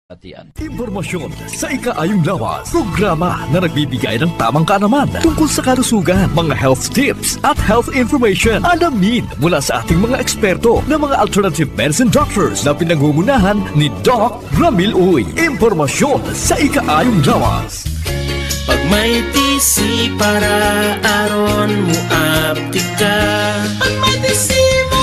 Impormasyon sa ikaayong lawas. Programa na nagbibigay ng tamang kaalaman tungkol sa kalusugan, mga health tips at health information. Alamin mula sa ating mga eksperto na mga alternative medicine doctors na pinangungunahan ni Doc Ramil Uy. Impormasyon sa ikaayong lawas. Pag may tisi para aron mo aptika. Pag may tisi mo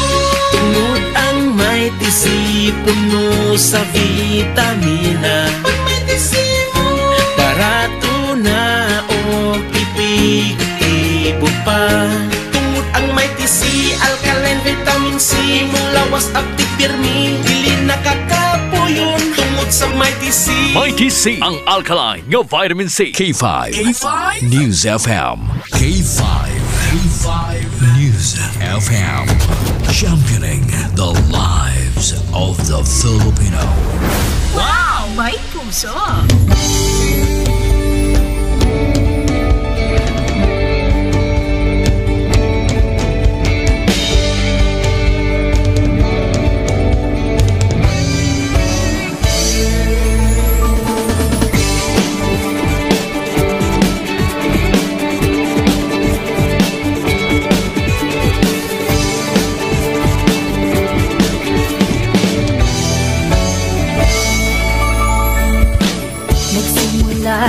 tungod ang may tisi puno sa vitamina. Pag may tisi mo barato na o ipig-ibo pa. Tungod ang may tisi alkaline vitamin C mulawas aptik pirmi dili nakakapuyon. Tungod sa may tisi ang alkaline ng vitamin C. K5 News FM. K5 News FM. Championing the lives of the Filipino. Wow! May puso!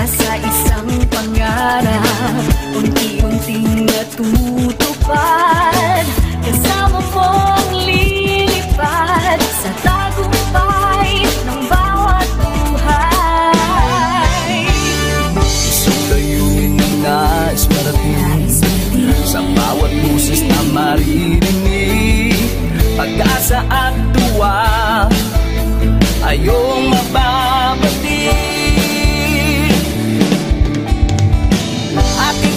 Sa isang pangarap, unti-unting natutupad. Kasama mong lilipad sa tagumpay ng bawat buhay. Isang layunin ng nais marating sa bawat busis na maririnig. Pag-asa at tuwa ayong mababati.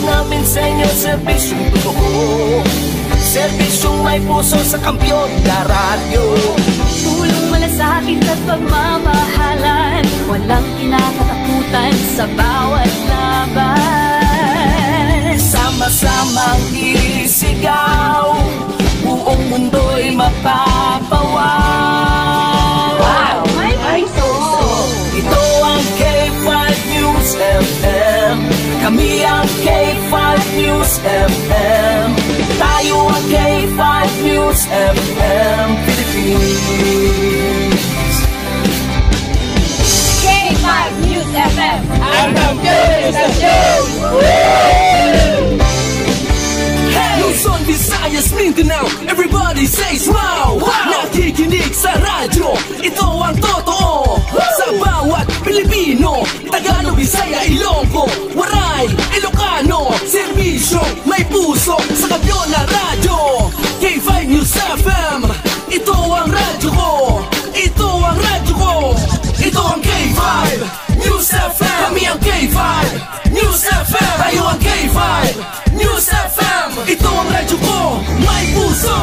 Namin sa inyo, serbisyong totoo, serbisyong may puso sa kampiyon na radyo. Tulong malasakit at pagmamahalan, walang kinakatakutan sa bawat laban. Sama-samang isigaw, buong mundo'y mapapawaw. Wow! May puso! Ito ang K5 News FM. Kami ang K5 News FM. Tayo ang K5 News FM Philippines. K5 News FM. Ang kampiyon sa news! Luzon, Visayas, Mindanao, everybody say smile! Nakikinig sa radyo, ito ang totoo. Sa bawat Pilipino, Tagalog, Bisaya, Ilonggo, Waray, Ilocano, serbisyo may puso sa kampiyon na radyo. K5 News FM, ito ang radyo ko. Ito ang radyo ko. Ito ang K5 News FM. Kami ang K5 News FM. Tayo ang K5 News FM. Ito ang radyo ko. May puso.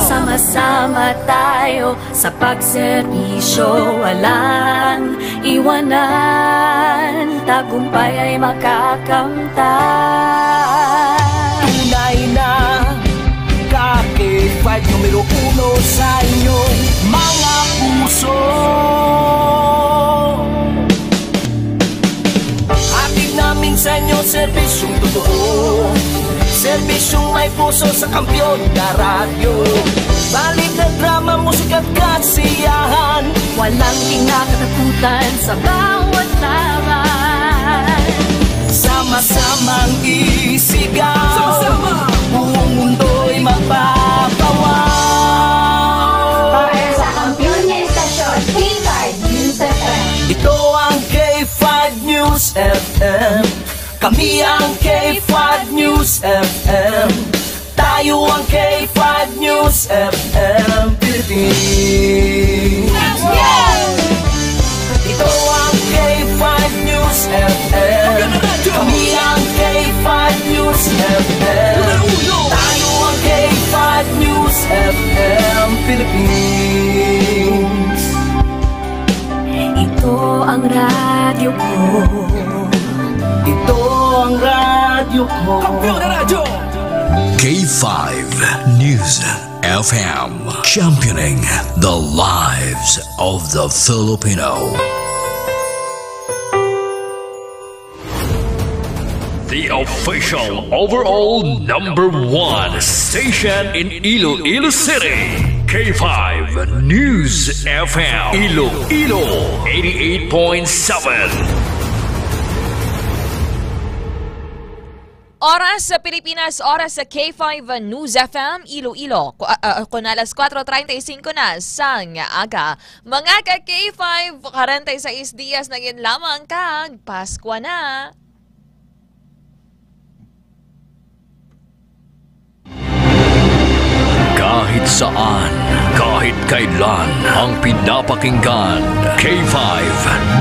Sama-sama tayo sa pagserbisyo, walang iwanan, tagumpay ay makakamtan. Tunay na K5 numero 1 sa inyong mga puso. Hatid namin sa inyo serbisyong totoo, serbisyong may puso sa kampiyon na radyo. Balik na drama, musika at kasiyahan, walang kinakatakutan sa bawat laban. Sama-samang isigaw, sama-sama, buong mundo'y mapapawaw. Para sa kampiyon na istasyon, K5 News FM. Ito ang K5 News FM. Kami ang K5 News FM. Tayo ang K5 News FM Philippines. Ito ang K5 News FM. Kami ang K5 News FM. Tayo ang K5 News FM Philippines. Ito ang radyo ko. Ito ang radyo ko. Kampiyon na radyo! K5 News FM, championing the lives of the Filipino. The official overall #1 station in Iloilo City. K5 News FM. Iloilo 88.7. Oras sa Pilipinas, oras sa K5 News FM, Iloilo. Kung alas 4.35 na sang aga. Mga ka-K5, 46 dias na yun lamang kag Pasko na. Kahit saan, kahit kailan, ang pinapakinggan. K5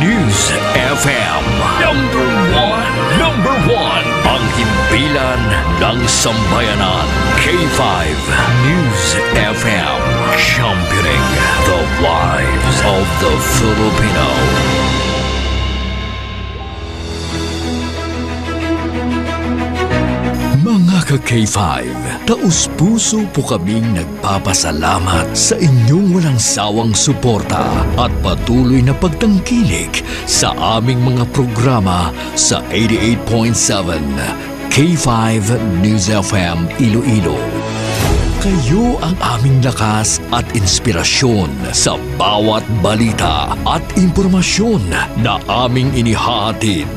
News FM. Number one. Ang himpilan ng sambayanan. K5 News FM. Championing the lives of the Filipino. Mga ka-K5, taus-puso po kaming nagpapasalamat sa inyong walang sawang suporta at patuloy na pagtangkilik sa aming mga programa sa 88.7 K5 News FM Iloilo. Kayo ang aming lakas at inspirasyon sa bawat balita at impormasyon na aming inihahatid.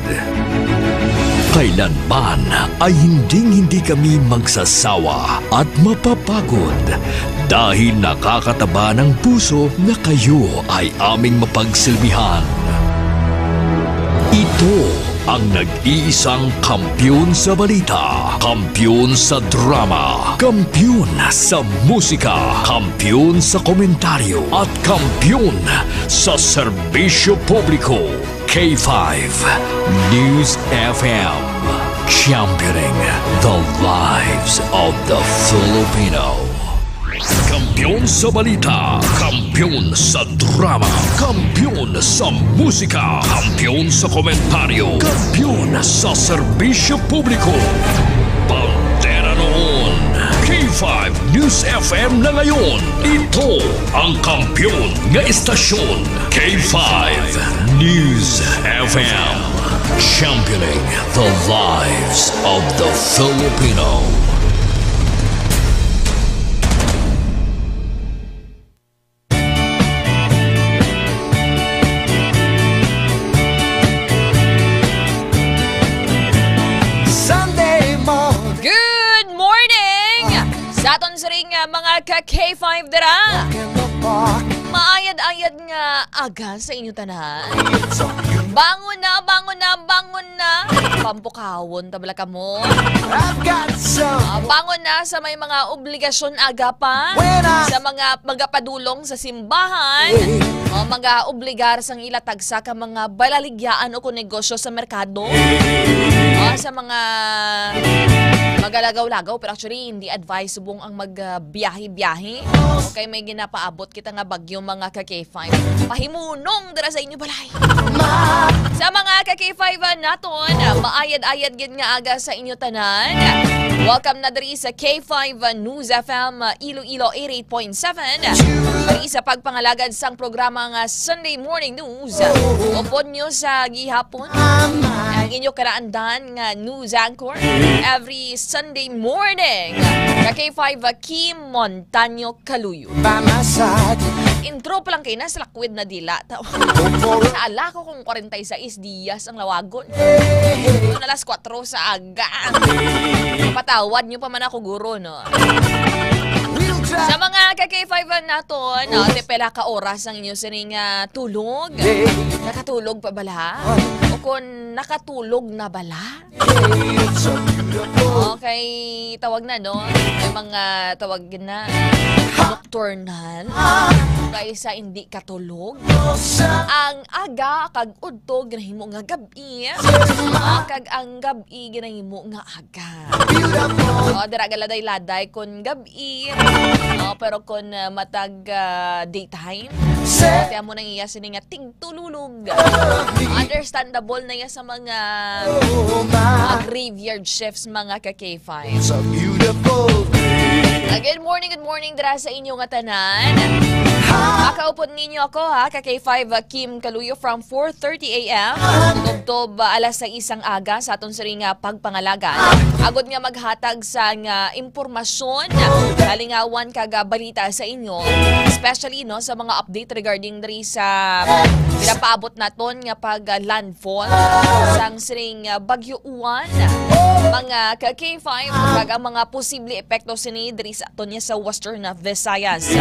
Kailanman ay hindi kami magsasawa at mapapagod dahil nakakataba ng puso na kayo ay aming mapagsilbihan. Ito ang nag-iisang kampiyon sa balita, kampiyon sa drama, kampiyon sa musika, kampiyon sa komentaryo at kampiyon sa serbisyo publiko. K5 News FM, championing the lives of the Filipino. Kampiyon sa balita, kampiyon sa drama, kampiyon sa musika, kampiyon sa komentaryo, kampiyon sa serbisyo publiko. Pantera noon, K5 News FM na ngayon. Ito ang kampiyon nga istasyon. K5 News FM, championing the lives of the Filipino. Daton sa ring mga ka-K5 dara. Maayad-ayad nga aga sa inyo tanan. Bangon na, bangon na, bangon na. Pampukawon tabla ka mo. Bangon na sa may mga obligasyon aga pa. Sa mga magapadulong sa simbahan. Mga obligar sang ilatagsa ka mga balaligyaan o negosyo sa merkado. Sa mga magalagaw-lagaw, pero actually hindi advisable ang magbiyahe-biyahe. Okay, may ginapaabot kita nga bagyo mga ka-K5. Pahimunong dara sa inyo balay. Sa mga ka-K5 naton, maayad-ayad gid nga aga sa inyo tanan. Welcome na diri sa K5 News FM Iloilo 88.7. Diri sa pagpangalagad sang programa nga Sunday Morning News. Upod nyo sa gihapon ang inyo karaandan nga news anchor every Sunday morning. K5 Kim Montaño Caluyo. Intro pa lang kayo na sa lakwid na dila. Naala ko kung 46 dias ang lawagon. Ito na alas 4 sa aga. Patawad nyo pa man ako guro, no? Sa mga ka-K5 naton, pela ka oras ang inyo sining tulog. Nakatulog pa bala? O kung nakatulog na bala? Okay, tawag na, no? May mga tawag na nocturnal. Kaysa hindi katulog. Ang aga kag udto ginahimo nga gabi. Kag ang gabi ginahimo nga aga. Dira galaday-laday kon gabi. Pero kon matag daytime. Kaya mo nang iya sini nga tigtululog. Understandable na iya sa mga graveyard shifts mga ka-K5. It's a beautiful day. Good morning dira sa inyo nga tanan. Makaupod ninyo ako ha, K5 Kim Kaluyo from 4:30 a.m. Tugtob alas 6 aga sa aton siring pagpangalagan. Agod nga maghatag sa nga impormasyon, kalingawan kaga balita sa inyo, especially no sa mga update regarding diri sa pinapaabot naton nga pag landfall sang siring Bagyo Uwan. Mga K5 kag ang mga posible epekto sini diri sa aton sa Western Visayas.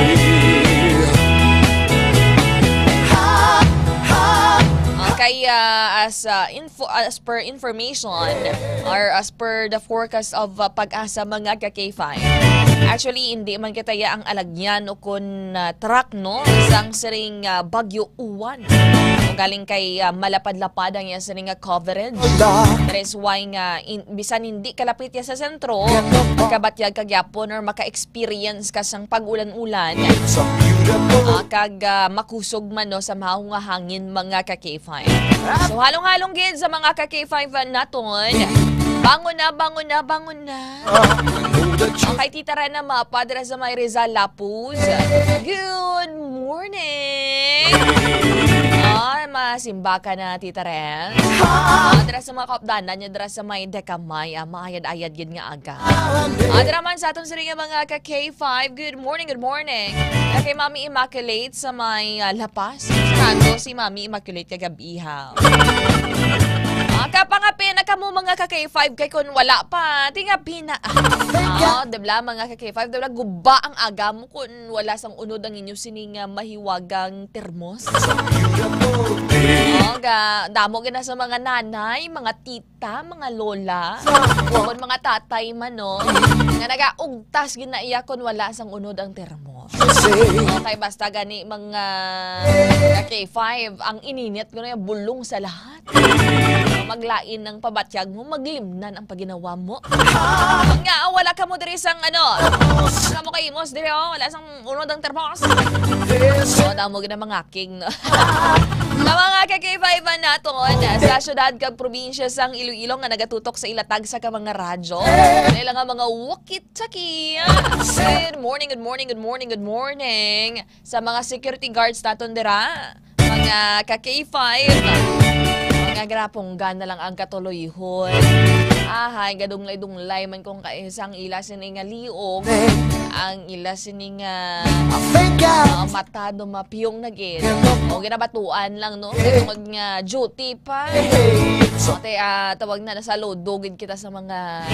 Kaya as per information or as per the forecast of Pag-asa mga K5, actually hindi man kitaya ang alagyan o kun track no isang siring Bagyo Uwan o galing kay malapad-lapad ang yan siring coverage. That is why nga bisan hindi kalapit ya sa sentro, kabatyag kagyapon or maka-experience ka sang pag-ulan-ulan kag makusog man no sa mahong nga hangin mga K5. So halong-halong gid sa mga K5 naton. Bangon na. Okay, Tita Rana mapadra sa may Rizal Lapuz. Good morning! Masimba ka na, Tita Ren. Dara sa mga kaupdanan niya, dara sa may Dekamay, maayad-ayad gid nga aga. Dara man sa aton siring mga K5, good morning. Kay Mami Immaculate sa may Lapas. Santo si Mami Immaculate kagabiha. Kapangapin na kamo mga K5 kay kun wala pa, tingapi na. Debla mga K5, debla guba ang aga mo kun wala sang unod ang inyo sining mahiwagang termos. Damo gina sa mga nanay, mga tita, mga lola, kun mga tatay man no, nga nagaugtas gina iya kun wala sang unod ang termos. Okay, basta gani mga K5, ang ininit ko na yung bulong sa lahat. Maglain ng pabatyag mo, maglimnan ang paginawa mo. Nga, wala ka mo diri sang wala mo kay imos diri wala sang unod ang termos. Damo gina mga king no. Sa mga K5 naton sa syudad kag probinsya sang Iloilo nga nagatutok sa ilatag sa ka mga radyo. Nila nga mga walkie-talkie. Good morning sa mga security guards naton dira. Mga K5. Mga grapong gana lang ang katuluyhon. Gadunglay-dunglay man kung kaisang ila sining liog. Ang ila sining mata dumapiyong na gid. O ginabatuan lang no. Tungod nga duty pa. Tawag na sa load dogid kita sa mga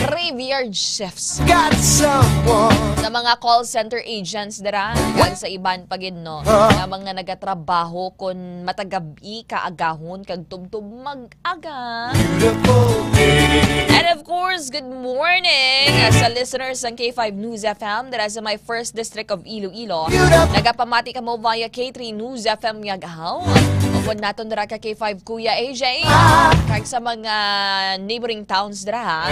graveyard chefs. Sa mga call center agents dira kag sa iban pagid no. Nga mga nagatrabaho kun matagabi kaagahon kag tubtub mag-aga. And of course, good morning sa listeners ng K5 News FM dira sa my first district of Iloilo. Nagapamati ka mo via K3 News FM Yagahaw. Ugod naton dira ka K5 Kuya AJ. Kag sa mga neighboring towns dira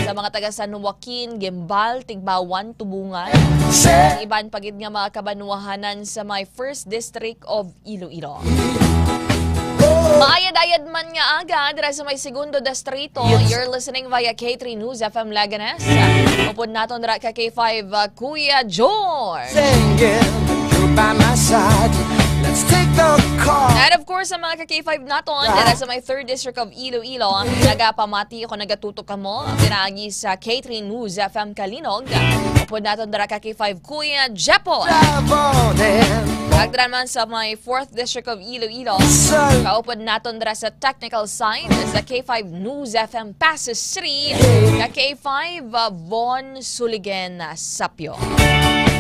sa mga taga San Joaquin, Gimbal, Tigbawan, Tubungan. Iban pagid nga mga kabanwahanan sa my first district of Iloilo. Maayad-ayad man nga aga dira sa may segundo distrito. You're listening via K3 News FM Laganes. Upod naton dira ka K5 Kuya George. And of course, sa mga K5 naton dira sa may 3rd district of Iloilo, nagapamati ako nagatutok kamo pinagi sa K3 News FM Kalinog. Upod naton dira ka K5 Kuya Jepo. Kagdran man sa may 4th district of Iloilo, kaupod naton dira sa technical side sa K5 News FM Pasig City, ka K5 Von Suligen Sapyo.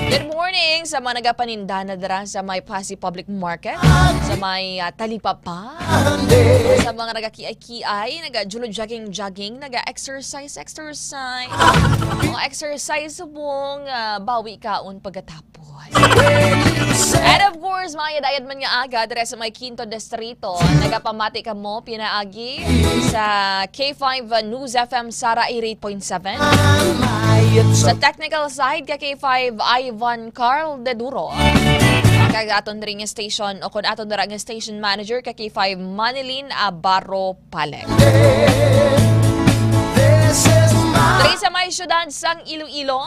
Good morning sa mga nagapaninda na dira sa may Pasig Public Market, sa may Talipapa, sa mga nagakiay-kiay, naga-jogging, naga-exercise. Mga exercise mong bawi kaon pagkatapos. And of course, mga yadayad man nga aga, dira sa may Quinto Distrito, nagapamati ka mo, pinaagi sa K5 News FM Sara 88.7. Sa technical side, ka K5 Ivan Carl De Duro. Kag aton diri nga station, o kung aton dira nga station manager, ka K5 Manilin Abaro Palek. This is my Diri sa may syudad sang Iloilo,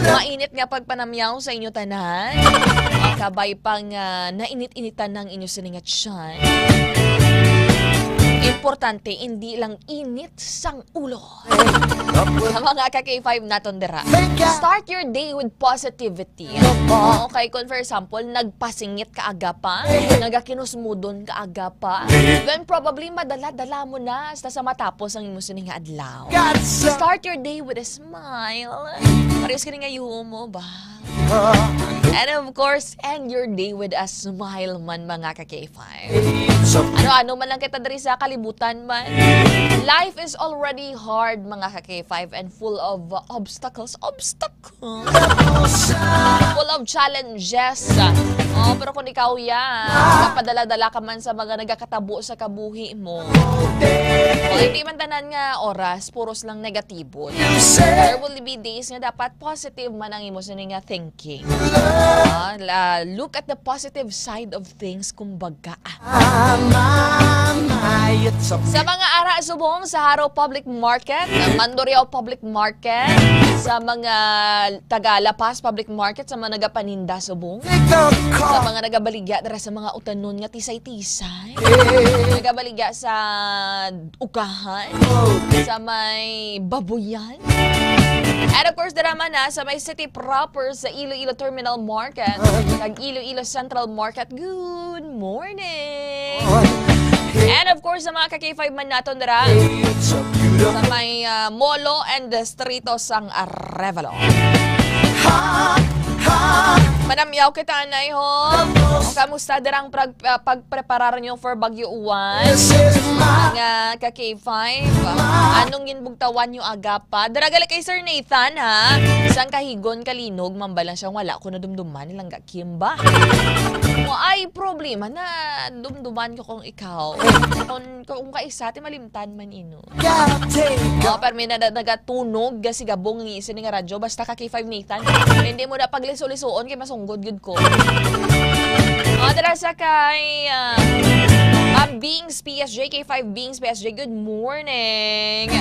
mainit nga pagpanamyaw sa inyo tanan. Kabay pang nainit-initan ng inyo siningat siyan. Importante, hindi lang init sang ulo. Sa mga ka-K5 naton dira. Start your day with positivity. Okay, kung for example, nagpasingit ka aga pa, nagakinusmudon ka aga pa, then probably madala-dala mo na hasta sa matapos ang imo sining adlaw. Start your day with a smile. Parehas ka nga yuho mo ba? And of course, end your day with a smile man mga ka-K5. Ano man lang kita diri sa kalibutan man. Life is already hard mga ka-K5 and full of obstacles. Full of challenges. Pero kung ikaw yan, kapadala-dala ka man sa mga nagakatabo sa kabuhi mo. Hindi man tanan nga oras, puros lang negatibo. There will be days nga dapat positive man ang imo sining nga thinking. Look at the positive side of things, kumbaga. Sa mga ara subong sa Haro Public Market, Mandurriao Public Market, sa mga Tagalapas Public Market, sa mga nagapaninda subong, sa mga nagabaligya dara sa mga utanon nga tisay-tisay, nagabaligya sa ukahan, sa may babuyan. And of course, daraman na sa may city proper sa Iloilo Terminal Market, kag Iloilo Central Market. Good morning! And of course, sa mga ka-K5 man naton dara, sa may Molo and Distrito sang Arevalo. Manamyaw kita, Anay, ho. Kamusta darang pagpreparar nyo for Bagyo Uwan? Mga ka-K5, anong ginbugtawan nyo aga pa? Daragali kay Sir Nathan, ha? Isang kahigon kalinog, mambalan siyang wala ko na dumduman nilang gakimba. Ay, problema na dumduman ko kung ikaw. Kung kaisa, ti malimtan man ino. Pero may nagatunog, si Gabong ng isin nga radyo, basta ka-K5 Nathan. Hindi mo na pagliso-lisuon, kaya masunggod yun ko. Dara sa kay Bings PSG, K5 Bings PSG, good morning.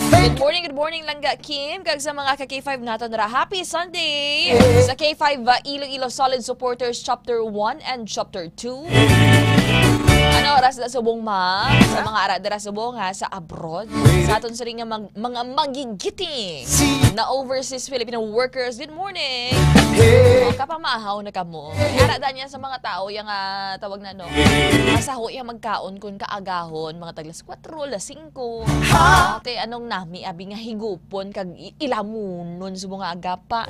Good morning lang ga Kim, kag sa mga ka-K5 natin dara. Happy Sunday sa K5 Iloilo Solid Supporters Chapter 1 and Chapter 2. Ano oras na subong ma? Sa mga ara dara subong ha, sa abroad. Sa aton sa ring mga magigiting na overseas Filipino workers. Good morning! Kapamahaw na kamo. Ara da niya sa mga tao yung tawag na no. Masaho yung magkaon kun kaagahon, mga taglas 4, las 5. Okay, anong nami abi nga higupon kag ilamunon subong nga agapa.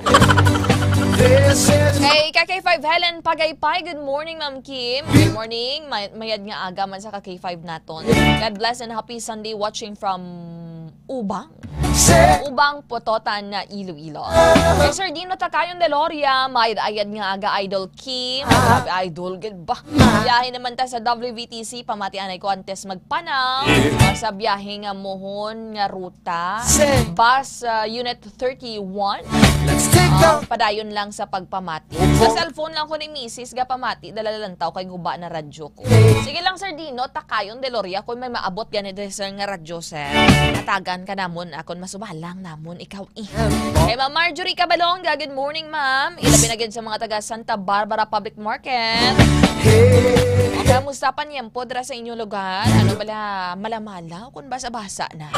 Kay K5 Helen Pagaypay, good morning Ma'am Kim. Good morning. Mayad nga aga man sa K5 naton. God bless and happy Sunday watching from Ubang. Ubang Pototan na Iloilo. Kay Sir Dino Takayon Deloria, mayad-ayad nga aga Idol Kim. Grabe idol, good ba? Biyahe naman ta sa WVTC, pamatianay ko antes magpanaw. Sa biyahe nga mohon nga ruta. Bus Unit 31. Padayon lang sa pagpamati. Sa cellphone lang ko ni Mrs. ga pamati, dalalantaw kay guba na radyo ko. Sige lang Sir Dino Takayon Deloria, kung may maabot ganit sa nga radyo sir, natagan ka namon akon masubalang namon ikaw Kay Ma'am Marjorie Cabalonga, good morning ma'am. Ilabi na gid sa mga taga Santa Barbara Public Market. Okay, musta pa niyan po dira sa inyong lugar? Ano bala malamala kung basa-basa na?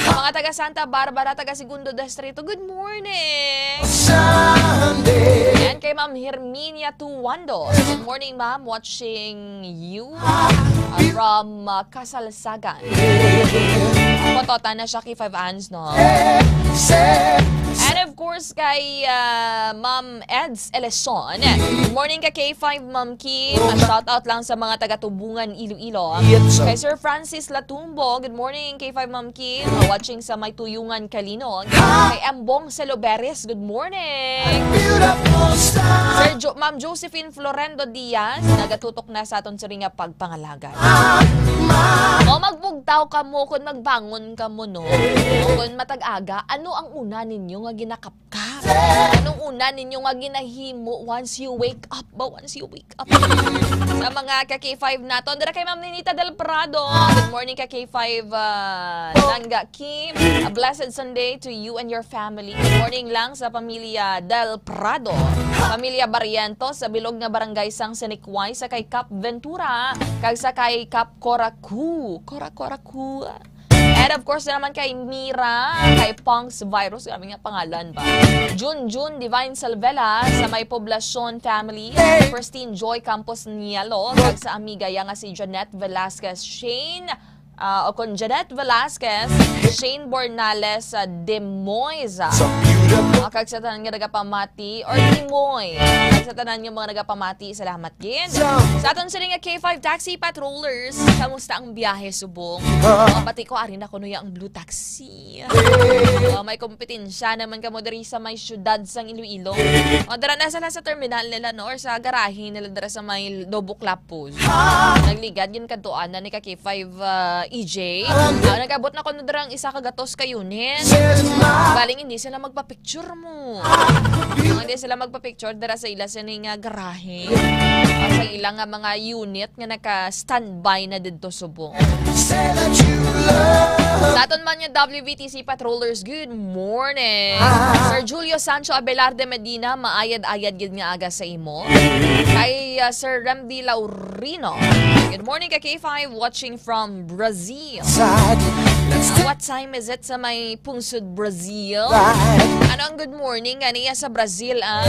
Sa mga taga Santa Barbara, taga Segundo Distrito, good morning! Yan kay Ma'am Herminia Tuwando. Good morning ma'am, watching you from Kasalsagan. Potota na siya kay 5 ans, no? And of course, kay Ma'am Eds Eleson. Good morning kay K5 Ma'am Kim. Shout out lang sa mga taga-Tubungan, Iloilo. Kay Sir Francis Latumbo, good morning K5 Ma'am Kim. Watching sa May Tuyungan, Kalinog. Kay Ambong Celoberes, good morning. Sir Ma'am Josephine Florendo Diaz, nagatutok na sa aton sa ringa pagpangalaga. O magbugtaw ka mo kung magbangon ka mo, no? O kung matag-aga, ano ang una ninyo nga ginakap up ka. Anong una ninyo nga ginahimo once you wake up ba? Once you wake up. Sa mga ka-K5 nato, dara kay Ma'am Ninita Del Prado. Good morning ka-K5 Nangga Kim. A blessed Sunday to you and your family. Good morning lang sa pamilya Del Prado. Pamilya Barrientos sa bilog nga barangay Sang Sinikway sa kay Cap Ventura. Kag sa kay Cap Coracu. Coracu. And of course naman kay Mira, kay Punks Virus, kami nga pangalan ba? Jun Divine Salvela sa may poblasyon family, Christine Joy Campos Nialo, kag sa amiga yang nga si Janet Velasquez, Shane Shane Bornales sa Demois. Kag sa tanan nga nagapamati or Demoy. Kag sa tanan nga mga nagapamati, salamat gid. Sa aton sila nga K5 Taxi Patrollers, kamusta ang biyahe subong? Pati ko ari na kuno yang Blue Taxi. May kompetensya naman kamo diri sa may syudad sang Iloilo. Dara na sila sa terminal nila no or sa garahe nila dara sa may Lobo Clapos. Nagligad yun kadtuan na ni ka K5 EJ. Nagabot na ko na darang isa kagatos ka unit. Baling hindi sila magpa-picture mo. Hindi sila magpa-picture dara sa ila sa nga garahe. Sa ilang nga mga unit nga naka-standby na dito subong. Daton man yung WVTC Patrollers, good morning. Sir Julio Sancho Abelarde Medina, maayad-ayad gid nga aga sa imo. Kay Sir Remdi Laurino. Good morning ka K5, watching from Brazil. What time is it sa may Pungsod, Brazil? Ano ang good morning ganiya sa Brazil ah?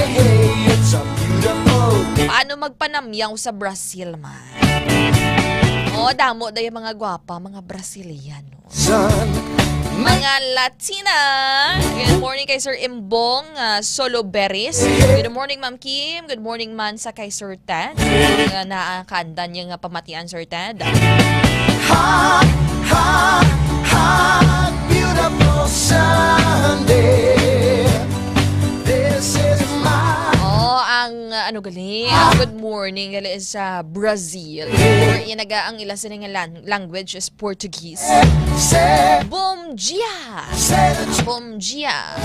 Paano magpanamyaw sa Brazil man? Damo dayo mga gwapa, mga Braziliano. Mga Latina. Good morning kay Sir Imbong Solo Beris. Good morning Ma'am Kim. Good morning man sa kay Sir Ted. Nakaandan niya nga pamatian Sir Ted. Beautiful Sunday. This is my... ang ano gali? Good morning gali sa Brazil. Or inaga ang ila sa nga language is Portuguese. Bom dia. Bom dia.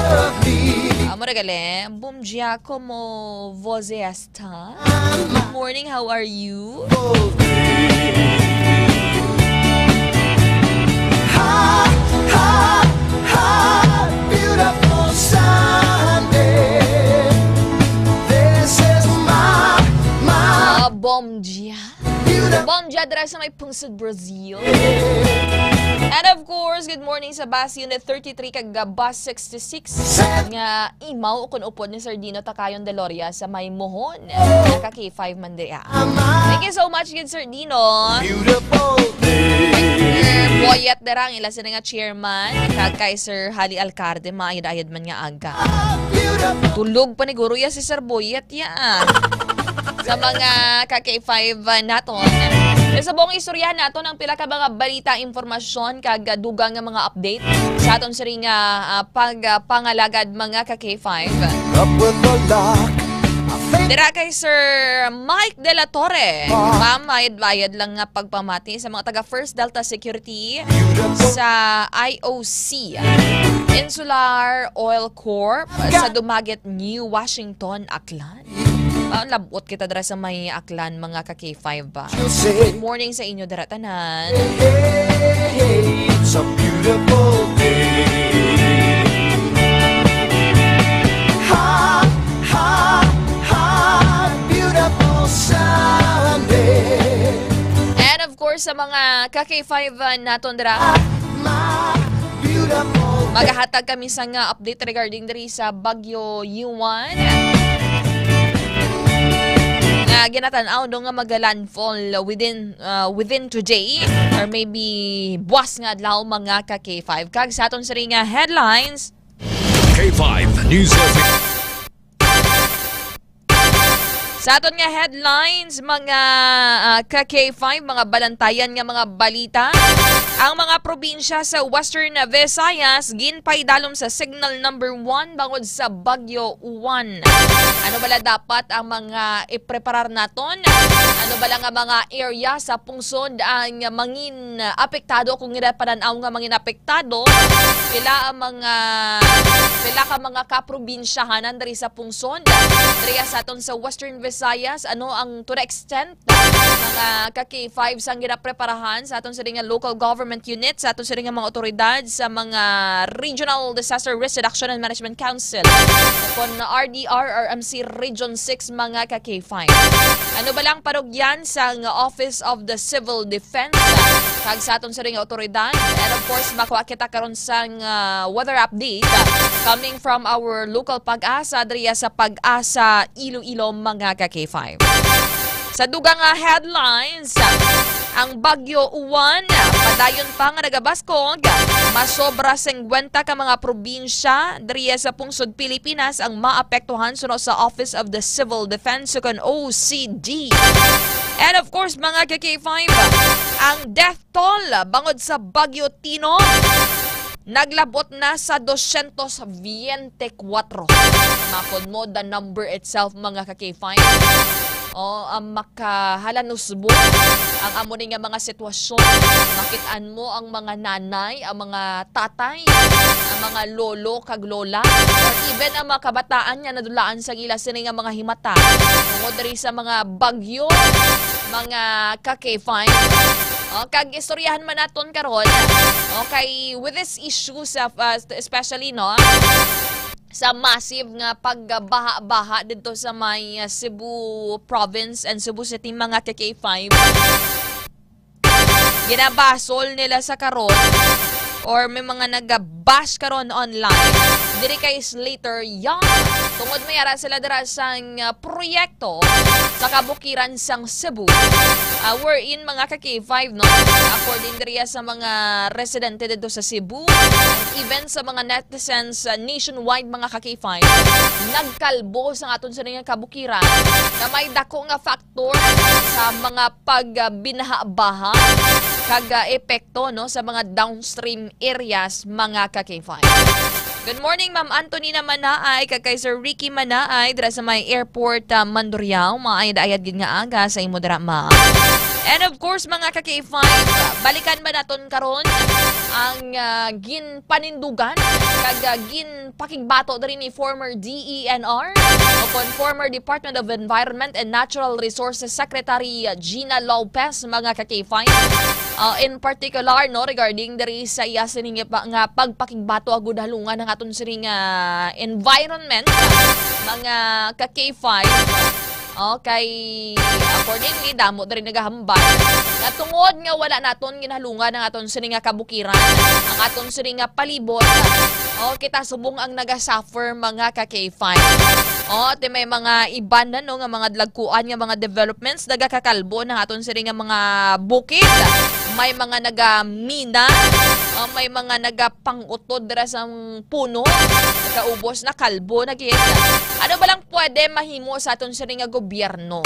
Amora gali. Bom dia, como você está? Good morning, how are you? Beautiful Sunday. This is my Bom dia. Bom dia dara sa may Pungsod, Brazil. And of course, good morning sa Bus Unit 33 kag Bus 66 nga imaw kun upod ni Sir Dino Takayon de Loria sa may Mohon. Naka K5 man diya. Thank you so much good Sir Dino. Boyet derang ila sa nga chairman kag kay Sir Hali Alcarte maayad-ayad man nga aga. Tulog pa ni guro ya si Sir Boyet ya. Sa mga ka-K5 naton. Sa buong istorya naton ang pila ka mga balita, informasyon kag dugang nga mga update sa aton siri nga pagpangalagad mga ka-K5. Dira kay Sir Mike De La Torre. Ma'am, bayad lang nga pagpamati sa mga taga First Delta Security sa IOC Insular Oil Corp sa Dumaguete, New Washington, Aklan. Labot kita dara sa may Aklan mga ka-K5 ba. Good morning sa inyo dara tanan. It's a beautiful day. Beautiful Sunday. And of course sa mga ka-K5 naton dara. Maghahatag kami sa nga update regarding diri sa Bagyo Yuan. Ginatanaw do nga mag-landfall within today or maybe buwas nga adlaw mga ka-K5. Kag sa aton siri nga headlines. K5 News Update. Sa aton nga headlines mga ka-K5, mga balantayan nga mga balita. Ang mga probinsya sa Western Visayas ginpaidalom sa signal number 1 bangod sa Bagyo 1. Ano bala dapat ang mga ipreparar naton? Ano bala nga mga area sa pungsod ang mangin apektado kung ila pananaw nga mangin apektado? Pila ka mga kaprobinsyahanan diri sa pungsod? Diri sa aton sa Western Visayas, ano ang to the extent mga ka-K5 sang ginapreparahan sa aton sa nga local government unit, sa aton sa nga mga otoridad sa mga Regional Disaster Risk Reduction and Management Council upon RDR or MC Region 6 mga ka-K5. Ano ba lang parugyan sa Office of the Civil Defense kag sa aton sa nga otoridad, and of course makuha kita karon sa weather update coming from our local Pag-asa diriya sa Pag-asa Iloilo mga ka-K5. Sa dugang headlines, ang Bagyo 1, padayon pa nga nagabaskog, masobra 50 ka mga probinsya diriya sa pungsod Pilipinas ang maapektuhan suno sa Office of the Civil Defense sukon OCD. And of course mga ka-K5, ang death toll bangod sa Bagyo Tino naglabot na sa 224. Makon mo the number itself mga ka-K5. Ang makahalanusbo ang amo ni nga mga sitwasyon. Makitaan mo ang mga nanay, ang mga tatay, ang mga lolo kag lola, or even ang mga kabataan nga nadulaan sa gila sini nga mga himata. Tungod diri sa mga bagyo, mga ka-K5. Kag istoryahan man naton karon. Okay, with this issues of especially sa massive nga pagbaha-baha dito sa may Cebu Province and Cebu City mga ka-K5. Ginabasol nila sa karon or may mga nag-bash karon online diri kay Slater Young tungod mayara sila dira sang proyekto sa kabukiran sang Cebu. Wherein mga ka-K5 according diriya sa mga residente dito sa Cebu and even sa mga netizens nationwide mga ka-K5 nagkalbo sa aton sa nga kabukiran na may dako nga factor sa mga pagbinaha-baha kag epekto sa mga downstream areas mga ka-K5. Good morning, Ma'am Antonina Manaay, kay Sir Ricky Manaay, dira sa may airport Mandurriao, maayad-ayad gid nga aga sa imo dira, Ma'am. And of course, mga ka-K5, balikan ba naton karon ang ginpanindugan kag ginpakigbato diri ni former DENR upon former Department of Environment and Natural Resources Secretary Gina Lopez, mga ka-K5. In particular regarding diri sa iya sining nga pagpakigbato agud halungan ng aton sining environment mga ka-K5. Okay, accordingly damo diri nagahambal nga tungod nga wala naton ginhalungan ang aton sining nga kabukiran, ang aton sining nga palibot. Kita subong ang nagasuffer mga ka-K5. At may mga iban na nga mga dlagkuan nga mga developments nagakakalbo ng aton sining nga mga bukid. May mga nagamina, may mga nagapangutod dira sa puno, nakaubos na kalbo na gid. Ano ba lang pwede mahimo sa aton sining nga gobyerno?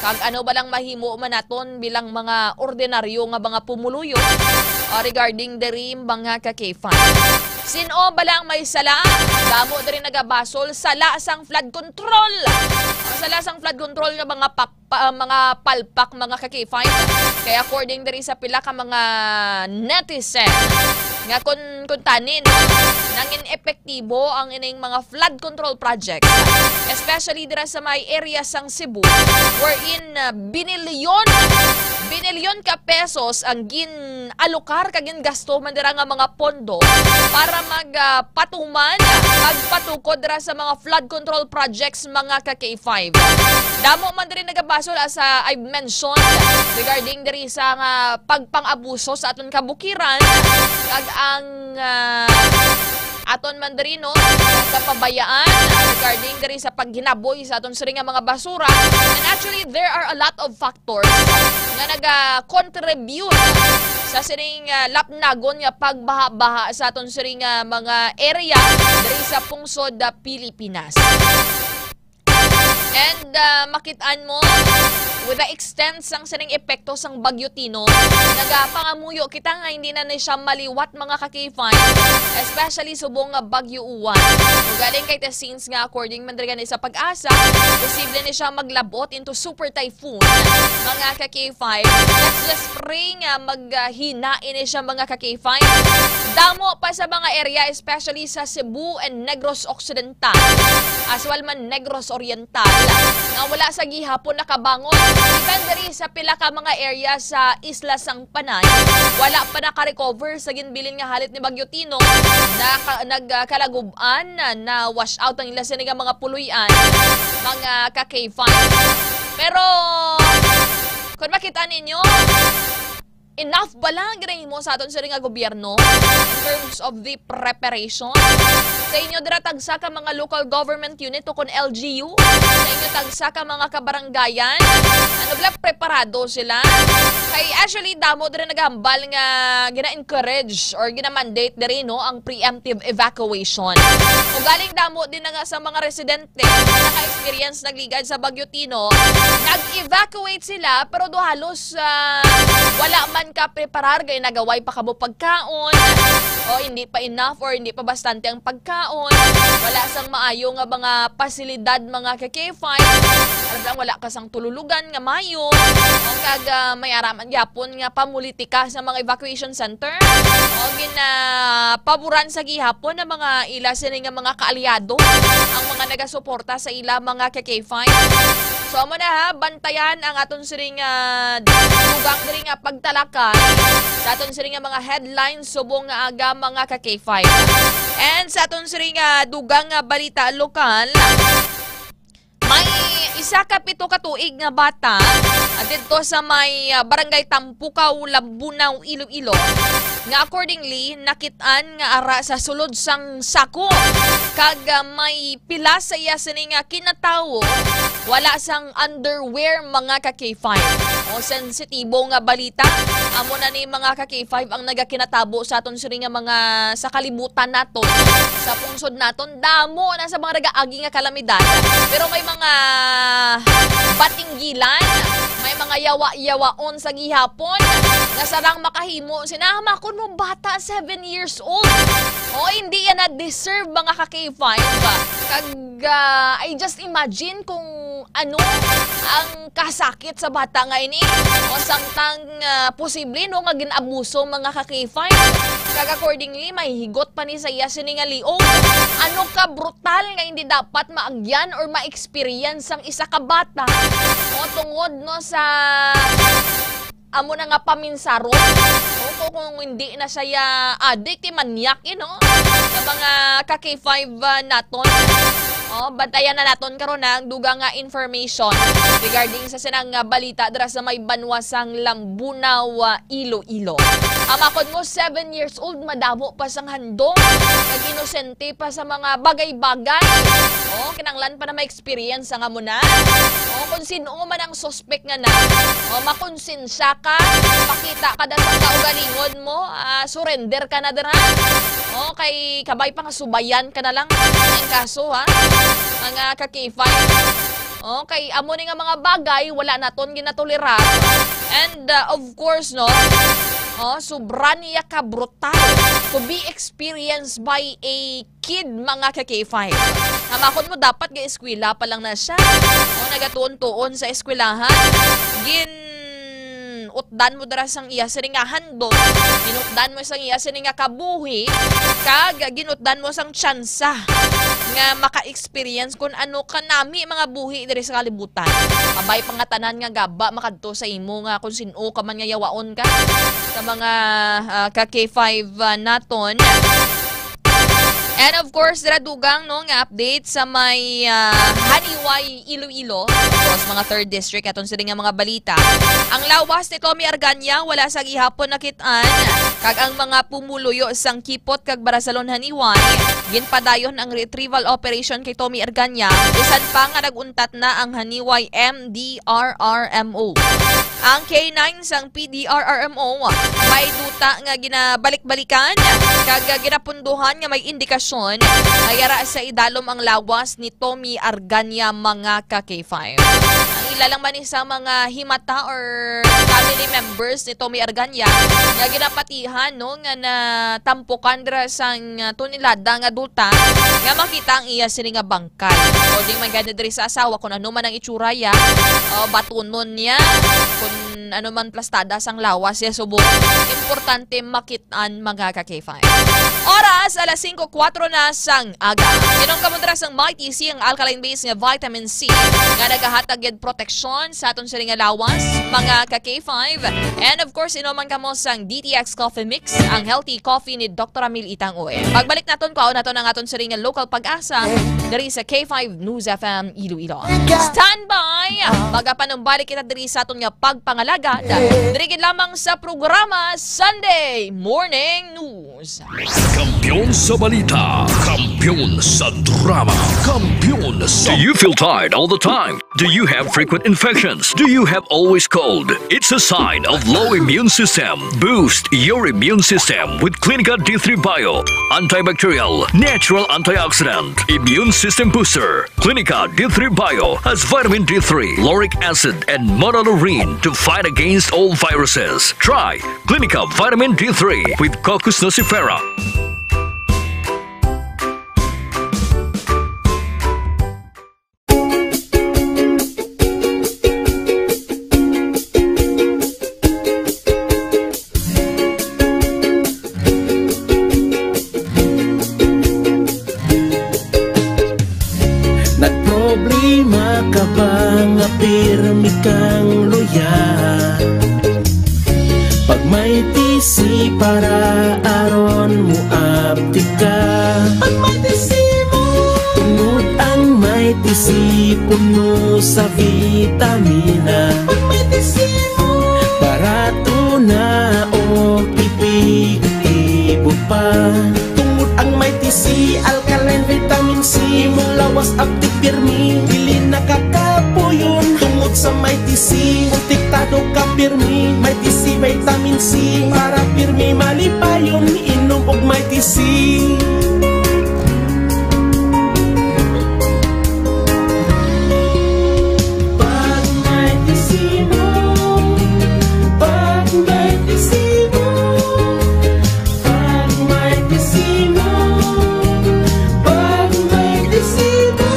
Kag ano ba lang mahimo man naton bilang mga ordinaryo nga mga pumuluyo regarding diri mga ka-K5? Sino ba lang may sala? Damo diri nagabasol sala sang flood control. Sala sang flood control nga mga palpak mga ka-K5. Kaya according diri sa pila ka mga netizen nga kun tanin nangin epektibo ang ining mga flood control projects, especially dira sa may area sang Cebu wherein binilyon ka pesos ang ginalokar kag gasto man dira nga mga pondo para magpatukod dira sa mga flood control projects mga ka-K5. Damo man diri nagabasol as I've mentioned regarding diri sa pagpang-abuso sa aton kabukiran kag ang aton man diri kapabayaan regarding diri sa paghinaboy sa aton siring nga mga basura. And actually there are a lot of factors nga naga-contribute sa siring lapnagon nga pagbaha-baha sa aton siring mga area diri sa pungsod Pilipinas. And makitaan mo with the extent sang sining epekto sang Bagyo Tino, nagapangamuyo kita nga hindi na siya maliwat mga ka-K5, especially subong nga Bagyo Uwan. Galing kay Tessins nga according man diri sa pag-asa, posible ni siya maglabot into super typhoon mga ka-K5. Let's just pray nga maghinain ni siya mga ka-K5. Damo pa sa mga area especially sa Cebu and Negros Occidental, as well man Negros Oriental, nga wala sa gihapon nakabangon. Ikan diri sa pila ka mga area sa Isla Sangpanay, wala pa naka-recover sa ginbilin nga halit ni Bagyo Tino, nagkalaguban na wash out ang ila sining mga puluyan mga ka-K5. Pero kung makita ninyo, enough ba lang ginahin mo sa aton sa nga gobyerno in terms of the preparation? Sa inyo dira tagsa ka mga local government unit o kon LGU, sa inyo tagsa ka mga kabaranggayan, ano bala preparado sila? Kay actually damo dira nagahambal nga gina-encourage or gina-mandate diri no ang preemptive evacuation. O galing damo din na nga sa mga residente na naka-experience nagligad sa Bagyo Tino, nag-evacuate sila pero do halos wala man ka preparar kay nagaway pa kabo pagkaon o hindi pa enough or hindi pa bastante ang pagkaon, wala sang maayo nga mga pasilidad mga ka-K5, alam lang wala ka sang tululugan nga mayo o kag may araman gyapon nga pamulitika sa mga evacuation center o ginapaboran sa gihapon ng mga ila sini nga mga kaalyado ang mga nagasuporta sa ila mga ka-K5. So amo na ha, bantayan ang aton siring dugang diri nga pagtalakay sa aton siring mga headlines subong nga aga mga ka-K5. And sa aton siring dugang balita lokal, may isa ka 7 ka tuig nga bata dito sa may barangay Tampukaw, Labunaw, Iloilo nga accordingly nakitaan nga ara sa sulod sang sako kag may pila sa iya sini nga kinatawo wala sang underwear mga ka-K5. O sensitibo nga balita, amo na ni mga ka-K5 ang nagakinatabo sa aton sini nga mga sa kalibutan naton, sa pungsod naton, damo na sa mga nagaagi nga kalamidad. Pero may mga batinggilan, may mga yawa-yawaon sa gihapon nga sarang makahimo sinama kun mo bata 7 years old. O hindi yan na deserve mga ka-K5. Kag I just imagine kung ano ang kasakit sa bata nga ini o samtang posible no nga ginabuso mga ka-K5. Kag accordingly may higot pa ni sa iya sini nga liog. Ano ka brutal nga hindi dapat maagyan or ma-experience ang isa ka bata o tungod no sa amo na nga paminsaro o kung hindi na siya addict, manyak sa mga ka-K5 naton. O, bantayan na naton karon na duga nga information regarding sa sinang balita dira sa may banwasang Lambunaw, Iloilo. Amakod mo 7 years old, madamo pa sang handong, kag inosente pa sa mga bagay-bagay. O, kinanglan pa na may experience nga mo na. O, kung sino man ang suspect nga na, o, makonsensya ka, pakita ka na sa kaugalingon mo, surrender ka na dira. O, kay kabay pa nga subayan ka na lang ang kaso ha. Mga ka-K5. Okay, amo ni nga mga bagay wala naton ginatolera. And of course no, sobra niya ka brutal to be experienced by a kid mga ka-K5. Hamakon mo dapat ga eskwela pa lang na siya. Nagatuon-tuon sa eskwelahan. Utdan mo dara sang iya sini nga handog, ginutdan mo sang iya sini nga kabuhi, kag ginutdan mo sang tsansa nga maka-experience kung ano kanami mga buhi diri sa kalibutan. Abay pangatanan nga gaba makadto sa imo nga kung sino ka man nga yawaon ka sa mga ka-K5 naton. And of course, dira dugang no nga update sa may Haniway, Iloilo, tapos mga 3rd district aton sila nga mga balita. Ang lawas ni Tommy Arganya wala sa gihapon nakitaan kag ang mga pumuluyo sang Kipot kag Barasalon Haniway ginpadayon ang retrieval operation kay Tommy Arganya bisan pa nga naguntat na ang Haniway MDRRMO. Ang K9 sang PDRRMO may duta nga ginabalik-balikan kag ginapunduhan nga may indikasyon ayara sa idalom ang lawas ni Tommy Arganya mga ka-K5. Ang kilala lang man sa mga himata or family members ni Tommy Arganya nga ginapatihan no nga na tampukan dra sang tunilada nga adulta nga makita ang iya sini nga bangkay. O ding maganda diri sa asawa kung ano man ang itsura ya, batunon niya, kung ano man plastada sang lawas ya subok. Importante makitaan mga ka-K5. Oras, alas 5:04 na sang aga. Kinong kamundra sang Mighty C ang alkaline-based nga vitamin C nga nagahatag yun proteksyon sa aton siring nga lawas, mga ka-K5. And of course, inuman kamo sang DTX Coffee Mix, ang healthy coffee ni Dr. Amil Itang Oe. Pagbalik naton ko naton ang aton siring nga local pag-asa diri sa K5 News FM Iloilo. Standby! Magapanumbalik kita diri sa aton nga pagpangalagad. Diri gid lamang sa programa Sunday Morning News. Kampiyon sa balita, kampiyon sa drama, kampiyon sa... Do you feel tired all the time? Do you have frequent infections? Do you have always cold? It's a sign of low immune system. Boost your immune system with Clinica D3 Bio. Antibacterial, natural antioxidant, immune system booster. Clinica D3 Bio has vitamin D3, lauric acid, and monolurine to fight against all viruses. Try Clinica Vitamin D3 with Coccus nocifera. Nagproblema ka ba nga pirmi kang luya? Pag may tisi para aron mo aptika. Pag may tisi mo, tungod ang may tisi puno sa vitamina. Pag may tisi mo, barato na o ipig-ibo pa. Tungod ang may tisi, alkaline vitamin C, mong lawas aptik pirmi, dili nakakapuyon. Tungod sa may tisi, multiktado ka pirmi, may tisi vitamin C, para pirmi malipayon, inom og may tisi. Pag may tisi mo, pag may tisi mo, pag may tisi mo, pag may tisi mo.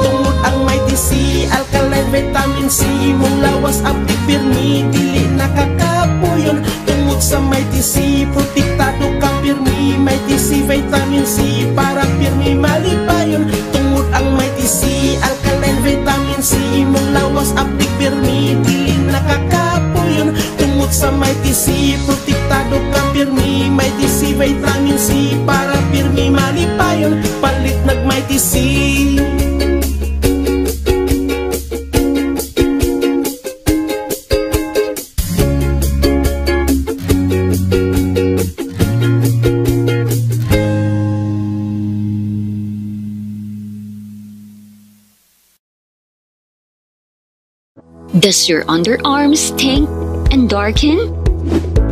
Tungod ang may tisi, alkaline vitamin C, mong lawas aptik pirmi, dili nakakapuyon. Tungod sa may tisi, protektado ka pirmi, may tisi vitamin C, para pirmi malipayon. Tungod ang may tisi, alkaline vitamin C, mong lawas aptik pirmi, dili nakakapuyon. Tungod sa may tisi, protektado ka pirmi, may tisi vitamin C, para pirmi malipayon. Palit nag may tisi. Does your underarm stink and darken?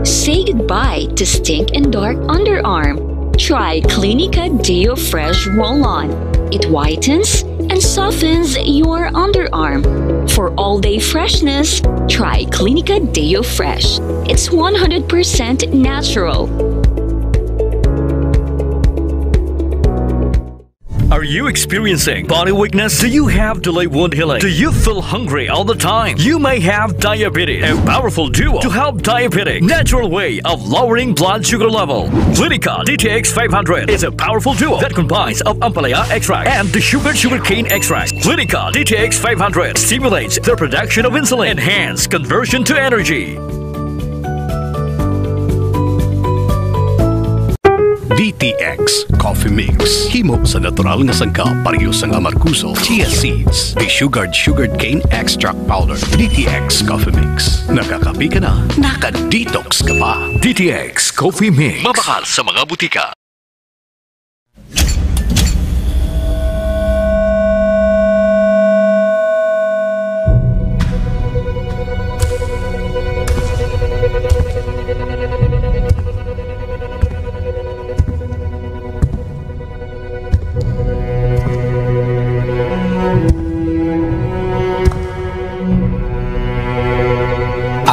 Say goodbye to stink and dark underarm. Try Clinica Deo Fresh Roll-On. It whitens and softens your underarm. For all-day freshness, try Clinica Deo Fresh. It's 100% natural. Are you experiencing body weakness? Do you have delayed wound healing? Do you feel hungry all the time? You may have diabetes. A powerful duo to help diabetic. Natural way of lowering blood sugar level. Clinica DTX 500 is a powerful duo that combines of ampalaya extract and the sugarcane extract. Clinica DTX 500 stimulates the production of insulin, enhance conversion to energy. DTX Coffee Mix. Himo sa natural nga sangka pareho sang amarkuso, chia seeds, sugared cane extract powder. DTX Coffee Mix. Nakakapi ka na, naka-detox ka pa. DTX Coffee Mix. Mabakal sa mga butika.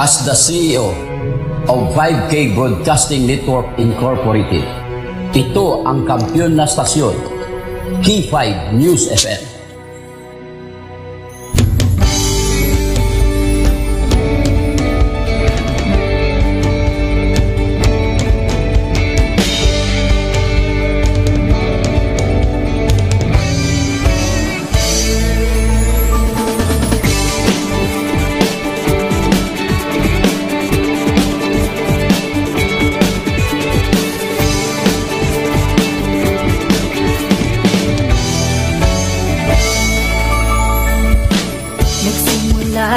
As the CEO of 5K Broadcasting Network Incorporated, ito ang kampiyon na stasyon, K5 News FM.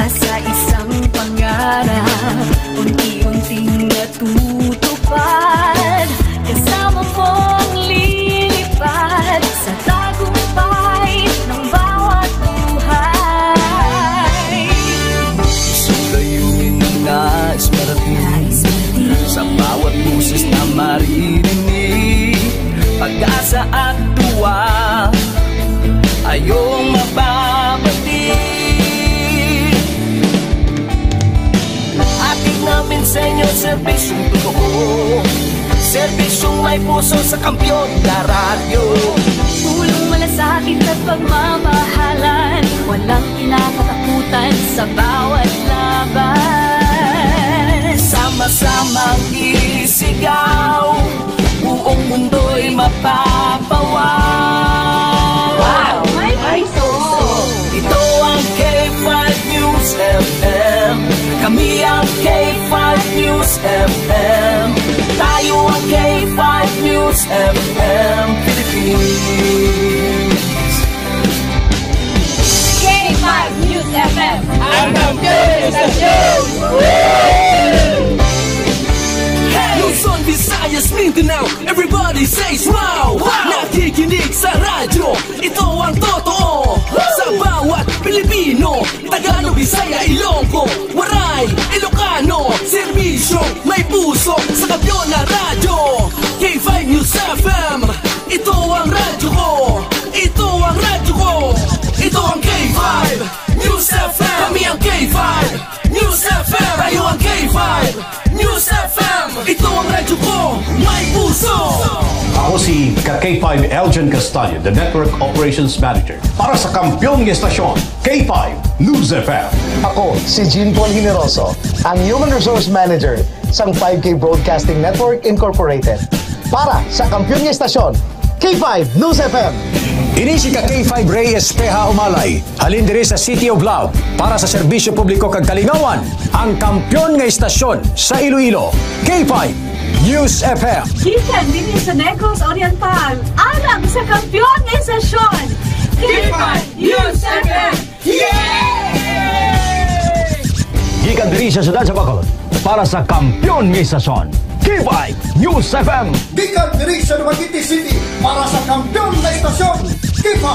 Sa isang pangarap, unti-unting natutupad, kasama mong lilipad sa tagumpay ng bawat buhay. Isang layunin ang nais marating, sa bawat busis na maririnig, pag-asa at tuwa ayong mababati. Namin sa inyo, serbisyong totoo, serbisyong may puso sa kampiyon na radyo. Tulong malasakit at pagmamahalan, walang kinakatakutan sa bawat laban. Sama-samang isigaw, buong mundo'y mapapawaw. Wow! May puso! Ito ang K5 News FM. Kami ang K5 News FM. Tayo ang K5 News FM Philippines. K5 News FM. Ang kampiyon sa show! Luzon, Visayas, Mindanao, everybody says wow! Nakikinig sa radyo, ito ang totoo. Sa bawat Pilipino, Tagalog, Bisaya, Ilonggo, Waray, Ilocano, serbisyo, may puso sa kampiyon na radyo. K5 News FM, ito ang radyo ko, ito ang radyo ko, ito ang K5 News FM. Kami ang K5 News FM, tayo ang K5 News FM. Ito ang radyo ko, may puso. Ako si K5 Elgin Castaño, the Network Operations Manager para sa kampiyon ng estasyon, K5 News FM. Ako si Jean Paul Generoso, ang Human Resource Manager sa 5K Broadcasting Network Incorporated para sa kampiyon ng estasyon, K5 News FM. Ini si K5 Ray Espeja Umalay, halin diri sa City of Love para sa serbisyo publiko kag kalingawan, ang kampiyon nga istasyon sa Iloilo, K5 News FM. Gikan din sa Negros Oriental, alang sa kampiyon nga istasyon, K5 News FM. Gikan diri sa siyudad sa Bacolod para sa kampiyon nga istasyon, K5 News FM. Gikan diri sa Dumaguete City para sa kampiyon nga istasyon, K5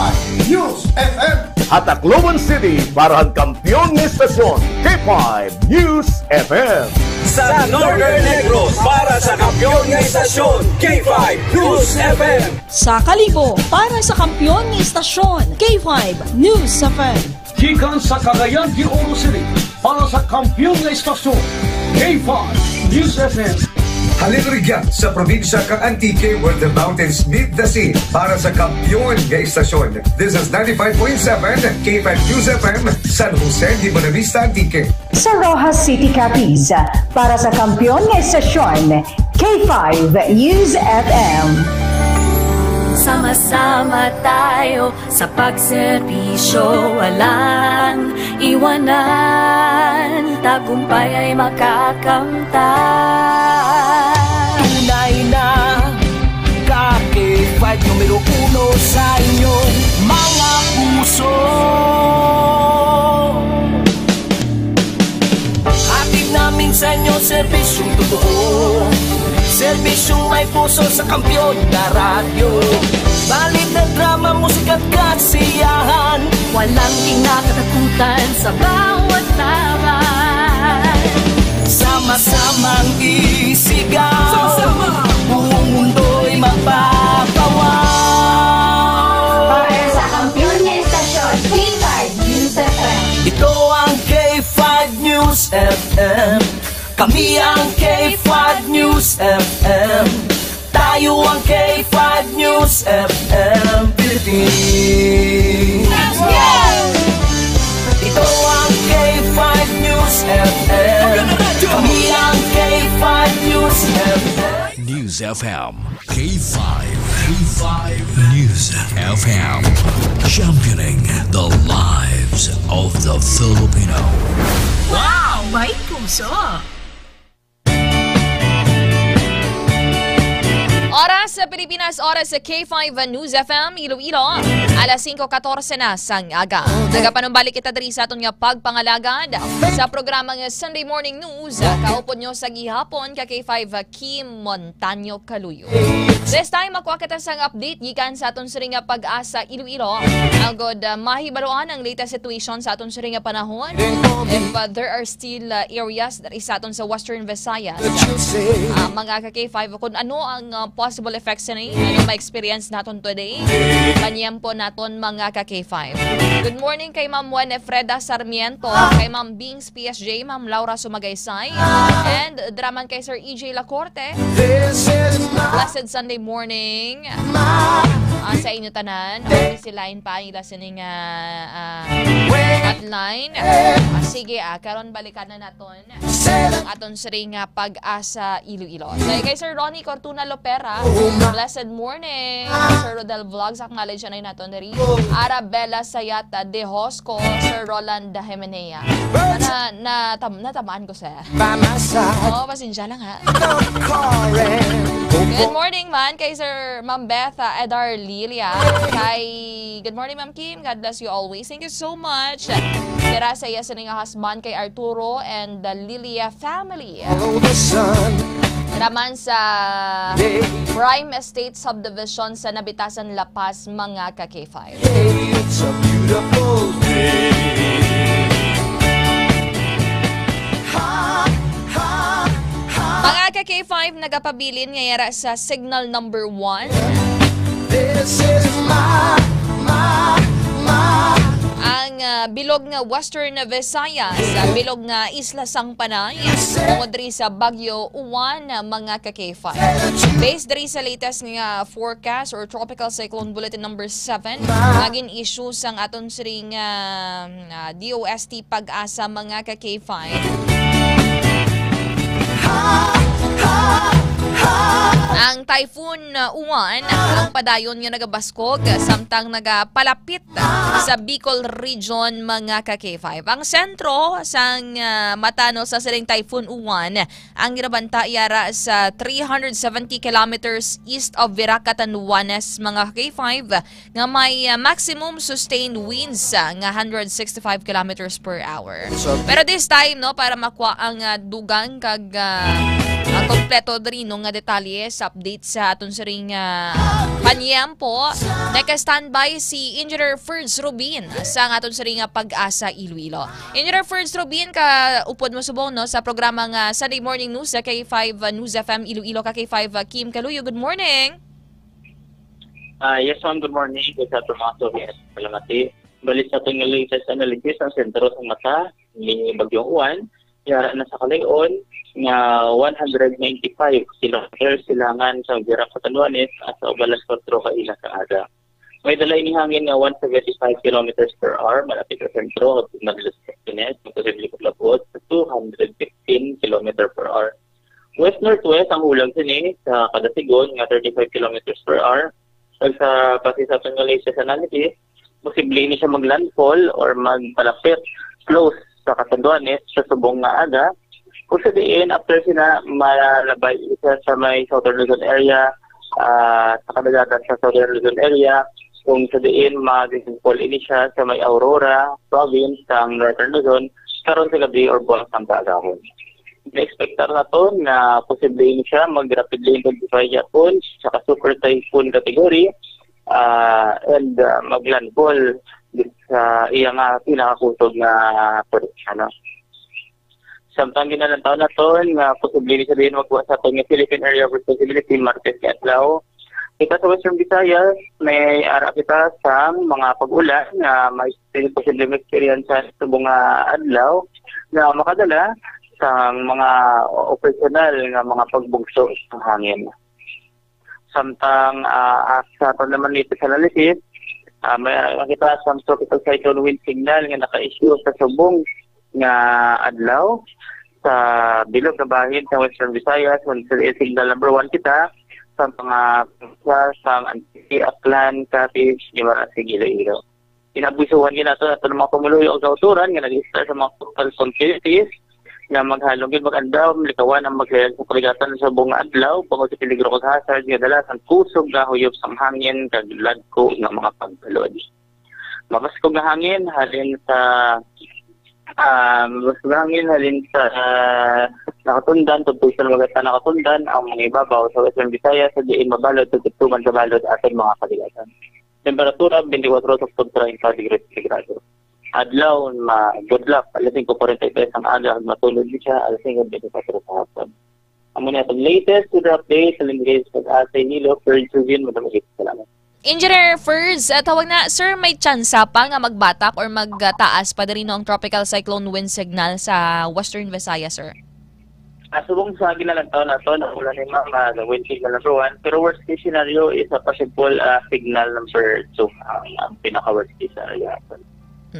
News FM. At Tacloban City para ang kampiyon ng estasyon, K5 News FM. Sa Northern Negros para sa kampiyon ng estasyon, K5 News FM. Sa Kalibo para sa kampiyon ng estasyon, K5 News FM. Gikan sa Cagayan de Oro City para sa kampiyon ng estasyon, K5 News FM. Halilrigyan sa probinsya kang Antique where the mountains meet the sea para sa kampiyon nga istasyon. This is 95.7 K5 News FM, San Jose de Buenavista, Antique. Sa Rojas City, Capiz para sa kampiyon nga istasyon, K5 News FM. Sama-sama tayo sa pagserbisyo, walang iwanan, tagumpay ay makakamtan. Tunay na K5 numero 1 sa inyong mga puso. Hatid namin sa inyo serbisyong totoo, serbisyong may puso sa kampiyon na radyo. Balit na drama, musika at kasiyahan, walang kinakatakutan sa bawat laban. Sama-samang isigaw, sama-sama, buong mundo'y mapapawaw. Para sa kampiyon ng estasyon, K5 News FM. Ito ang K5 News FM. Kami ang K5 News FM. Tayo ang K5 News FM Philippines. Let's go! Ito ang K5 News FM. Kami ang K5 News FM. News FM. K5. K5 News FM. Championing the lives of the Filipino. Wow! May puso! Oras sa Pilipinas, oras sa K5 News FM, Iloilo. Alas 5:14 na sang aga. Nagapanumbalik kita diri sa aton nga pagpangalagad sa programang Sunday Morning News. Kaupon nyo sa gihapon ka K5 Kim Montaño Kaluyo. This time, makuha kita sang update gikan sa aton suri nga Pag-asa Iloilo. Agod mahibaluan ang latest situation sa aton suri nga panahon. If there are still areas that is sa aton sa Western Visayas. Mga ka-K5 kung ano ang possible effects na ano ma-experience natin today. Kanyang po natin mga ka-K5. Good morning kay Ma'am Winifreda Sarmiento, kay Ma'am Bings PSJ, Ma'am Laura Sumagaysay, and draman kay Sir EJ Lacorte. Blessed Sunday morning sa inyo tanan. Silain pa ang listening hotline. Sige, karon balikan na natin ang aton sering Pag-asa Iloilo. Kay Sir Ronnie Cortuna Lopera, blessed morning. Sir Rodel Vlogs, acknowledge na yun natin dari. Arabella Sayata De Hosco, Sir Roland Jimenea. Natamaan ko siya. Pasensya lang ha. Good morning man kay Sir Ma'am Beth Edar Lilia. Good morning Ma'am Kim, God bless you always. Thank you so much. Tira sa iya sa nga husband kay Arturo and the Lilia family. Naman sa Prime Estate Subdivision sa Nabitasan Lapas, mga ka-K5. It's a beautiful day. Mga ka-K5, nagapabilin ngayara sa signal number 1. This is ang bilog nga Western Visayas, bilog nga Isla Sangpanay, tungod diri sa Bagyo Uwan, mga ka-K5. Based diri sa latest nga forecast or Tropical Cyclone Bulletin number 7, naging issue sang aton siring DOST Pag-asa, mga ka-K5. Ang Typhoon Uwan ang padayon nga nagabaskog samtang nagapalapit sa Bicol Region, mga ka-K5. Ang sentro sang matano sa siling Typhoon Uwan ang ginabanta yara sa 370 kilometers east of Virac, Catanduanes, mga ka-K5, nga may maximum sustained winds nga 165 kilometers per hour. Pero this time, no, para makuha ang dugang kag ang kompleto diri no nga detalye sa update sa aton siring paniyam po, naka-standby si Engineer Ferds Rubin sa aton siring Pag-asa Iloilo. Engineer Ferds Rubin, ka upod mo subong no sa programa nga Sunday Morning News sa K5 News FM Iloilo, ka K5 Kim Kaluyo. Good morning. Yes ma'am, good morning. Sa Tomato, yes, palamati. Balit sa ating latest analysis ang sentro ng mata ni Bagyong Uwan, yara na sa Kalayon nga 195 kilometers silangan sa Virac, Catanduanes at sa Obalas 4 kaila kaaga. May dala ini hangin nga 175 kilometers per hour malapit sa sentro at Madalas Catanduanes, posibleng kutlabot sa 215 kilometer per hour. West-northwest ang hulang sini sa Kadasigon nga 35 kilometers per hour. Pag sa pasisapang nga latest analysis, posibleng ini siya maglandfall or magpalapit close sa Catanduanes sa subong nga aga. Kung sabihin, after sila malabay isa sa may Southern Luzon area, sa kadagatan sa Southern Luzon area, kung sabihin, mag-fall ini siya sa may Aurora province ng Northern Luzon, karon sa gabi or buwan ng kaagahon. Na-expectar na to na posibleng siya mag-rapidly intensify yapon sa super typhoon category and maglandfall sa iyang pinakakusog na production. Samtang ginalantaw na to nga posibleng sabihin magkuha sa itong Philippine Area of Responsibility Martes kay Adlaw. Kita sa Western Visayas, may ara kita sa mga pag-ulan na may posibleng experience sa mga adlaw na makadala sa mga operational nga mga pagbugso ng hangin. Samtang sa ito naman nito sa analysis, may makita sa tropical cyclone wind signal nga naka-issue sa subong nga adlaw sa bilog na bahin sa Western Visayas. Signal number 1 kita sa mga sa Antique, Aklan, Capiz, Guimaras, Iloilo. Inabusuhan gina ito ng mga pumuloy o kauturan nga nag-isla sa mga coastal communities nga maghalongin mag-andaw, malikawan ang maglayag sa kaligatan sa buong adlaw, bangod sa peligro kag hazard nga dala ang kusog nga huyop sa hangin kag ladko nga mga pagbalod. Mabaskog nga hangin halin sa nakatundan, tugtusan magata nakatundan ang mga ibabaw sa Western Visayas sa diin mabalod sa tugtuman sa balod ating mga kaligatan. Temperatura 24 to 30 degrees Celsius. Adlaw, good luck. Alasing ko 43 ang adlaw. Matulog siya. Alasing ko 24 sa hapon. Amo na itong latest to the update sa Lingres pag-asa Nilo. First June, madamagit. Salamat. Engineer Furs, tawag na, sir, may tsansa pa nga magbatak or magtaas pa rin ang tropical cyclone wind signal sa Western Visayas, sir? Subong sa ginalantaw na ito, na ulan ni Mama, the wind signal number 1. Pero worst case scenario is a possible signal number 2. Ang pinaka-worst case scenario.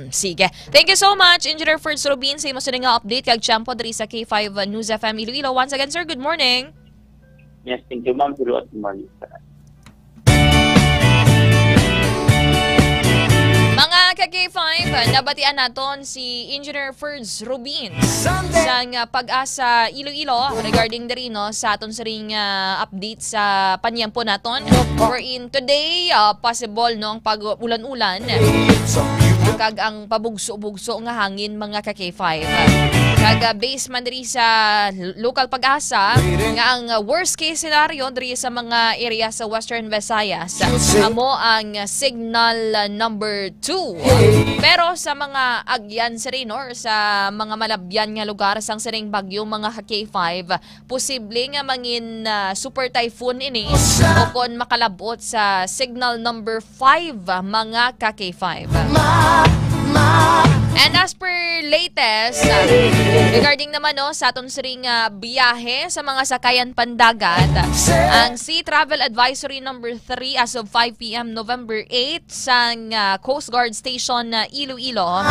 Sige. Thank you so much, Engineer Furs Rubin, sa imo sa nga update kag Champo diri sa K5 News FM Iloilo. Once again, sir, good morning. Yes, thank you, ma'am. Good morning. Mga ka-K5, nabatian naton si Engineer Furs Rubin sa Pag-asa Iloilo regarding diri no sa aton siring update sa panyampo naton. Wherein today, possible no ang pag-ulan-ulan kag ang pabugso-bugso nga hangin mga ka-K5. Kag base man diri sa local Pag-asa nga ang worst case scenario diri sa mga area sa Western Visayas amo ang signal number 2. Pero sa mga agyan sa rin or sa mga malabyan nga lugar sang siring bagyo mga ka-K5, posible nga mangin super typhoon ini o kon makalabot sa signal number 5 mga ka-K5. And as per latest, regarding naman no, sa aton siring biyahe sa mga sakayan pandagat, ang Sea Travel Advisory number 3 as of 5 p.m. November 8 sa Coast Guard Station Iloilo.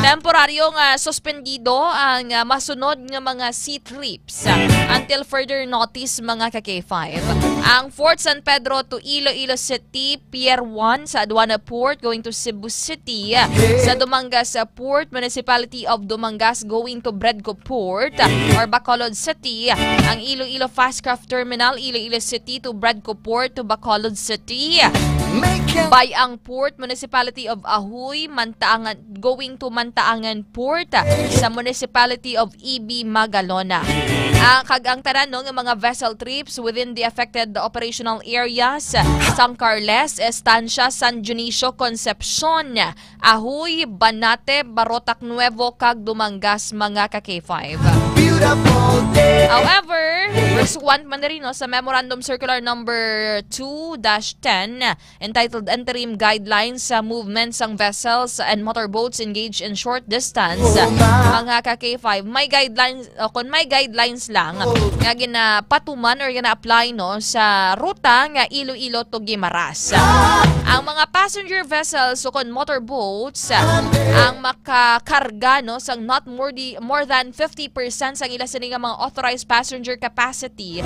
Temporaryong suspendido ang masunod nga mga sea trips until further notice mga ka-K5. Ang Fort San Pedro to Iloilo City, Pier 1 sa Aduana Port going to Cebu City, sa Dumangas Port, Municipality of Dumangas going to Bredco Port or Bacolod City, ang Iloilo Fastcraft Terminal, Iloilo City to Bredco Port to Bacolod City, Bayang Port, Municipality of Ahoy, Mantaangan, going to Mantaangan Port sa Municipality of EB Magalona. Kag ang tanan no, ng mga vessel trips within the affected operational areas, San Carles, Estancia, San Dionisio, Concepcion, Ahoy, Banate, Barotac Nuevo, kag Dumangas mga ka-K5. However, pursuant man rin no, sa Memorandum Circular number 2-10 entitled Interim Guidelines sa Movements ng Vessels and Motorboats Engaged in Short Distance, mga ka-K5, may guidelines, kung may guidelines lang nga ginapatuman or gina-apply no, sa ruta nga Iloilo to Guimaras. Ang mga passenger vessels o kon motorboats ang makakarga no, sang not more than 50% sang ila sini nga mga authorized passenger capacity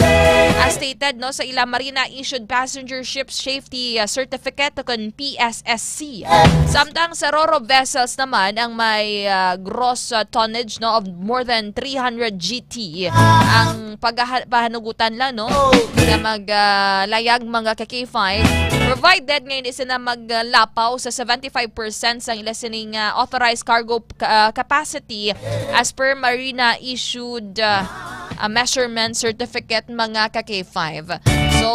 as stated no, sa ila Marina Issued Passenger Ship Safety Certificate o kon PSSC. Samtang sa Roro vessels naman ang may gross tonnage no, of more than 300 GT ang pagpahanugutan lang no, na maglayag mga ka-K5 provided ngayon isa na maglapaw sa 75% sa ila sining authorized cargo capacity as per Marina Issued Measurement Certificate mga ka-K5. So,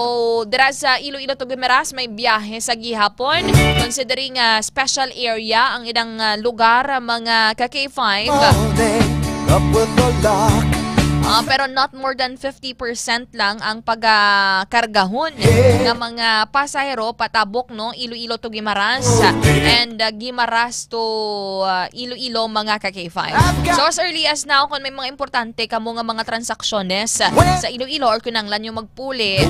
dira sa Iloilo to Guimaras may biyahe sa gihapon considering special area ang idang lugar mga ka-K5. Pero not more than 50% lang ang pagkargahon ng mga pasahero patabok no Iloilo to Guimaras and Guimaras to Iloilo mga ka-K5. So as early as now, kung may mga importante kamo nga mga transaksyones sa Iloilo or kunanglan yung magpuli,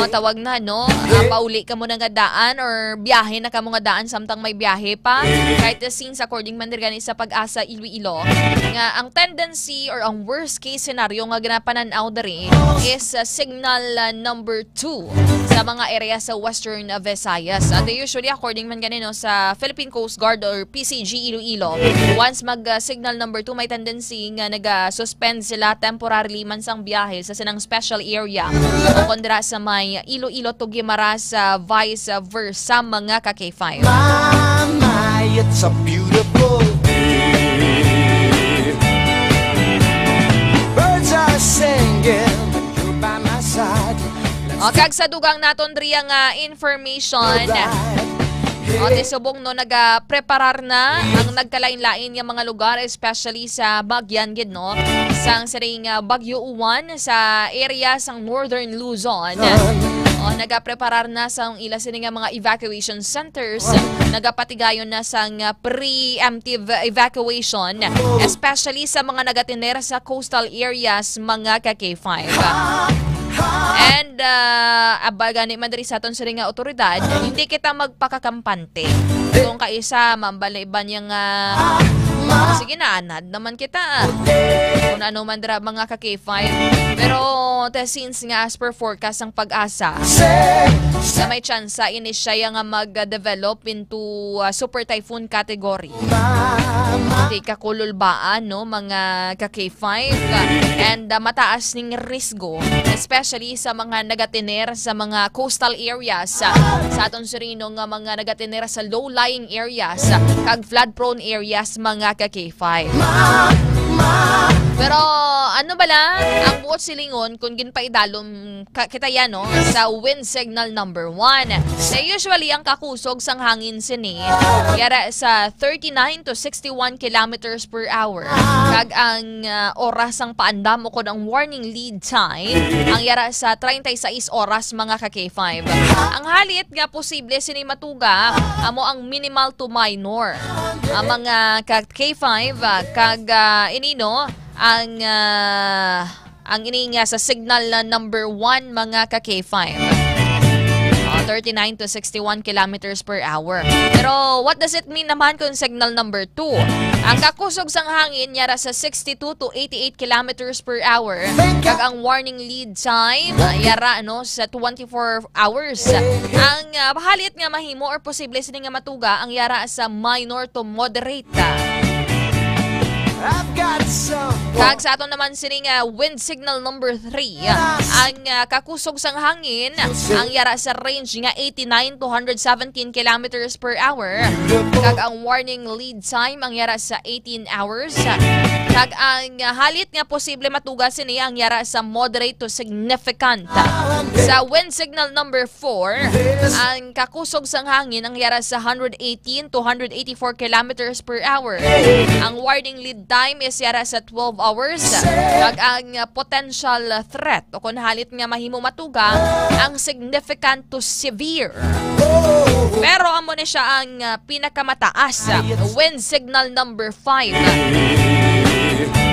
tawag na no, pauli ka mo nga daan or biyahe na ka mo nga daan samtang may biyahe pa. Kahit since according man gani sa Pag-asa Iloilo, nga ang tendency or ang worst case scenario nga ganapananaw diri is signal number 2 sa mga area sa Western Visayas. And usually according man gani no sa Philippine Coast Guard or PCG Iloilo, once mag-signal number 2 may tendency nga nag-suspend sila temporarily man sang biyahe sa sinang special area o kondra sa may Iloilo to Guimaras vice versa mga ka-K5. My, it's a beautiful day. Birds are singing, you're by my side. Kag sa dugang naton driya nga information. Tisubong no nagapreparar na ang nagkalain-lain nga mga lugar especially sa Bagyan gid no. Sang siring Bagyo Uwan sa area sang Northern Luzon. Nagapreparar na sa ila sini nga mga evacuation centers, nagapatigayon na sang preemptive evacuation especially sa mga nagatiner sa coastal areas mga ka-K5. And gani man diri sa aton sa nga otoridad, hindi kita magpakakampante kung kaisa mambaliban yang sige na anad naman kita kung ano man dira mga ka-K5. Pero since nga as per forecast ang Pag-asa na may chance ini siya nga mag-develop into super typhoon category. Hindi kakululbaan no mga ka-K5 and mataas ning risgo especially sa mga nagatiner sa mga coastal areas sa aton sirino nga mga nagatiner sa low-lying areas kag flood-prone areas mga ka-K5. Pero ano bala ang buot silingon kung ginpaidalom kita yan no sa wind signal number 1. Na usually ang kakusog sang hangin sini yara sa 39 to 61 kilometers per hour. Kag ang oras ang paandam o kung ang warning lead time ang yara sa 36 oras mga ka-K5. Ang halit nga posible sini matuga amo ang minimal to minor. Ang mga ka-K5 kag inino ang ini nga sa signal na number 1 mga ka-K5. 39 to 61 kilometers per hour. Pero what does it mean naman kung signal number 2? Ang kakusog sang hangin yara sa 62 to 88 kilometers per hour. Kag ang warning lead time yara no sa 24 hours. Ang halit nga mahimo or posible sini nga matuga ang yara sa minor to moderate. Kag sa aton naman sining wind signal number 3 ang kakusog sang hangin ang yara sa range nga 89 to 117 kilometers per hour. Kag ang warning lead time ang yara sa 18 hours. Kag ang halit nga posible matuga sini ang yara sa moderate to significant. Sa wind signal number 4 ang kakusog sang hangin ang yara sa 118 to 184 kilometers per hour. Ang warning lead time is yara sa 12 hours. Kag ang potential threat o kung halit nga mahimo matuga ang significant to severe. Pero amo ni siya ang pinakamataas wind signal number 5.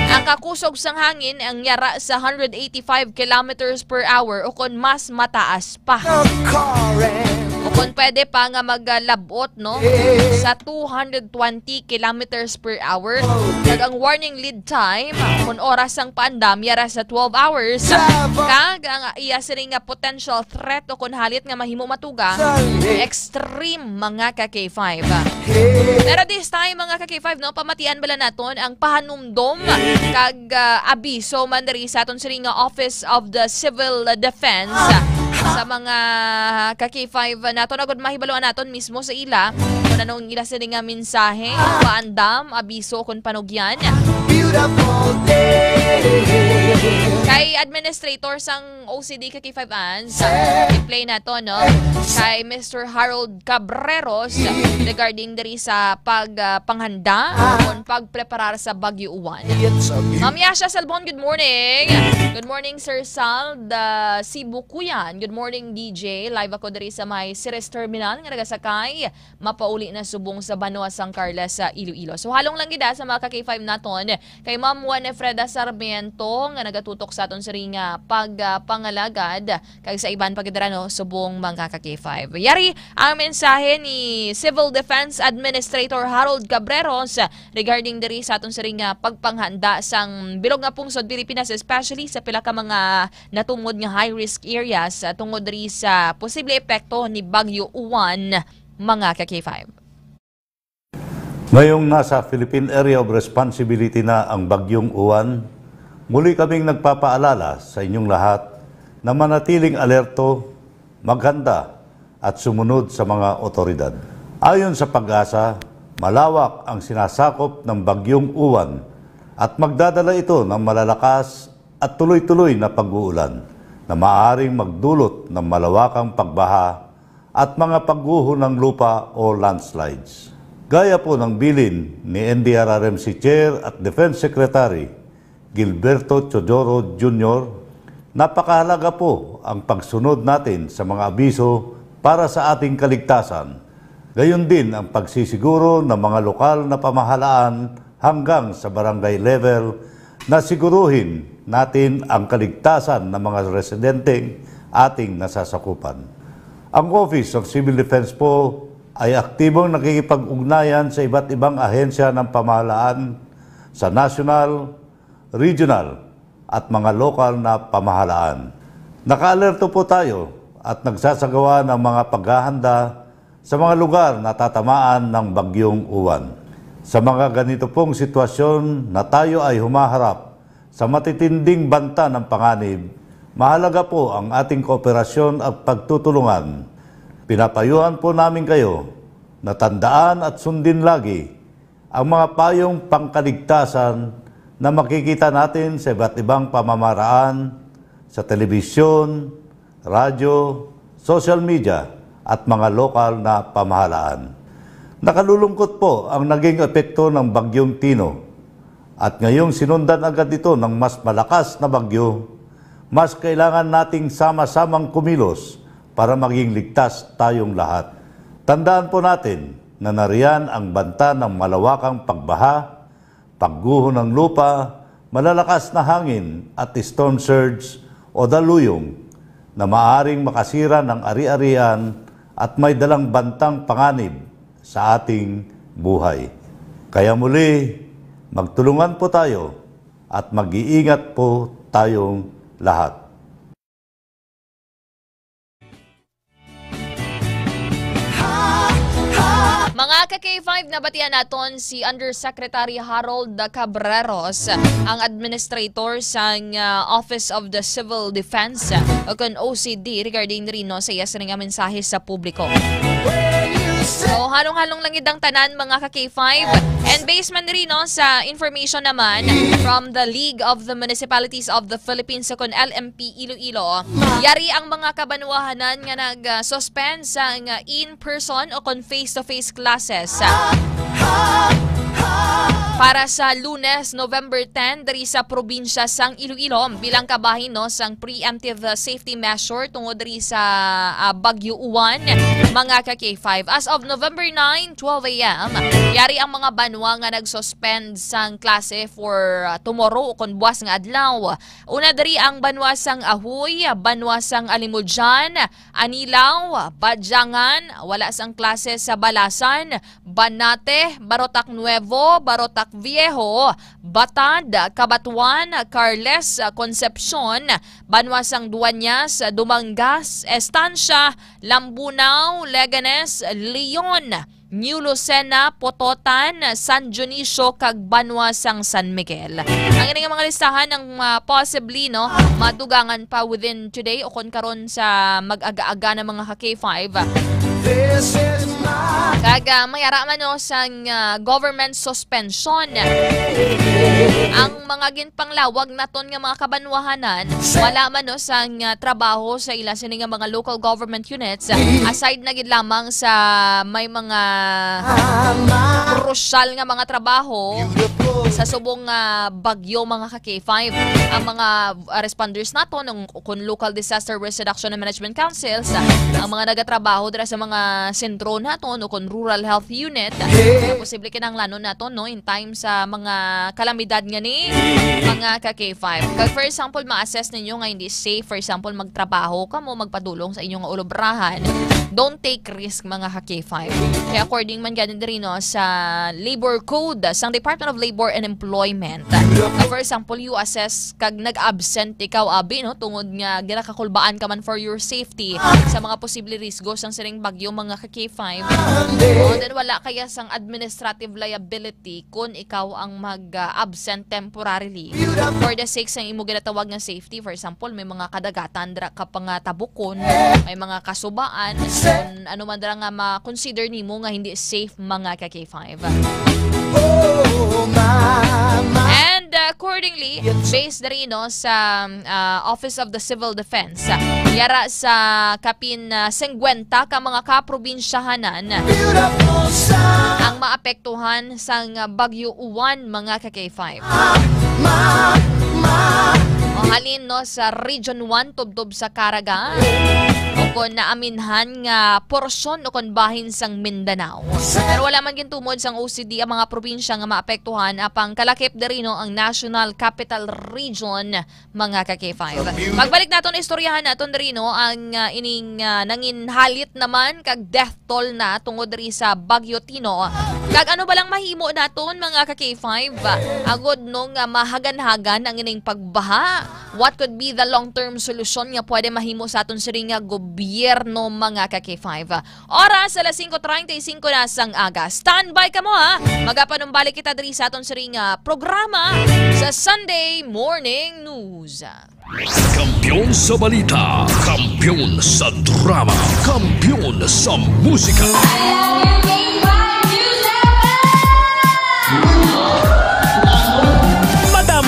Ang kakusog sang hangin ang yara sa 185 kilometers per hour o kung mas mataas pa. O kung pwede pa nga maglabot no sa 220 kilometers per hour. Kag ang warning lead time kung oras ang paandam yara sa 12 hours. Kag ang iya siring nga potential threat o kung halit nga mahimo matuga extreme mga ka-K5. Pero this time mga ka-K5 no pamatian bala naton ang pahanumdom kag abiso man diri sa aton siring nga Office of the Civil Defense sa mga ka-K5 nato nagod mahibaluan naton mismo sa ila kung anong ila sa nga mensahe paandam abiso kung panugyan. Beautiful day. Kay administrator sang OCD ka K5 Ans, i-play na to, no? Kay Mr. Harold Cabreros regarding diri sa pagpanghanda o pagpreparar sa Bagyo Uwan. Ma'am Yasha Salbon, good morning. Good morning, Sir Sal, the Cebu Kuyan. Good morning, DJ. Live ako diri sa may Ceres Terminal nga nagasakay. Mapauli na subong sa Banwa, San Carlos sa Iloilo. So halong lang gida sa mga ka-K5 naton kay Ma'am Juanefreda Sarmiento nga nagatutok sa aton sa ringa pagpangalagad kay sa iban pagdarano subong mga ka-K5. Yari ang mensahe ni Civil Defense Administrator Harold Cabreros regarding diri sa aton sa ringa pagpanghanda sang bilog nga pungsod Pilipinas, especially sa pila ka mga natungod nga high risk areas tungod diri sa posible epekto ni Bagyo Uwan, mga ka-K5. Ngayong nasa Philippine Area of Responsibility na ang Bagyong Uwan, muli kaming nagpapaalala sa inyong lahat na manatiling alerto, maghanda at sumunod sa mga otoridad. Ayon sa Pag-asa, malawak ang sinasakop ng Bagyong Uwan at magdadala ito ng malalakas at tuloy-tuloy na pag-uulan na maaaring magdulot ng malawakang pagbaha at mga pagguho ng lupa o landslides. Gaya po ng bilin ni NDRRMC Chair at Defense Secretary Gilberto Chodoro Jr., napakahalaga po ang pagsunod natin sa mga abiso para sa ating kaligtasan. Gayon din ang pagsisiguro ng mga lokal na pamahalaan hanggang sa barangay level na siguruhin natin ang kaligtasan ng mga residenteng ating nasasakupan. Ang Office of Civil Defense po ay aktibong nakikipag-ugnayan sa iba't ibang ahensya ng pamahalaan sa national, regional at mga lokal na pamahalaan. Naka-alerto po tayo at nagsasagawa ng mga paghahanda sa mga lugar na tatamaan ng Bagyong Uwan. Sa mga ganito pong sitwasyon na tayo ay humaharap sa matitinding banta ng panganib, mahalaga po ang ating kooperasyon at pagtutulungan. Pinapayuhan po namin kayo na tandaan at sundin lagi ang mga payong pangkaligtasan na makikita natin sa iba't ibang pamamaraan, sa telebisyon, radyo, social media at mga lokal na pamahalaan. Nakalulungkot po ang naging epekto ng Bagyong Tino at ngayong sinundan agad ito ng mas malakas na bagyo, mas kailangan nating sama-samang kumilos para maging ligtas tayong lahat. Tandaan po natin na nariyan ang banta ng malawakang pagbaha, pagguho ng lupa, malalakas na hangin at storm surge o daluyong na maaring makasira ng ari-arian at may dalang bantang panganib sa ating buhay. Kaya muli, magtulungan po tayo at mag-iingat po tayong lahat. Mga ka-K5, nabatian naton si Undersecretary Harold Cabreros, ang administrator sa Office of the Civil Defense o kung OCD regarding rino sa iya sa nga mensahe sa publiko. So, halong-halong lang idang tanan mga ka-K5. And based man rino sa information naman from the League of the Municipalities of the Philippines sa kung LMP Iloilo, yari ang mga kabanwahanan nga nag-suspend sa in-person o kung face-to-face classes para sa Lunes, November 10, dari sa probinsya sang Iloilo bilang kabahin no sang preemptive safety measure tungod dari sa Bagyo Uwan, mga ka-K5. As of November 9, 12 a.m., yari ang mga banwa nga nag-suspend sang klase for tomorrow o kun buwas nga adlaw. Una dari ang banwa sang Ahoy, banwa sang Alimudjan, Anilaw, Badyangan, wala sang klase sa Balasan, Banate, Barotac Nuevo, Barotac Viejo, Batad, Cabatuan, Carles, Concepcion, Banwasang Duanyas, Dumangas, Estancia, Lambunaw, Leganes, Leon, New Lucena, Pototan, San Dionisio, kag Banwasang San Miguel. Ang ining mga listahan ng possibly no madugangan pa within today o kon karon sa mag-aga-aga ng mga ka-K5. This is my Kaga mayara man no sang government suspension. Ang mga ginpanglawag naton nga mga kabanwahanan wala man no sang trabaho sa ila sini nga mga local government units aside na gid lamang sa may mga crucial nga mga trabaho sa subong bagyo mga ka-K5. Ang mga responders naton kung local disaster risk reduction and management councils ang mga nagatrabaho dira sa mga sentro naton o kung rural health unit posible kinahanglanon naton no in time sa mga kalamidad nga ni mga ka-K5. Kag for example ma-assess ninyo nga hindi safe for example magtrabaho kamo magpadulong sa inyong ulobrahan, don't take risk mga ka-K5. Kaya according man ganin diri no sa labor code sang Department of Labor and Employment. For example you assess kag nag-absent ikaw abi no tungod nga ginakakulbaan ka man for your safety sa mga posible risgo sang sining bagyo mga ka-K5. Then wala kaya sang administrative liability kung ikaw ang mag-absent temporarily for the sake sang imo ginatawag nga safety. For example, may mga kadagatan dira ka tabukon, may mga kasubaan, kung ano man dira nga ma-consider nimo nga hindi safe mga ka-K5. And accordingly, based na rin no, sa Office of the Civil Defense, yara sa kapin 50 ka mga kaprobinsyahanan ang maapektuhan sa Bagyo Uwan mga ka-K5. O halin no, sa Region 1 tubtob sa Caraga o kung naaminhan nga porsyon o kung bahin sang Mindanao. Pero wala man gintumod sang OCD ang mga probinsya nga maapektuhan apang kalakip diri no ang National Capital Region mga ka-K5. Magbalik naton istoryahan naton diri no ang ining nanginhalit naman kag death toll na tungod diri sa Bagyo Tino. Kag ano ba lang mahimo naton mga ka-K5 agod no nga mahagan-hagan ang ining pagbaha. What could be the long-term solution nga pwede mahimo sa aton siring nga gobyerno mga ka-K5. Oras alas 5:35 na sang aga. Standby ka mo ha. Magapanumbalik kita diri sa aton siring programa sa Sunday Morning News. Kampiyon sa balita, kampiyon sa drama, kampiyon sa musika.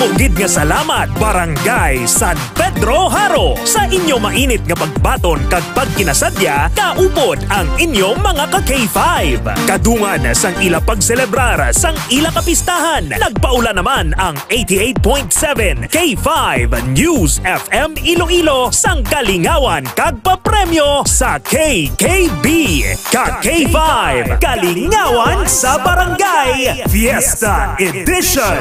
Mugid nga salamat Barangay San Pedro Haro sa inyo mainit nga pagbaton kag pagkinasadya kaupod ang inyo mga ka-K5. Kadungan sang ila pagselebrar sang ila kapistahan. Nagpaula naman ang 88.7 K5 News FM Iloilo sang kalingawan kag papremyo sa KKB. Ka-K5 Kalingawan sa Barangay Fiesta Edition.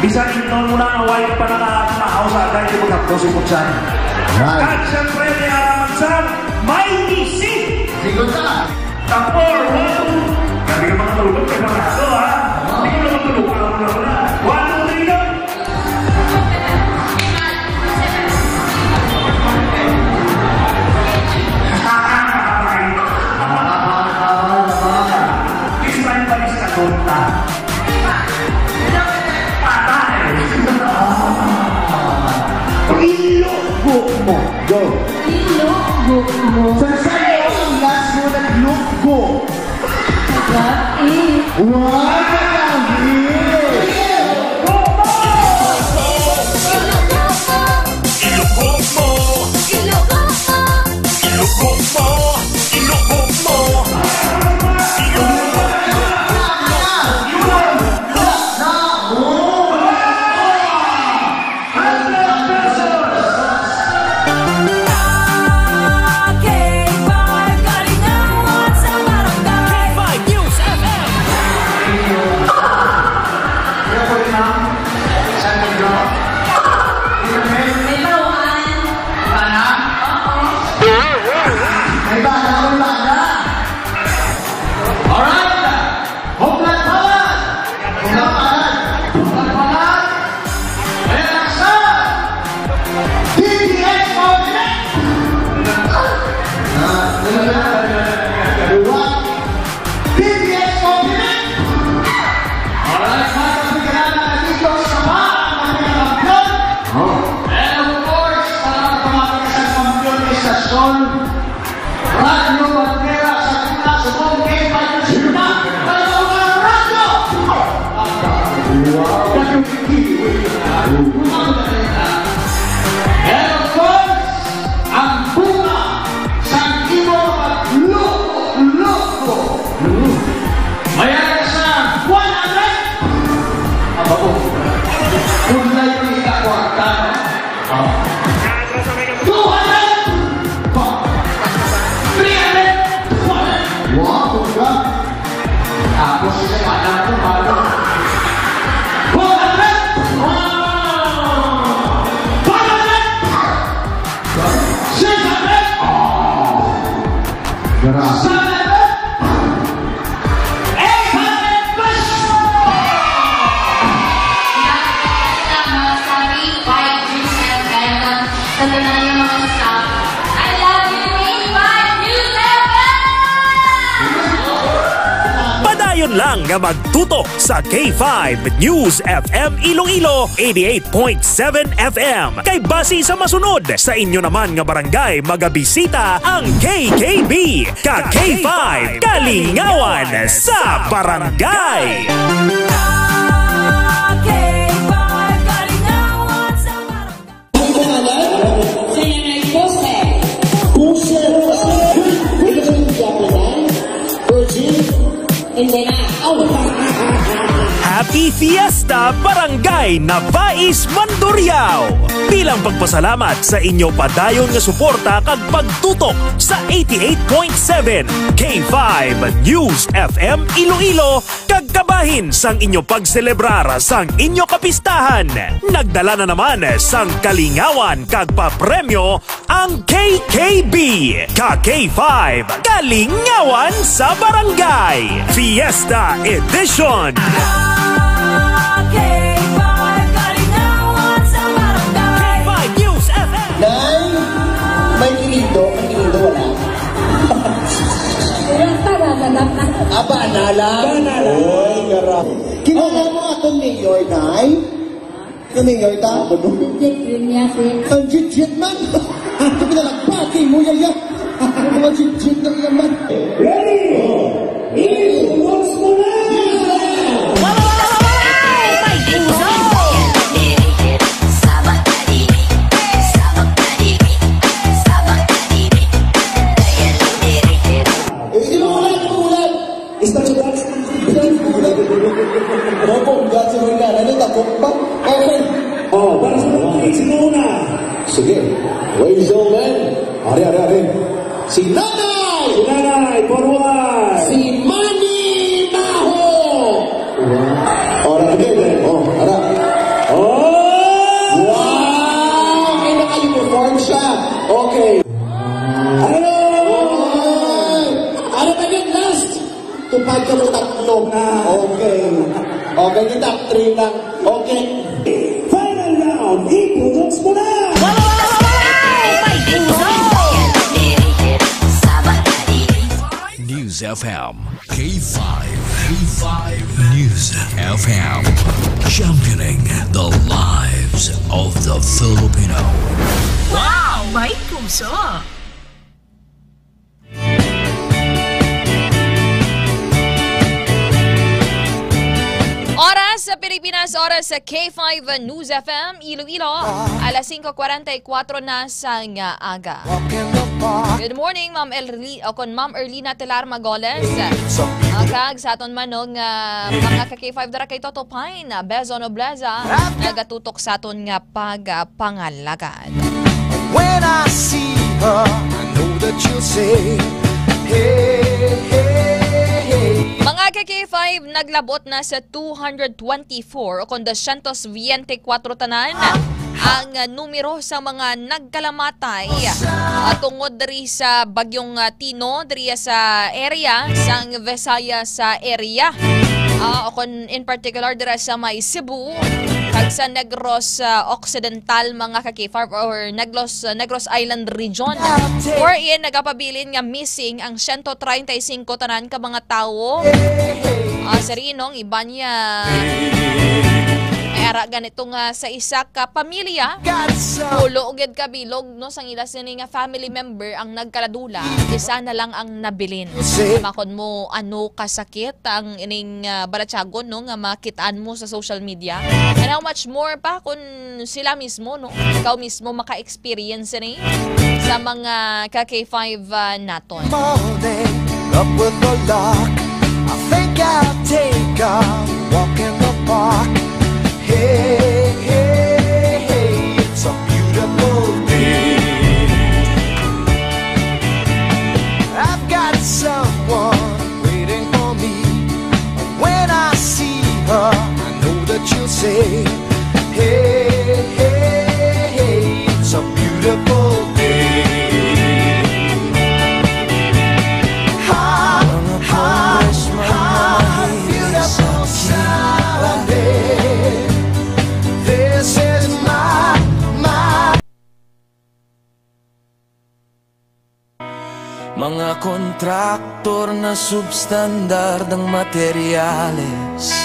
Bisan ito muna ang white pa nakakamahaw sa agay di magkapto si Putsan. At siyempre ni Aramansan, may isip! Sigod ka! Tapor! Gabi ka mga tulog ka mga Go! lang nga magtutok sa K5 News FM Iloilo 88.7 FM. Kay base sa masunod sa inyo naman nga barangay magabisita ang KKB ka K5 Kalingawan sa barangay. Happy Fiesta Barangay Navais Mandurriao! Bilang pagpasalamat sa inyo padayon nga suporta kag pagtutok sa 88.7 K5 News FM Iloilo kag kabahin sang inyo pagselebrar sang inyo kapistahan. Nagdala na naman sang kalingawan kag papremyo ang KKB ka K5 Kalingawan sa Barangay Fiesta Edition. Nay, may kinindo wala. Banala. Oy, garap. Kinala mo atong mayor, Nay? Mayor ta? Ang jit-jit man. Ito pinalagpati mo yaya. Mga jit-jit na yaman. Ready? Iwas mo na! Oh, para sa mga sino una? Sige, ladies and gentlemen, ari. Si Nanay! Si Nanay, forward! Si Manny Maho! Ora, again, ara. Oh! Wow! May naka-uniform siya. Okay. Ano? Ano ba yun last? Tupad ka mo tatlo. Okay. Okay, di top 3 lang. Okay. Final round, iputoks mo na! News FM K5 News FM, championing the lives of the Filipino. Wow! May puso! oras sa K5 News FM, Iloilo. Alas 5:44 na sa aga. Good morning, Ma'am Erlina Telar Magoles. Kag sa aton manong mga ka-K5 dara kay Toto Pine, Bezon Oblaza, nagatutok sa aton nga pagpangalagad. When I see her, I know that you'll say, hey, hey, hey. Mga ka-K5, naglabot na sa 224 o kung 224 tanan ang numero sa mga nagkalamatay tungod diri sa bagyong Tino diri sa area sang Visayas sa area. O kung in particular diri sa may Cebu kag sa Negros Occidental mga ka-K5 or Negros Island region. Wherein nagapabilin nga missing ang 135 tanan ka mga tawo. Sa rinong iba niya ara ganito nga sa isa ka pamilya pulo ugid kabilog no sang ila sini nga family member ang nagkaladula, isa na lang ang nabilin. Makon mo ano kasakit ang ining balatsagon no nga makitaan mo sa social media, and how much more pa kung sila mismo no ikaw mismo maka-experience ni sa mga ka-K5 naton. Up with the lock, I think I'll take a walk in the park. Hey, hey, hey, it's a beautiful day. I've got someone waiting for me. When I see her, I know that you'll say, hey, hey, hey, it's a beautiful day. Beautiful Sunday. This is my mga kontraktor na substandard ang materyales,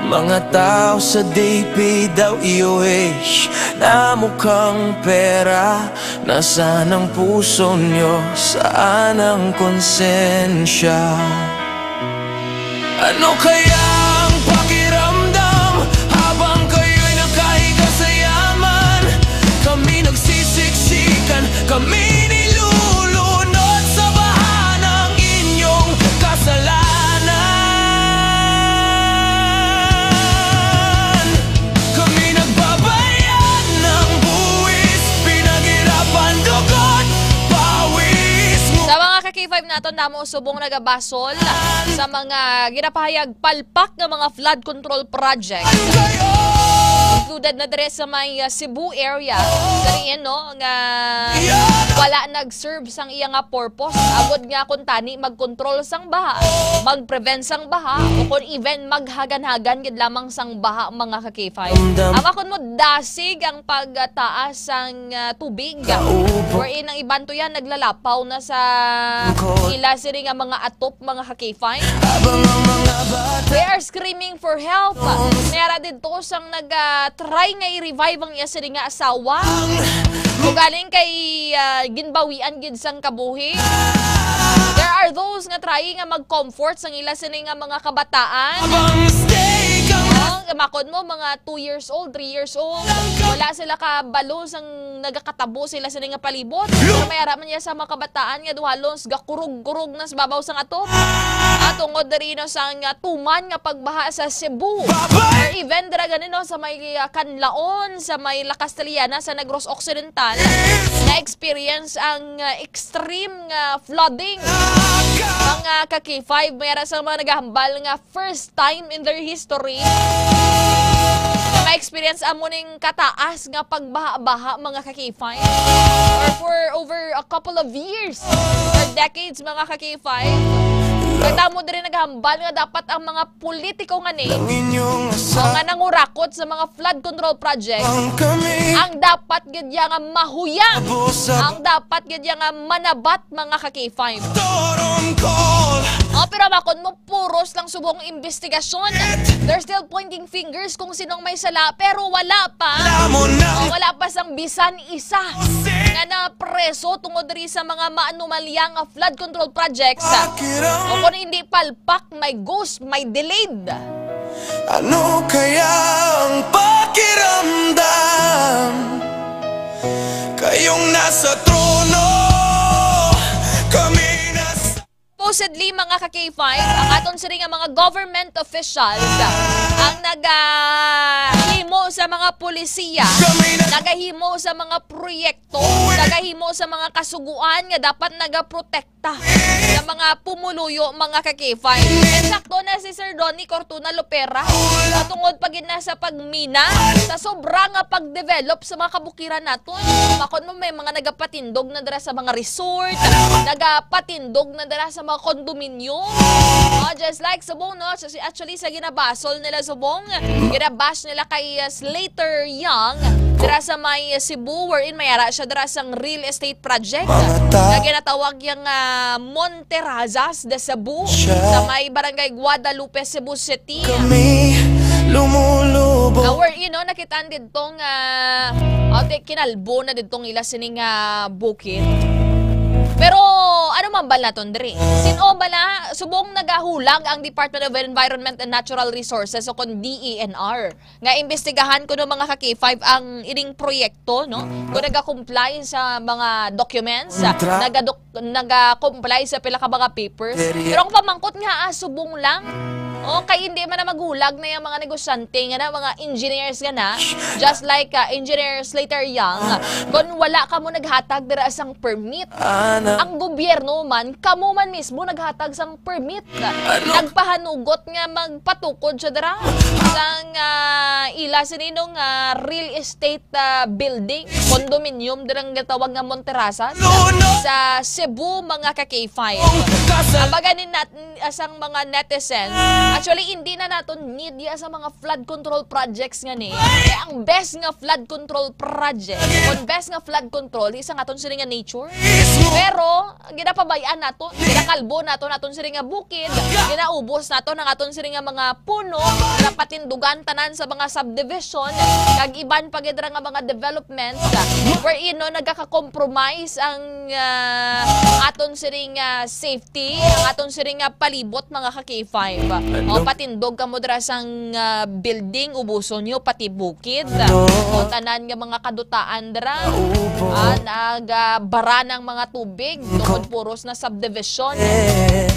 mga tao sa DP daw EOH na mukhang pera. Nasaan ang puso nyo? Saan ang konsensya? Ano kaya ang pakiramdam habang kayo'y nakahiga sa yaman? Kami nagsisiksikan, kami nilulunod sa baha ng inyong kasalanan. Kami nagbabayad ng buwis, pinaghirapan dugot, pawis mo. Sa mga ka-K5 naton namo subong nagabasol sa mga ginapahayag palpak ng mga flood control project. Included na dire sa may Cebu area. Dariin no nga wala nag-serve sang iya nga purpose. Agod nga kun tani mag-control sang baha, mag-prevent sang baha, o kun even maghagan-hagan gid lamang sang baha mga ka-K5. Amakon mo dasig ang pagtaas sang tubig. Wherein ang iban to yan naglalapaw na sa ila siri nga mga atop mga ka-K5. They are screaming for help. Nera dito sang nag-try nga i-revive ang iya siri nga asawa. Kung galing kay ginbawian gid sang kabuhi. There are those nga trying nga mag-comfort sang ila sini nga mga kabataan. Makod mo mga 2 years old, 3 years old. Wala sila kabalo sang nagakatabo sila sini nga palibot. Pero may araman niya sa mga kabataan nga duhalon gakurug-kurug na sa babaw sang atop. Tungod diri no sang tuman nga pagbaha sa Cebu. Or even dira ganin no sa may Canlaon, sa may La Castellana, sa Negros Occidental, na experience ang extreme flooding. Mga ka-K5 mayara sa mga naghahambal nga first time in their history na ma-experience amuning kataas nga pagbaha-baha mga ka-K5, or for over a couple of years or decades mga ka-K5. Pagtamo din naghambal nga dapat ang mga politiko nga ni nga nangurakot sa mga flood control project ang dapat gadya nga mahuyang, ang dapat gadya nga manabat mga ka-K5. Pero makon mo puros lang subong investigasyon. They're still pointing fingers kung sinong may sala, pero wala pa. Wala pa sang bisan isa nga na preso tungod diri sa mga maanumalyang flood control projects. O kung hindi palpak, may ghost, may delayed. Ano kaya ang pakiramdam? Kayong nasa trono, kami nasa... Supposedly, mga ka-K5, ang aton sila nga mga government officials ang nagahimo sa mga polisiya, nagahimo sa mga proyekto, nagahimo sa mga kasuguan nga dapat nagaprotekta sa mga pumuluyo, mga ka-K5. Eksakto na si Sir Ronnie Cortuna Lopera patungod pag sa pagmina sa sobrang pag-develop sa mga kabukiran natin. Makon mo may mga nagapatindog na dara sa mga resort, nagapatindog na dara sa mga kondominium. Just like Subong, no? Actually, sa ginabasol nila Subong, ginabash nila kay Slater Young dara sa may Cebu, wherein mayara siya dara sa real estate project na ginatawag yung Monterazas de Cebu sa may barangay Guadalupe, Cebu City. Wherein, no? Nakitaan ditong kinalbo na ditong ila sining bukid. Pero ano man bala ton diri? Sino bala subong nagahulag ang Department of Environment and Natural Resources o kon DENR nga imbestigahan kuno mga ka-K5 ang ining proyekto, no? Kung naga-comply sa mga documents, naga-comply sa pila ka mga papers. Pero ang pamangkot nga subong lang. O kay hindi man na maghulag na yung mga negosyante nga na, mga engineers nga na, just like Engineer Slater Young, kung wala ka mo naghatag dira sang permit. Ang gobyerno man, kamo man mismo naghatag sang permit. Nagpahanugot nga magpatukod siya dira sang ila sininong real estate building, condominium dirang gatawag nga Monterazas sa Cebu, mga ka-K5. Abaganin natin asang mga netizens. Actually, hindi na natin need sa mga flood control projects nga ni. Ang best nga flood control project, kung best nga flood control, isang aton sila nga nature. Pero, ginapabayaan nato, ginakalbo nato, naton sila nga bukid, ginaubos nato ng aton sila nga mga puno, napatindugan tanan sa mga subdivision, kag iban pagidra nga mga developments, wherein no, nagkaka-compromise ang aton sila nga safety, ang aton sila nga palibot, mga ka-K5. O patindog ka mo dira sang building, ubuso nyo, pati bukid. O tanan nga mga kadutaan dira. Nagbara ng mga tubig. Tungkol puros na subdivision.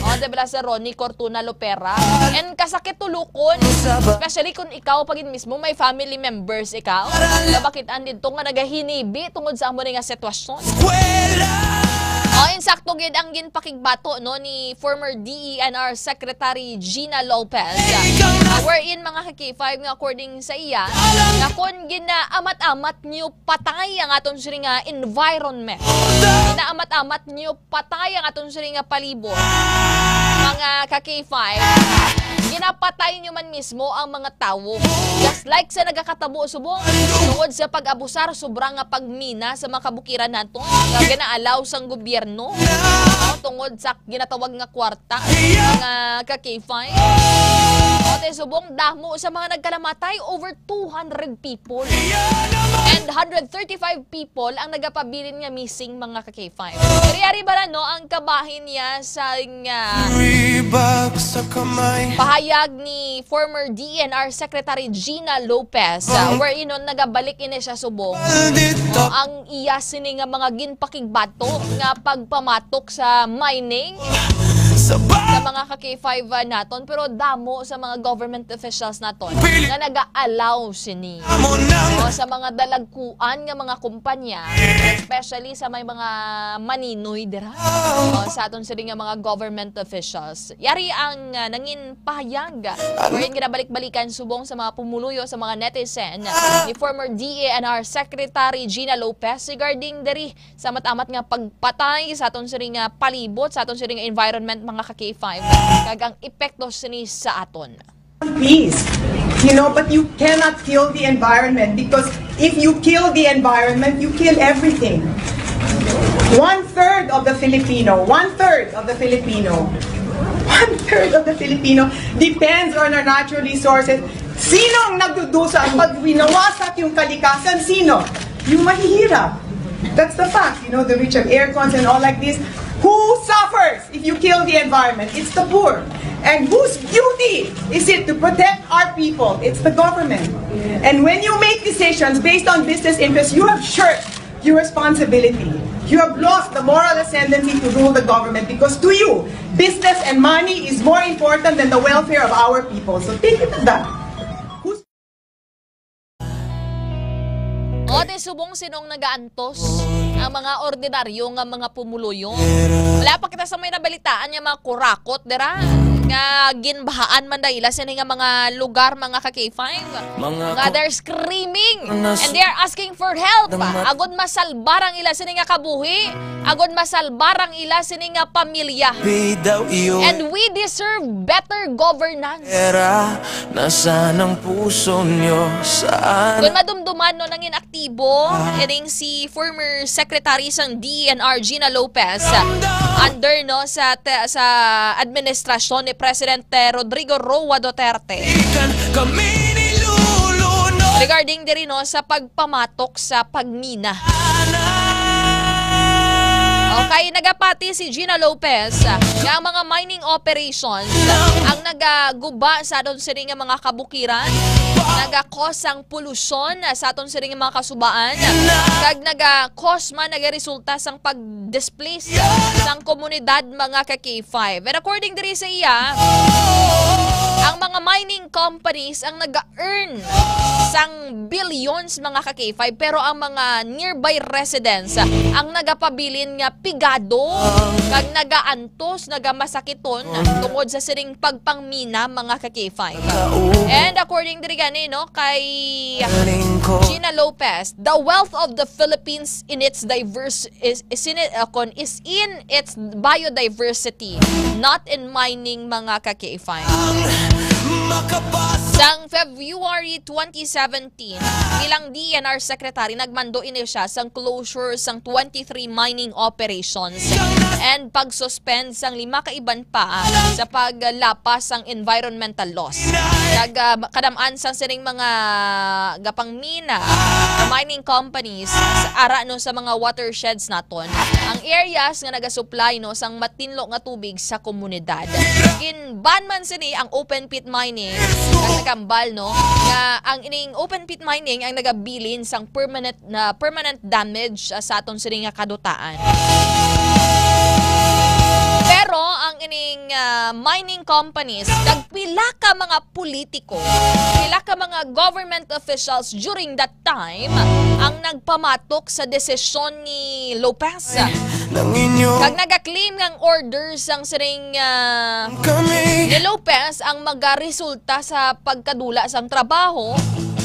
O diba sa Ronnie Cortuna Lopera. And kasakit tulukon. Especially kung ikaw pagin mismo, may family members ikaw. Bakit andito nga nagahinibi tungod sa amo nga sitwasyon. Insakto gid ang ginpakigbato no ni former DENR Secretary Gina Lopez. Wherein mga ka-K5 nga according sa iya, nga kung ginaamat-amat niyo patay ang aton siri nga environment. Ginaamat-amat niyo patay ang aton siri nga palibot. Mga ka-K5, ginapatay nyo man mismo ang mga tao. Just like sa nagakatabo subong, tungod sa pag-abusar, sobrang pagmina sa mga kabukiran nato, nga ginaalaw sang gobyerno, tungod sa ginatawag nga kwarta, mga ka-K5. Subong, damo sa mga nagkalamatay, over 200 people. And 135 people ang nagapabilin nga missing, mga ka-K5. Kaya ba no, ang kabahin niya sa pahayag ni former DENR Secretary Gina Lopez, wherein nagabalik ini siya subong ang iya sini nga mga ginpakigbato nga pagpamatok sa mining sa mga ka-K5 naton, pero damo sa mga government officials naton na nag-allow sini sa mga dalagkuan nga mga kumpanya, especially sa may mga maninoy dira sa aton sila nga mga government officials. Yari ang nangin pahayag wherein ginabalik-balikan subong sa mga pumuluyo sa mga netizen ni former DENR Secretary Gina Lopez regarding diri sa matamat nga pagpatay sa aton sila nga palibot, sa aton sila nga environment, mga ka-K5, kagang epekto sini sa aton. Please, but you cannot kill the environment, because if you kill the environment, you kill everything. 1/3 of the Filipino depends on our natural resources. Sino ang nagdudusa pag winawasak yung kalikasan? Sino? Yung mahihirap. That's the fact. The rich have air cons and all like this. Who suffers? suffers if you kill the environment? It's the poor. And whose duty is it to protect our people? It's the government. And when you make decisions based on business interests, you have shirked your responsibility. You have lost the moral ascendancy to rule the government because to you, business and money is more important than the welfare of our people. So take it to that. O, di subong sinong nagaantos ang mga ordinaryo nga mga pumuluyo. Wala pa kita sa may nabalitaan yung mga kurakot, dira. Nga ginbahaan man dahil sini nga mga lugar, mga ka-K5. Nga they're screaming and they're asking for help. Agod masalbarang ila sini nga kabuhi. Agod masalbarang ila sini nga pamilya. And we deserve better governance. Nasaan ang puso nyo? Saan? Kung madumduman no nang inaktibo, ining si former Secretary sang DENR Gina Lopez under no sa administrasyon ni Presidente Rodrigo Roa Duterte. Regarding din no sa pagpamatok sa pagmina. Okay, nagapati si Gina Lopez nga ang mga mining operations ang nagaguba sa aton siring nga mga kabukiran, nagakos ang polusyon sa aton siring nga mga kasubaan, kag nagakos man nagaresulta sang pag-displace sang komunidad mga ka-K5. And according diri sa iya, ang mga mining companies ang nag-earn sang billions mga ka-K5 pero ang mga nearby residents ang nagapabilin nga pigado kag nagaantos, nagamasakiton tungod sa siring pagpangmina mga ka-K5. And according diri gani no kay Gina Lopez, the wealth of the Philippines in its is in its biodiversity, not in mining mga ka-K5. Sang February 2017, bilang DENR Secretary, nagmando ini siya sang closure sang 23 mining operations and pag-suspend sang 5 kaiban pa sa paglapas sang environmental laws. Kadamaan sang sining mga gapangmina mining companies sa ara no sa mga watersheds naton. Ang areas nga nagasupply no sang matinlo nga tubig sa komunidad. Ginban man sini ang open pit mining ang nagambal no nga ang ining open pit mining ang nagabilin sang permanent damage sa aton sini nga kadutaan. Pero ang ining mining companies, nagpila ka mga politiko, pila ka mga government officials during that time ang nagpamatok sa desisyon ni Lopez. Kag nagaklaim ng orders ang siring ni Lopez ang magaresulta sa pagkadula sang trabaho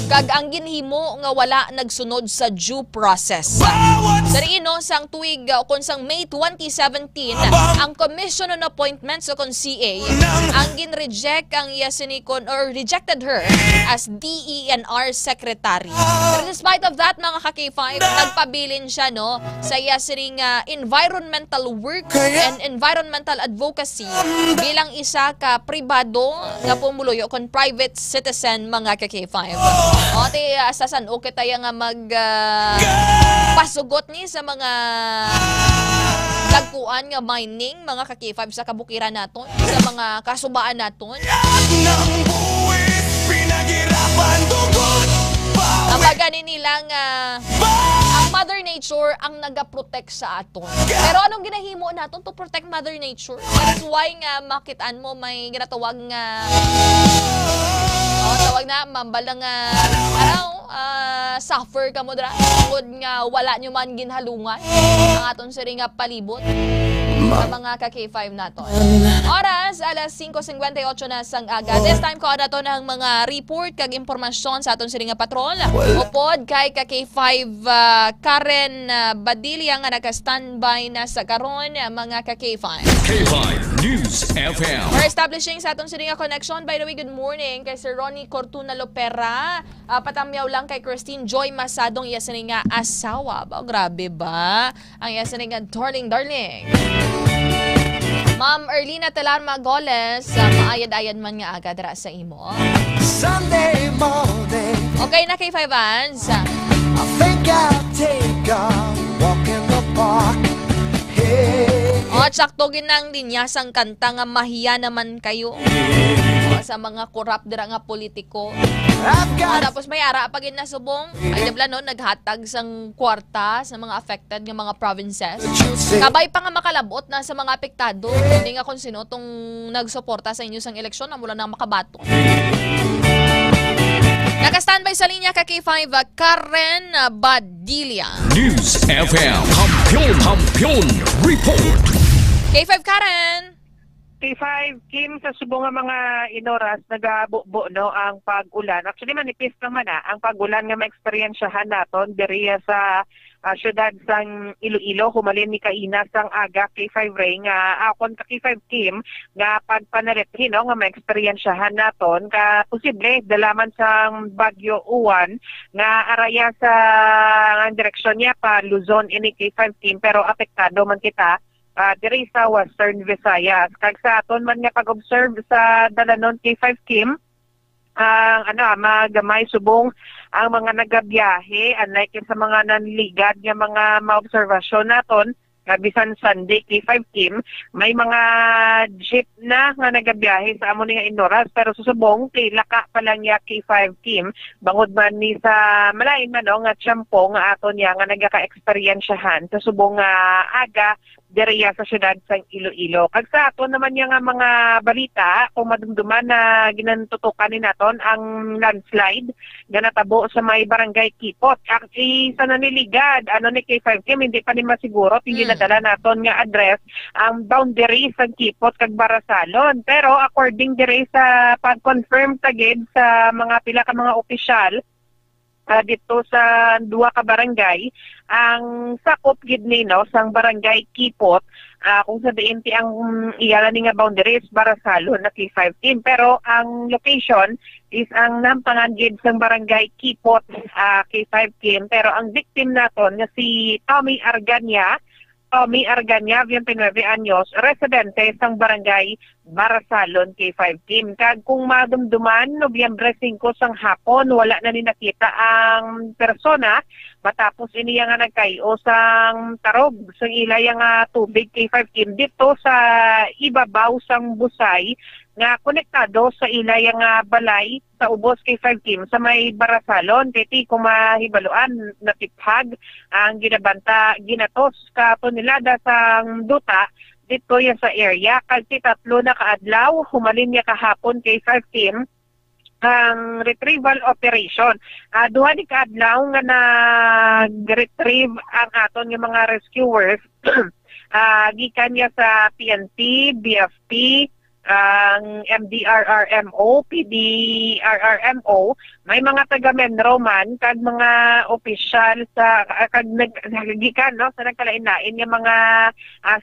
kag ang ginhimo nga wala nagsunod sa due process. Sa riino sang tuig kon sang May 2017, ang Commission on Appointments o kon CA ang ginreject ang yasinikon or rejected her as DENR Secretary. But despite of that mga ka-K5, nagpabilin siya no sa yasining environmental work and environmental advocacy bilang isa ka pribado nga pumuluyo kon private citizen mga ka-K5. O, asasan okay tayo nga pasugot ni sa mga dagkuan nga mining, mga ka-K5 sa kabukiran naton, sa mga kasubaan naton. Ang bagani nilang ang Mother Nature ang nagaprotect sa aton. Pero anong ginahimo naton to protect Mother Nature? That is why nga makitaan mo may ginatawag nga tawag na mambalang suffer ka mo dra tungod nga wala nyo man ginhalungan ang aton siring nga palibot sa mga ka-K5 naton. Oras alas 5:58 na sang aga. This time ko na to ng mga report kag impormasyon sa aton siring nga patrol. Upod kay ka-K5 Karen Badilla nga naka-standby na sa karon mga ka-K5. K5 News FM. For establishing sa aton siring nga connection, by the way, good morning kay Sir Ronnie Cortuna Lopera. Patamyaw lang kay Christine Joy Masadong iya sining nga asawa. Ba, grabe ba? Ang iya sining nga darling. Ma'am Erlina Telar Magoles, maayad-ayad man nga agad ra sa imo. Sunday morning. Okay na kay 5 Vans. I think I'll take a walk in the park. Hey. Sakto ginang linyasang kanta nga mahiya naman kayo. Sa mga corrupt dira nga politiko. Tapos may ara pag nasubong, ay dibla no, naghatag sang kwarta sa mga affected nga mga provinces. Kabay pa nga makalabot na sa mga apektado. Hindi nga kung sino tong nagsuporta sa inyo sang eleksyon na mula nang makabato. Naka-standby sa linya ka K5, Karen Badilla. News FM Kampiyon Report. K5 Karen. K5, Kim, sa subong nga mga inoras nagabubo no ang pag-ulan. Actually manipis naman ang pag-ulan nga ma-experiensyahan naton diri sa syudad sang Iloilo, humalin ni kaina sang aga K5 Ray nga akon ka K5 Kim nga pagpanarethin no nga ma-experiensyahan naton ka posible dalaman sang Bagyo Uwan nga araya sa direksyon niya pa Luzon ini K5 Kim, pero apektado man kita diri sa Western Visayas. Kag sa aton man nga pag-observe sa dalanon K5 Kim, magamay subong ang mga nagabiyahe, unlike sa mga nanligad nga mga maobserbasyon naton, bisan Sunday K5 Kim, may mga jeep na nga nagabiyahe sa amon nga inoras, pero susubong laka pa lang ya K5 Kim, bangod man ni sa malain man nga tiyempo nga aton ya nga nagaka-eksperyensyahan sa subong aga diriya sa syudad sang Iloilo. Kag sa aton naman nga mga balita, kung madumduman na ginantutukan ni naton ang landslide nga natabo sa may barangay Kipot. Sa naniligad, ni K5 Kim, hindi pa ni masiguro, hindi nadala naton nga address ang boundary sa Kipot kag Barasalon. Pero according diri sa pag-confirm tagid sa mga pila ka mga opisyal, dito sa duwa ka barangay, ang sakop gid nino sang barangay Kipot, kung sa diinti ang iyala ni nga boundaries Barasalon na K5 Kim, pero ang location is ang nampangan gid sang barangay Kipot, K5 Kim, pero ang victim naton nga si Tommy Arganya, 29 anyos, residente sang barangay Barasalon, K5 Kim. Kag kung madumduman, Nobyembre 5 sang hapon, wala na ni nakita ang persona matapos iniya nga nagkayo sang tarog sang ilaya nga tubig K5 Kim dito sa ibabaw sang busay nga konektado sa ilaya nga balay sa ubos K5 Kim sa may Barasalon. Titi kung mahibaluan natiphag ang ginabanta ginatos ka tonelada sang duta dito yan sa area. Kag 3 na kaadlaw humalin niya kahapon K5 Kim ang retrieval operation. Duha ni kaadlaw nga nag-retrieve ang aton nga mga rescuers gikan niya sa PNP, BFP, ang MDRRMO, PDRRMO, may mga taga-Menro man kag mga opisyal sa kag nagikan no sa nagkalain-lain nga mga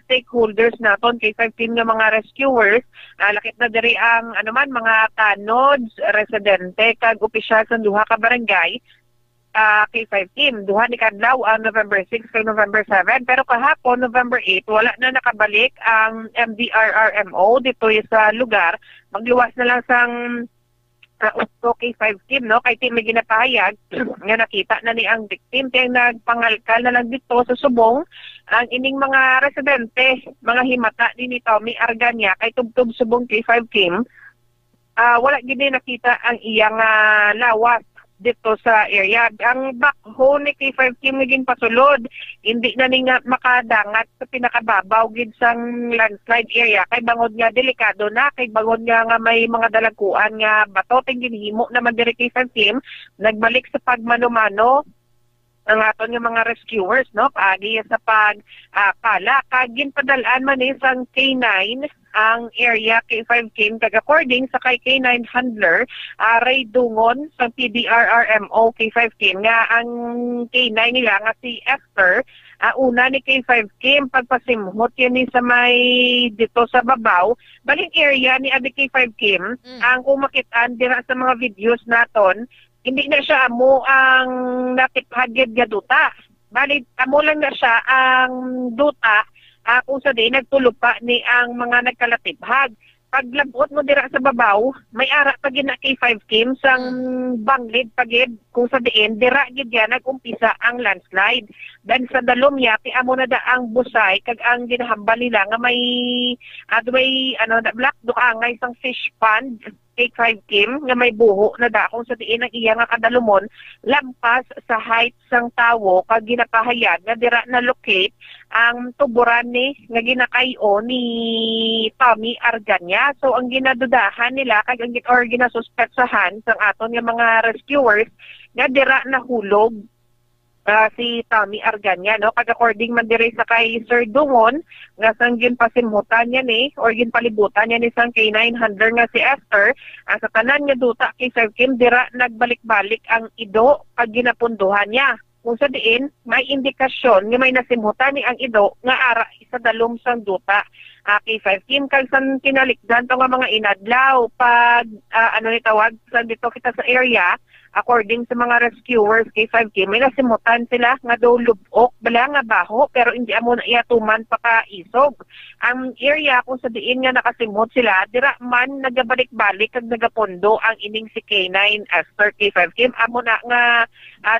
stakeholders naton kay 15 nga mga rescuers, lakit na diri ang mga tanods, residente kag opisyal sa duha ka barangay. K5 Kim, duha ni kadlaw ang November 6 kay November 7, pero kahapon November 8 wala na nakabalik ang MDRRMO dito sa lugar. Magluwas na lang sang K5 Kim no kay may ginapahayag nga nakita na ni ang victim kay nagpangalkal na lang dito sa subong ang ining mga residente, mga himata ni Tommy Arganya kay tubtub subong K5 Kim. Wala gid nakita ang iyang lawas dito sa area. Ang backhoe ni K5 Kim naging pasulod, hindi na nga makadangat sa pinakababaw gid sang landslide area kay bangod nga delikado na, kay bangod nga may mga dalaguan nga bato ting ginhimo naman diri K5 Kim. Nagbalik sa pagmano-mano ang aton nga mga rescuers no paagi sa pala kag ginpadalaan man ni sang K9 ang area K5 Kim kag according sa kay K9 handler Ray Dungon sa PDRRMO K5 Kim nga ang K9 nila nga si Esther una ni K5 Kim pagpasimhot yan ni sa may dito sa babaw baling area ni Abi K5 Kim ang kumakitaan dira sa mga videos naton. Hindi na siya amo ang natiphagid nga duta. Bali, amo lang na siya ang duta kung sa di nagtulupa ni ang mga nagkalatiphag. paglabot mo dira sa babaw, may ara pa gid na K5 Kim sang banglid pagid kung sa diin dira gid yan nagumpisa ang landslide. Dan sa Dalomya kay amo na da ang busay kag ang ginahambal nila nga may black duangay sang fish pond K5 Kim nga may buho na da kung sa diin ang iya nga kadalumon lampas sa height sang tawo kag ginapahayag nga dira na locate ang tuburan ni nga ginakayo ni Tommy Arganya. So ang ginadudahan nila kag ang ginasuspeksahan sang aton nga mga rescuers nga dira nahulog si Tommy Arganya, no? Kag according man diri sa kay Sir Dungon nga sang ginpasimutan niya ni or ginpalibutan niya ni sang K9 handler nga si Esther, ang sa tanan nga duta kay Sir Kim dira nagbalik-balik ang ido kag ginapunduhan niya. Kung sa diin may indikasyon nga may nasimutan ni ang ido nga ara sa dalom sang duta. K5 Kim kag san kinalikdan to nga mga inadlaw pag ni tawag sa dito kita sa area. According sa mga rescuers K5 Kim, may nasimutan sila nga daw lubok, bala nga baho, pero hindi amo na iyatuman pa ka isog. Ang area kung sa diin nga nakasimot sila, dira man nagabalik-balik kag nagapondo ang ining si K9 Esther K5 Kim. Amo na nga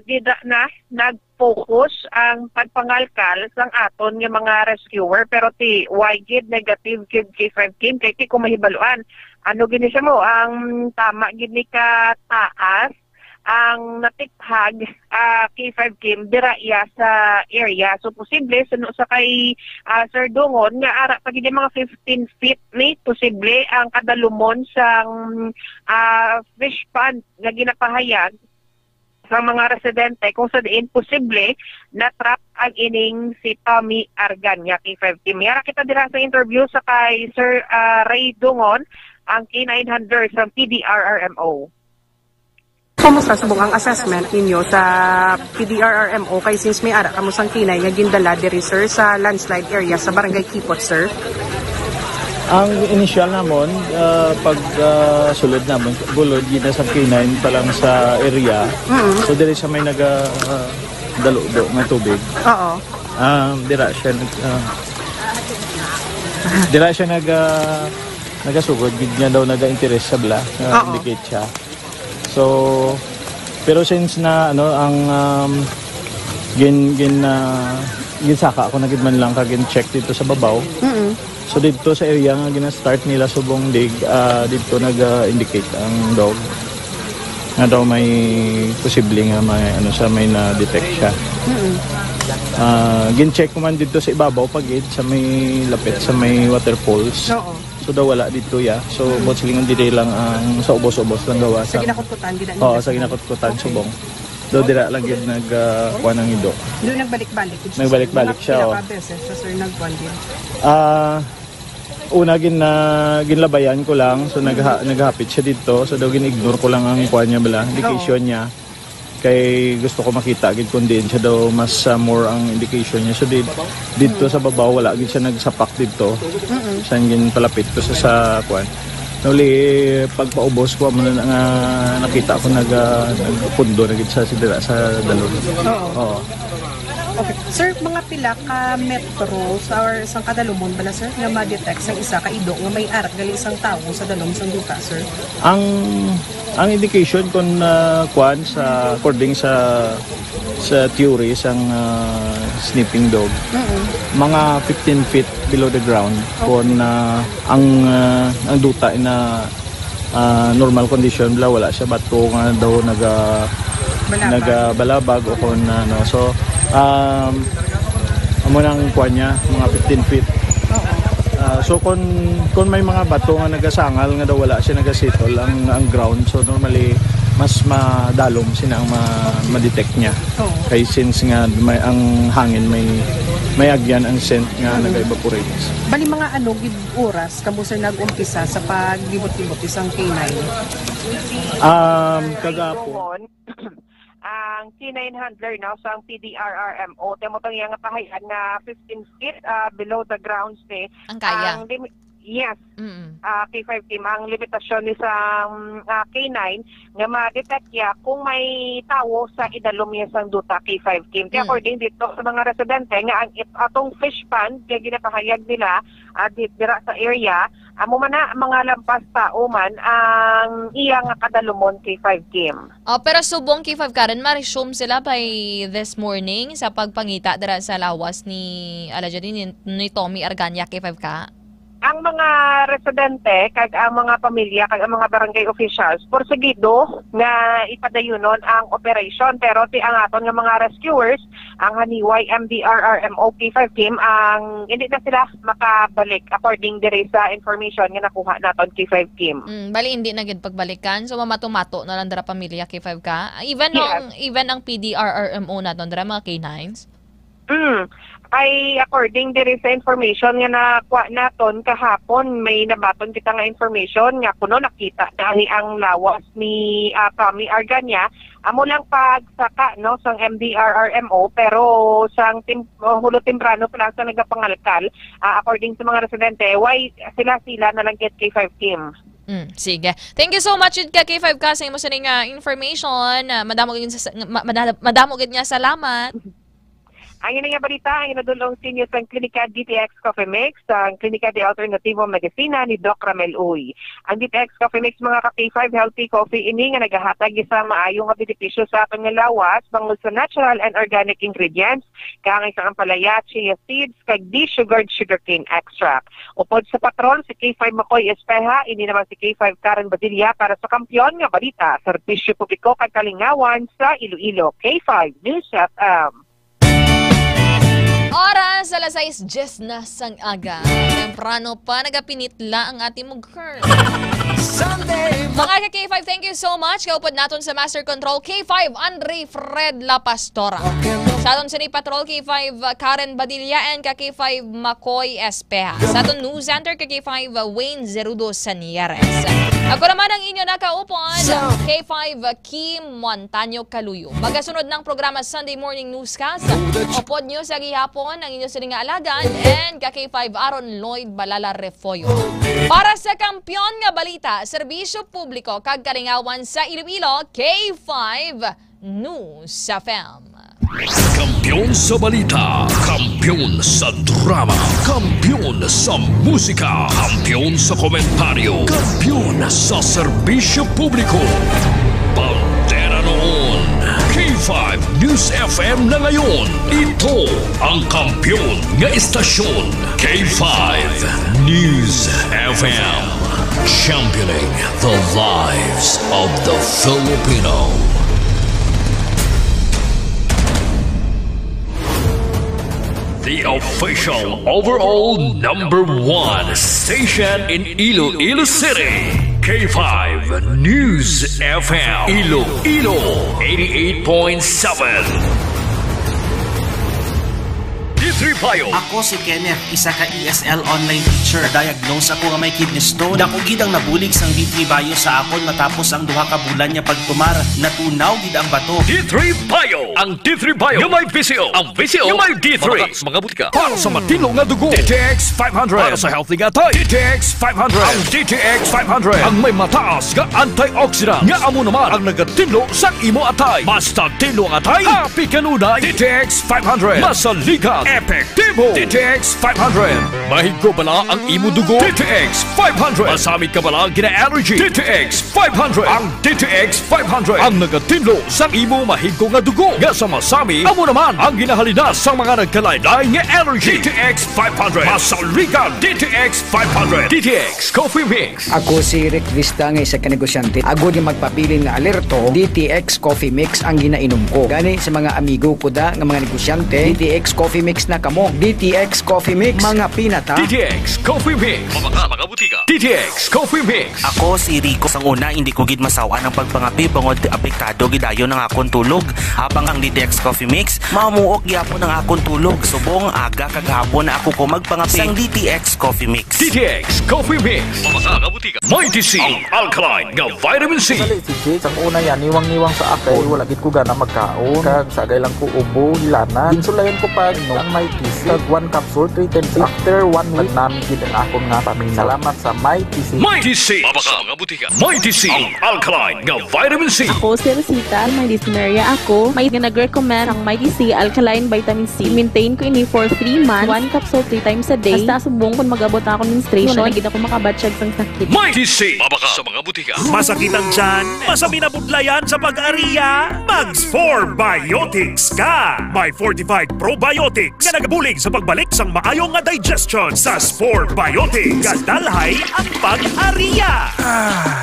dira na nag-focus ang pagpangalkal sang aton nga mga rescuer, pero ti wide negative K5 Kim, kay kung mahibaluan. Ano gini siya mo, ang tama gini ka taas, ang natikhag K5 Kim dira iya sa area. So posible suno sa kay Sir Dungon nga ara pag mga 15 feet ni posible ang kadalumon sang fish pond nga ginapahayag sa mga residente kung sa diin posible na trap ang ining si Tommy Arganya K5 Kim. Yara kita dira sa interview sa kay Sir Ray Dungon, ang K9 handler sa PDRRMO. Kumusta subong ang assessment ninyo sa PDRRMO kay since may ara kamo sang kinay nga gindala diri sir sa landslide area sa Barangay Kipot, sir? Ang initial namon pag sulod namon bulod gina sa K9 pa lang sa area. So diri sa may naga daludo nga tubig. Oo. Dira siya nagasugod gid nga daw naga-interest sa bla, indicate siya. So, pero since na ang ginsaka ako na gid man lang kag check dito sa babaw. So dito sa area nga gina-start nila subong dig, dito nag-indicate ang dog. Nga daw may posible nga may may na-detect siya. Gin-check ko man dito sa ibabaw pagid sa may lapit sa may waterfalls. So daw wala dito ya. So both silingan dito lang ang sa ubos-ubos lang gawa sa ginakutkutan gid. Oo, sa ginakutkutan subong. Do dira lang gid nagkuan ng ido. Do nagbalik-balik. Nagbalik-balik siya. Beses sa sir nagkuan din. Una ginlabayan ko lang, so naghapit siya dito, so daw gin-ignore ko lang ang kuan niya bala, indication niya. Kay gusto ko makita gid kun din siya daw mas more ang indication niya. So dito sa babaw wala gid siya nagsapak dito. Saan gin palapit ko sa kuan. Nuli pagpaubos ko mo na nakita ko nagpundo na gid sa dalon. Oo. Okay. Sir, mga pila ka metro or isang kadalumon bala sir na ma-detect sa isa ka ido nga may arak gali isang tawo sa dalom sang duta, sir? Ang indication kon kuan sa according sa theory sang sniffing dog. Mga 15 feet below the ground kon ang duta na normal condition wala siya bato nga daw nagabalabag o kon so amo nang kuan niya mga 15 feet. So kung may mga bato nga nagasangal nga daw wala siya nagasitol ang ground, so normally mas madalom sina ang ma-detect niya. Kay since nga ang hangin may agyan ang scent nga nag-evaporate. Bali mga gid oras kamo sir nag-umpisa sa paglibot-libot isang K9? Kagapon ang K9 handler now sa ang PDRRMO temotong yang pahayan nga 15 feet below the ground stay. Ang kaya. Yes. K5 Kim ang limitasyon ni sa K9 nga ma-detect ya kung may tawo sa idalom niya sang duta K5 Kim. According dito sa mga residente nga ang atong fish pond kaya ginapahayag nila dira sa area amo man na mga lampas tao man ang iyang kadalumon K5 Kim. Pero subong K5 Karen, ma-resume sila by this morning sa pagpangita dara sa lawas ni ni Tommy Arganya K5 ka? Ang mga residente, kag ang mga pamilya, kag ang mga barangay officials, porsigido nga ipadayunon ang operation. Pero ti ang aton nga mga rescuers, ang Haniway MDRRMO K5 team, ang hindi na sila makabalik according dire sa information nga nakuha naton K5 team. Bali hindi na gid pagbalikan, so mamatumato na lang dara pamilya K5 ka. Even ang PDRRMO naton dara mga K9s. Ay according dire sa information nga nakuha naton kahapon, may nabaton kita nga information nga kuno nakita dali ang lawas ni Tommy Arganya amo lang pagsaka no sang MDRRMO, pero sang hulo temprano pa lang sa nagapangalkal, according sa mga residente, why sila na lang get K5 team. Sige. Thank you so much ka K5 ka sa imo sa information. Madamo gid nga salamat. Ang yun nga balita, ang inadulong sinyo sa Klinika DTX Coffee Mix, ang Klinika de Alternativo Medicina ni Doc Ramel Uy. Ang DTX Coffee Mix, mga ka-K5 healthy coffee ini nga nagahatag isa maayong nga benepisyo sa atong nga lawas, bangod sa natural and organic ingredients, kang isang ampalaya, chia seeds, kag de-sugared sugarcane extract. Upod sa patron, si K5 Makoy Espeha, ini naman si K5 Karen Badilla para sa kampiyon nga balita, serbisyo publiko kag kalingawan sa Iloilo. K5 News FM. Oras, alas 6:10 na sang aga. Temprano pa, nagapinitla ang ating girl. Mga ka-K5, thank you so much. Kaupod natin sa Master Control K5, Andre Fred La Pastora. Sa aton sini Patrol K5, Karen Badilla and ka-K5 Makoy Espeha. Sa aton News Center, ka-K5 Wayne Zerudo Sanyares. Ako naman ang inyo nakaupod, K5 Kim Montaño Caluyo. Magasunod ng programa Sunday Morning Newscast. Upod nyo sa gihapon ang inyo sining alagan and ka-K5 Aaron Lloyd Balala Refoyo. Para sa kampiyon nga balita, serbisyo publiko kag kalingawan sa Iloilo, K5 News FM. Kampiyon sa balita, kampiyon sa drama, kampiyon sa musika, kampiyon sa komentaryo, kampiyon sa serbisyo publiko. Pantera noon, K5 News FM na ngayon. Ito ang kampiyon nga istasyon, K5 News FM. Championing the lives of the Filipino. The official overall #1 station in Iloilo City. K5 News FM. Iloilo 88.7. Ako si Kenneth, isa ka ESL online teacher. Diagnose ako nga may kidney stone. Dako gid ang nabulig sang D3 Bio sa akon matapos ang duha ka bulan niya pagtumar. Natunaw gid ang bato. D3 Bio, ang D3 Bio nga may VCO, ang VCO nga may D3. Mga butika para sa matino nga dugo. DTX 500 para sa healthy nga tay. DTX 500, ang DTX 500 ang may mataas nga antioxidant nga amo naman ang nagatinlo sa imo atay. Basta tinlo ang atay, happy kanunay. DTX 500 masaligan, epektibo. DTX 500 mahigo bala ang imo dugo. DTX 500 masamit ka bala gina-allergy. DTX 500, ang DTX 500 ang nagatinlo sa imo mahigo nga dugo nga sa masami amo naman ang ginahalinas sa mga nagkalaylay nga allergy. DTX 500 masaligan. DTX 500 DTX Coffee Mix. Ako si Rick Vista nga isa ka negosyante. Agod nga magpabilin nga alerto, DTX Coffee Mix ang ginainom ko. Gani sa mga amigo ko da nga mga negosyante, DTX Coffee Mix na kamo. DTX Coffee Mix, mga pinata. DTX Coffee Mix. Mga butika. DTX Coffee Mix. Ako si Rico. Sang una, hindi ko gid masawa ng pagpangapi bangod apektado gidayon ng akong tulog. Habang ang DTX Coffee Mix, mamuok gyapon ang akong tulog. Subong aga kagahapon na ako ko magpangapi sang DTX Coffee Mix. DTX Coffee Mix. Mga butika. Mighty C, ang alkaline nga vitamin C. Sang una yan, niwang-niwang sa ako, wala gid ko gana magkaon. Kag sagay lang ko ubo, hilana. Insulayan ko pag ang may MyTC. Tag 1 capsule, 310. After 1 week, namin gid ang akong nga paminaw. Salamat sa MyTC. MyTC! Mabaka mga butika. MyTC! Ang alkaline nga vitamin C. Ako si Rosita, may dyspnea ako. May nag-recommend ang MyTC Alkaline Vitamin C. Maintain ko ini for 3 months. 1 capsule 3 times a day. Basta subong kung mag-abot ako ng menstruation. Nagid ako makabatsyag sang sakit. MyTC! Mabaka sa mga butika. Masakit ang tiyan? Masami na budlayan sa pag-ariya? Mags 4 Biotics ka! May fortified probiotics nga nagabulig sa pagbalik sang maayong nga digestion sa Spore Biotics. Kadalhay ang pag-ariya!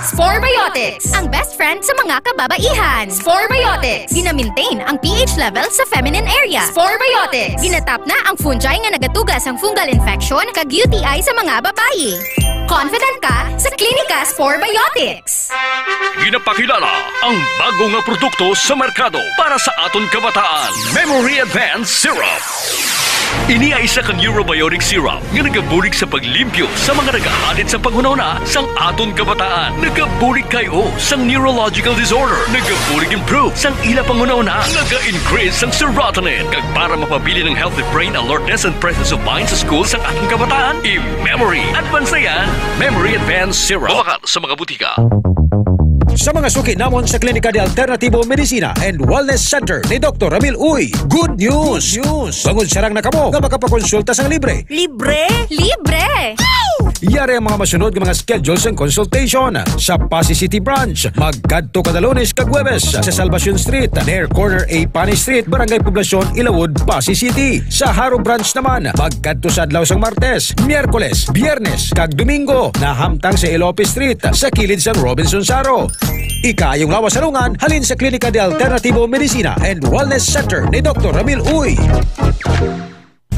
Spore Biotics, ang best friend sa mga kababaihan. Spore Biotics, gina-maintain ang pH level sa feminine area. Spore Biotics, ginatap na ang fungi nga nagatugas ang fungal infection kag UTI sa mga babae. Confident ka sa Klinika Spore Biotics. Ginapakilala ang bago nga produkto sa merkado para sa aton kabataan. Memory Advanced Syrup. Ini ay isa ka neurobiotic syrup nga nagabulig sa paglimpyo sa mga nagahalit sa panghunahuna sang aton kabataan. Nagabulig kayo sang neurological disorder. Nagabulig improve sang ila panghunahuna. Naga-increase sang serotonin kag para mapabili ng healthy brain alertness and presence of mind sa school sang ating kabataan. I-Memory Advanced na yan. Memory Advanced Syrup. Mabakal sa mga butika. Sa mga suki namon sa Klinika de Alternativo Medicina and Wellness Center ni Dr. Ramil Uy, good news! Bangod sarang na kamo nga makapakonsulta sang libre. Libre? Libre! Yari ang mga masunod ng mga schedules and consultation sa Pasay City Branch. Magkadto kada Lunes kag Huwebes sa Salvacion Street, near corner A Pani Street, Barangay Poblacion, Ilawod, Pasay City. Sa Haro Branch naman, magkadto sa adlaw sang Martes, Miyerkules, Biyernes kag Domingo na hamtang sa Ilope Street sa kilid sang Robinson Saro. Ikayong lawas salungan halin sa Klinika de Alternativo Medicina and Wellness Center ni Dr. Ramil Uy.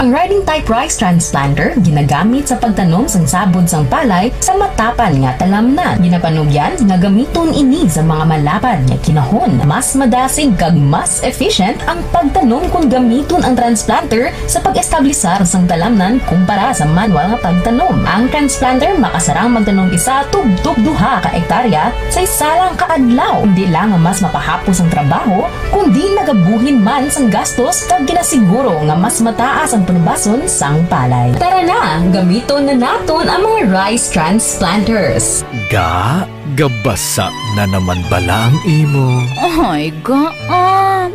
Ang riding type rice transplanter ginagamit sa pagtanom sang sabod sang palay sa matapan nga talamnan. Ginapanugyan nga gamiton ini sa mga malapad nga kinahon. Mas madasig kag mas efficient ang pagtanom kung gamiton ang transplanter sa pag-establisar sang talamnan kumpara sa manual nga pagtanom. Ang transplanter makasarang magtanom isa tub-tub 2 ka hektarya sa isalang kaadlaw. Hindi lang mas mapahapos ang trabaho, kundi nagabuhin man sang gastos kag ginasiguro nga mas mataas ang panubason sang palay. Tara na, gamiton na naton ang mga rice transplanters. Gabasa na naman bala ang imo. Ay,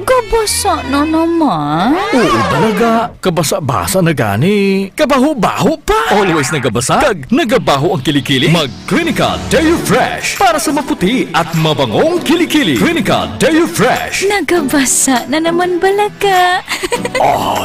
gabasa na naman. Oo talaga, kabasa-basa na gani. Kabaho-baho pa. Always nagabasa, kag nagabaho ang kilikili. Mag-Klinika Deo Fresh para sa maputi at mabangong kilikili. Klinika Deo Fresh. Nagabasa na naman balaga.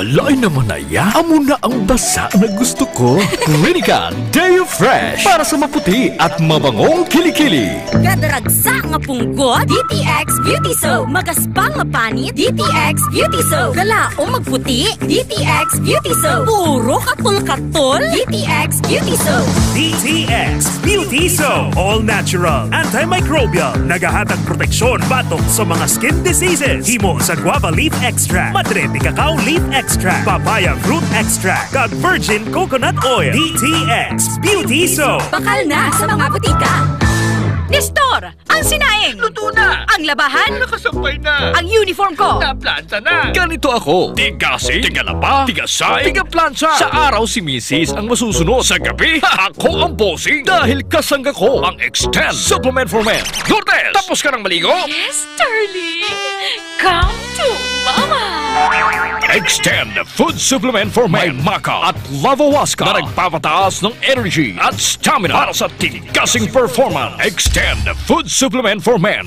Lain naman na ya. Amo na ang basa na gusto ko. Klinika Deo Fresh para sa maputi at mabangong kilikili. Gadaragsa nga punggot, DTX Beauty Soap. Magaspang nga panit, DTX Beauty Soap. Galaong magputi, DTX Beauty Soap. Puro katul-katul, DTX Beauty Soap. DTX Beauty Soap. All natural, antimicrobial, nagahatag proteksyon batok sa mga skin diseases. Himo sa guava leaf extract, madre de cacao leaf extract, papaya fruit extract, kag virgin coconut oil. DTX Beauty Soap. Bakal na sa mga butika. Nestor, ang sinaing! Luto na! Ang labahan! Nakasampay na! Ang uniform ko! Naplansa na! Ganito ako! Tigasi, tigalaba, tigasay, tigaplansa! Sa araw si Mrs. ang masusunod. Sa gabi, ako ang bossing! Dahil kasangga ko ang Extend Supplement for Men. Lourdes, tapos ka ng maligo? Yes, darling! Come to Mama! Extend Food Supplement for Men. May Maca at Lavawaska na nagpapataas ng energy at stamina para sa tigasing performance. Extend Food Supplement for Men.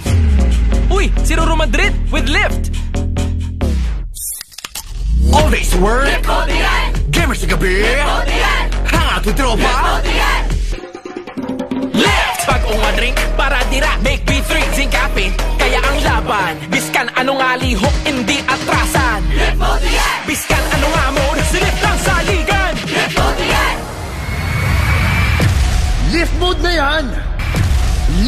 Uy, si Roro Madrid with Lift. All days to work. Gamers sa gabi. Hangat with tropa. Lift! Bagong nga drink para dira. Make me 3 zinc caffeine. Kaya ang laban. Biskan anong alihok, hindi atrasan. Lift mo diyan! Biskan anong amon, silip lang sa ligan. Lift mo diyan! Lift mode na yan!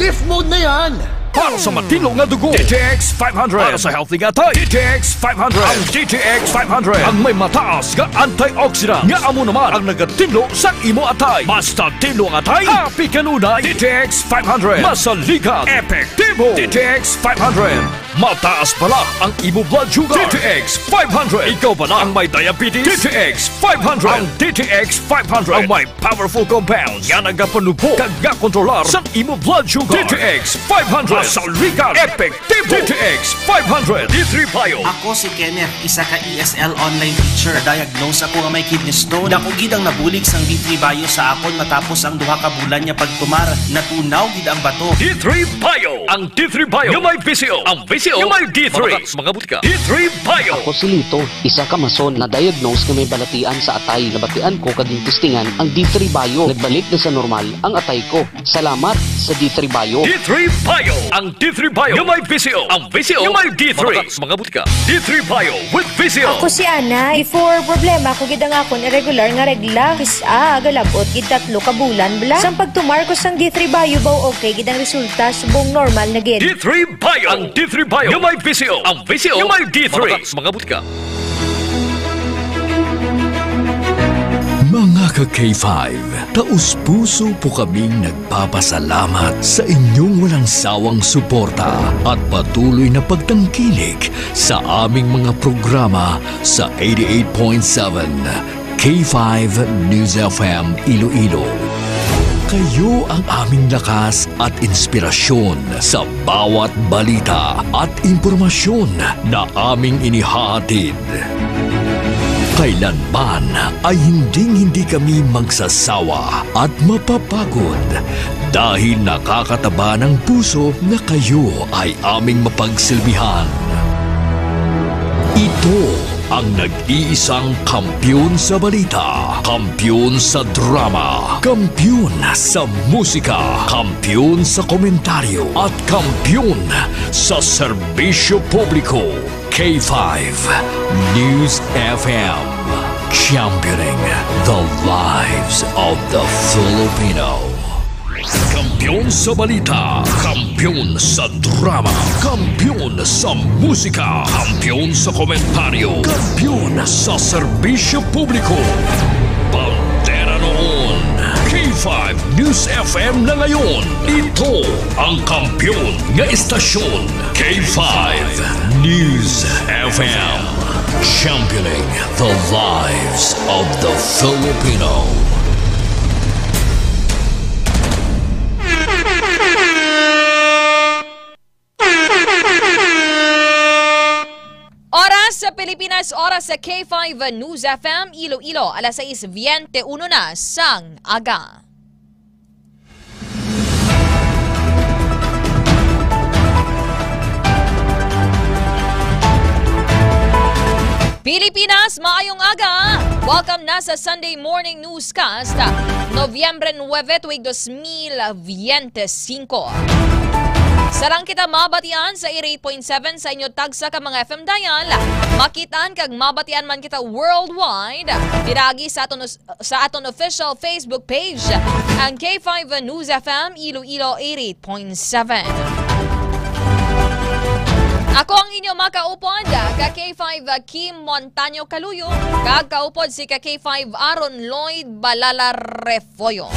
Lift mode na yan! Para sa matino nga dugo, DTX 500. Para sa healthy nga tayo, DTX 500. Ang DTX 500 ang may mataas nga antioxidant. Nga amo naman ang nagatinlo sa imo atay. Basta tinlo ang atay, happy kanunay. DTX 500. Masaligan, epektibo. Cebu. DTX 500. Mataas pala ang imo blood sugar. DTX 500. Ikaw ba na ang may diabetes? DTX 500. Ang DTX 500 ang may powerful compounds nga nagapanubo kag kontrolar sa imo blood sugar. DTX 500. Masaligan. Effective. DTX 500. D3 Bio. Ako si Kenneth, isa ka ESL online teacher. Diagnose ako nga may kidney stone. Dako gid ang nabulig sang D3 Bio sa akon matapos ang duha ka bulan niya pagtumar. Natunaw gid ang bato. D3 Bio. Ang D3 Bio nga may VCO. Ang VCO nga may D3. Mga butika. D3 Bio. Ako si Lito, isa ka mason na diagnose nga may balatian sa atay. Nabatian ko kaging testingan ang D3 Bio. Nagbalik na sa normal ang atay ko. Salamat sa D3 Bio. D3 Bio. Ang D3 Bio nga may VCO. Ang VCO nga may D3. Mga butika. D3 Bio with VCO. Ako si Ana. Before problema ko gid ang akon irregular nga regla. Kisa galabot gid 3 ka bulan bla. Sang pagtumar ko sang D3 Bio baw okay gid ang resulta subong normal na gid. D3 Bio. Ang D3 Bio nga may VCO. Ang VCO nga may D3. Mga butika. Mga ka-K5, taus-puso po kaming nagpapasalamat sa inyong walang sawang suporta at patuloy na pagtangkilik sa aming mga programa sa 88.7 K5 News FM Iloilo. Kayo ang aming lakas at inspirasyon sa bawat balita at impormasyon na aming inihahatid. Kailanman ay hindi kami magsasawa at mapapagod dahil nakakataba ng puso na kayo ay aming mapagsilbihan. Ito ang nag-iisang kampiyon sa balita, kampiyon sa drama, kampiyon sa musika, kampiyon sa komentaryo, at kampiyon sa serbisyo publiko. K5 News FM, championing the lives of the Filipino. Kampiyon sa balita, kampiyon sa drama, kampiyon sa musika, kampiyon sa komentaryo, kampiyon sa serbisyo publiko. Pantera noon, K5 News FM na ngayon. Ito ang kampiyon nga istasyon, K5 News FM, championing the lives of the Filipino. Oras sa Pilipinas, oras sa K5 News FM Iloilo, alas 6:21 na sang aga. Pilipinas, maayong aga! Welcome na sa Sunday Morning Newscast, Nobyembre 9, tuig 2025. Sarang kita mabatian sa 88.7 sa inyo tagsa ka mga FM dial. Makitaan kag mabatian man kita worldwide. Diragi sa aton official Facebook page, ang K5 News FM Iloilo 88.7. Ako ang inyo makaupod, ka K5 Kim Montaño Caluyo, kag kaupod si ka K5 Aaron Lloyd Balala Refoyo.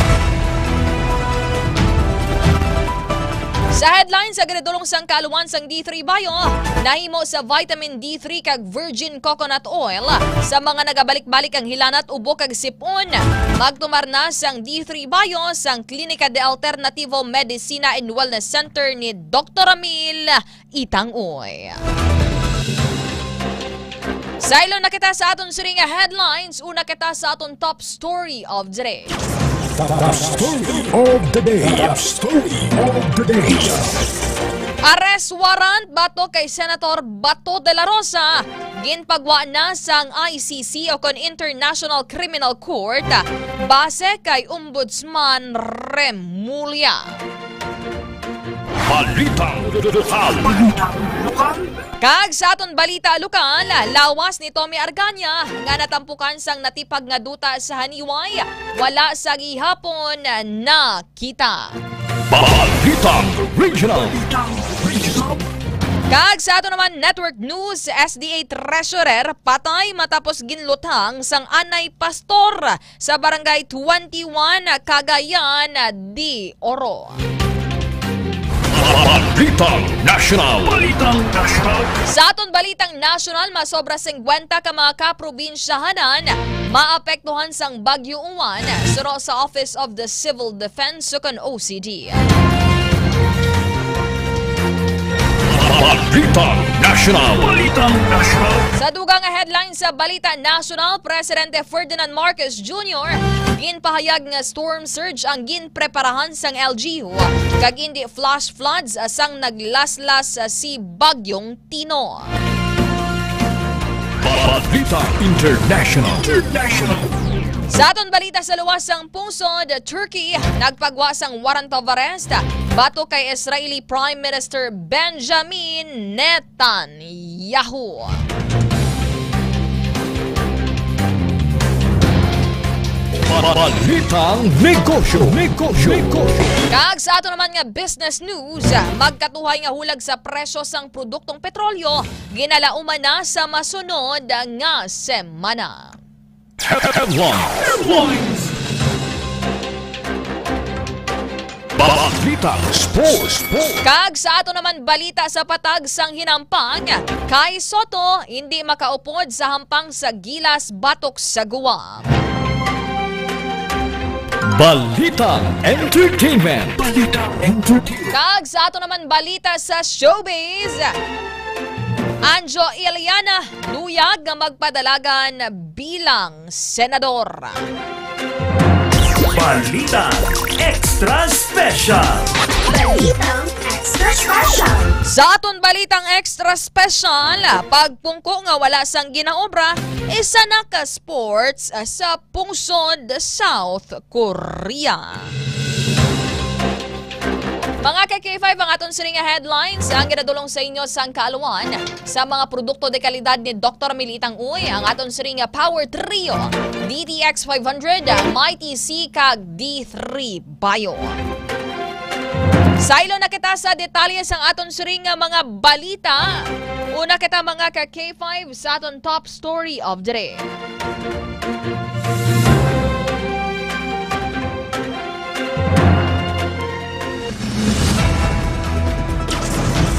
Sa headlines, sa ganitulong sang kaluan sang D3 Bio, nahimo sa vitamin D3 kag virgin coconut oil sa mga nagabalik-balik ang hilanat ubo kag sipon. Magtumar na sang D3 Bio sang Klinika de Alternativo Medicina and Wellness Center ni Dr. Amil Itangoy. Sa ilo na kita sa aton siring headlines, una kita sa aton top story of the day. Top story of the day. Top story of the day. Arrest warrant bato kay Senator Bato de la Rosa. Ginpagwa na sang ICC o kon International Criminal Court base kay Ombudsman Remulla. Balitang lokal. Kag sa aton balita lokal, lawas ni Tommy Arganya nga natampukan sang natipag nga duta sa Haniway, wala sa gihapon na kita. Balitang regional. Kag sa ato naman network news, SDA Treasurer patay matapos ginlutang sang anay pastor sa barangay 21 Cagayan de Oro. Balitang National. Sa aton balitang national, masobra 50 ka mga kaprobinsyahanan maapektuhan sang Bagyo Uwan suro sa Office of the Civil Defense sukon OCD. Balitang National. Sa dugang headline sa Balita National, Presidente Ferdinand Marcos Jr. ginpahayag nga storm surge ang ginpreparahan sang LGU kag hindi flash floods sang naglaslas si Bagyong Tino. Balita International. Sa aton balita sa luwas sang pungsod, Turkey nagpagwa sang warrant of arrest bato kay Israeli Prime Minister Benjamin Netanyahu. Balitang Negosyo. Kag sa ato naman nga business news, magkatuhay nga hulag sa presyo sang produktong petrolyo ginalauman na sa masunod nga semana. Headlines. Balitang Sports. Kag sa ato naman balita sa patag sang hinampang, kay Soto hindi makaupod sa hampang sa Gilas Batok sa Guam. Balitang Entertainment. Kag sa ato naman balita sa showbiz, Anjo Iliana luyag nga magpadalagan bilang senador. Balitang Extra Special. Sa aton balitang extra special, pagpungko nga wala sang ginaobra, isa na ka sports sa pungsod South Korea. Mga ka-K5, ang aton sining headlines ang ginadulong sa inyo sang kaaluan sa mga produkto de kalidad ni Dr. Militang Uy, ang aton sining Power Trio, DTX 500, Mighty C kag D3 Bio. Sailo na kita sa detalye sang aton siring mga balita. Una kita mga ka-K5 sa aton top story of the day.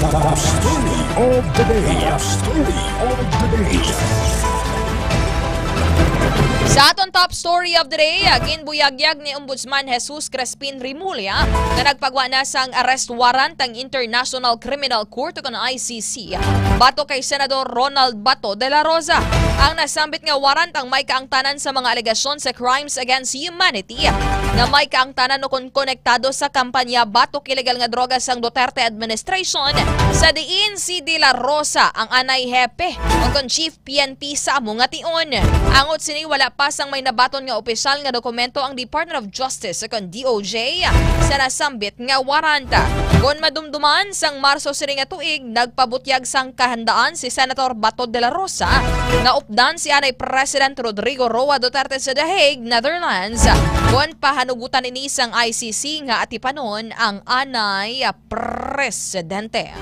Top story of the day. Sa aton top story of the day, ginbuyagyag ni Ombudsman Jesus Crespin Rimulya na nagpagwa na sang arrest warrant ang International Criminal Court o ICC bato kay Senador Ronald Bato de la Rosa. Ang nasambit nga warrant ang may kaangtanan sa mga alegasyon sa crimes against humanity na may kaangtanan o konektado sa kampanya batok ilegal nga droga sang Duterte administration sa diin si de la Rosa ang anay hepe o chief PNP sa among ation. Angot sini wala pasang may nabaton nga opisyal nga dokumento ang Department of Justice o DOJ sa nasambit nga waranta. Kung madumduman sang Marso sini nga tuig, nagpabutyag sang kahandaan si Senator Bato de la Rosa nga updan si anay President Rodrigo Roa Duterte sa The Hague, Netherlands. Kung pahanugutan ini sang ICC nga atipanon ang anay presidente.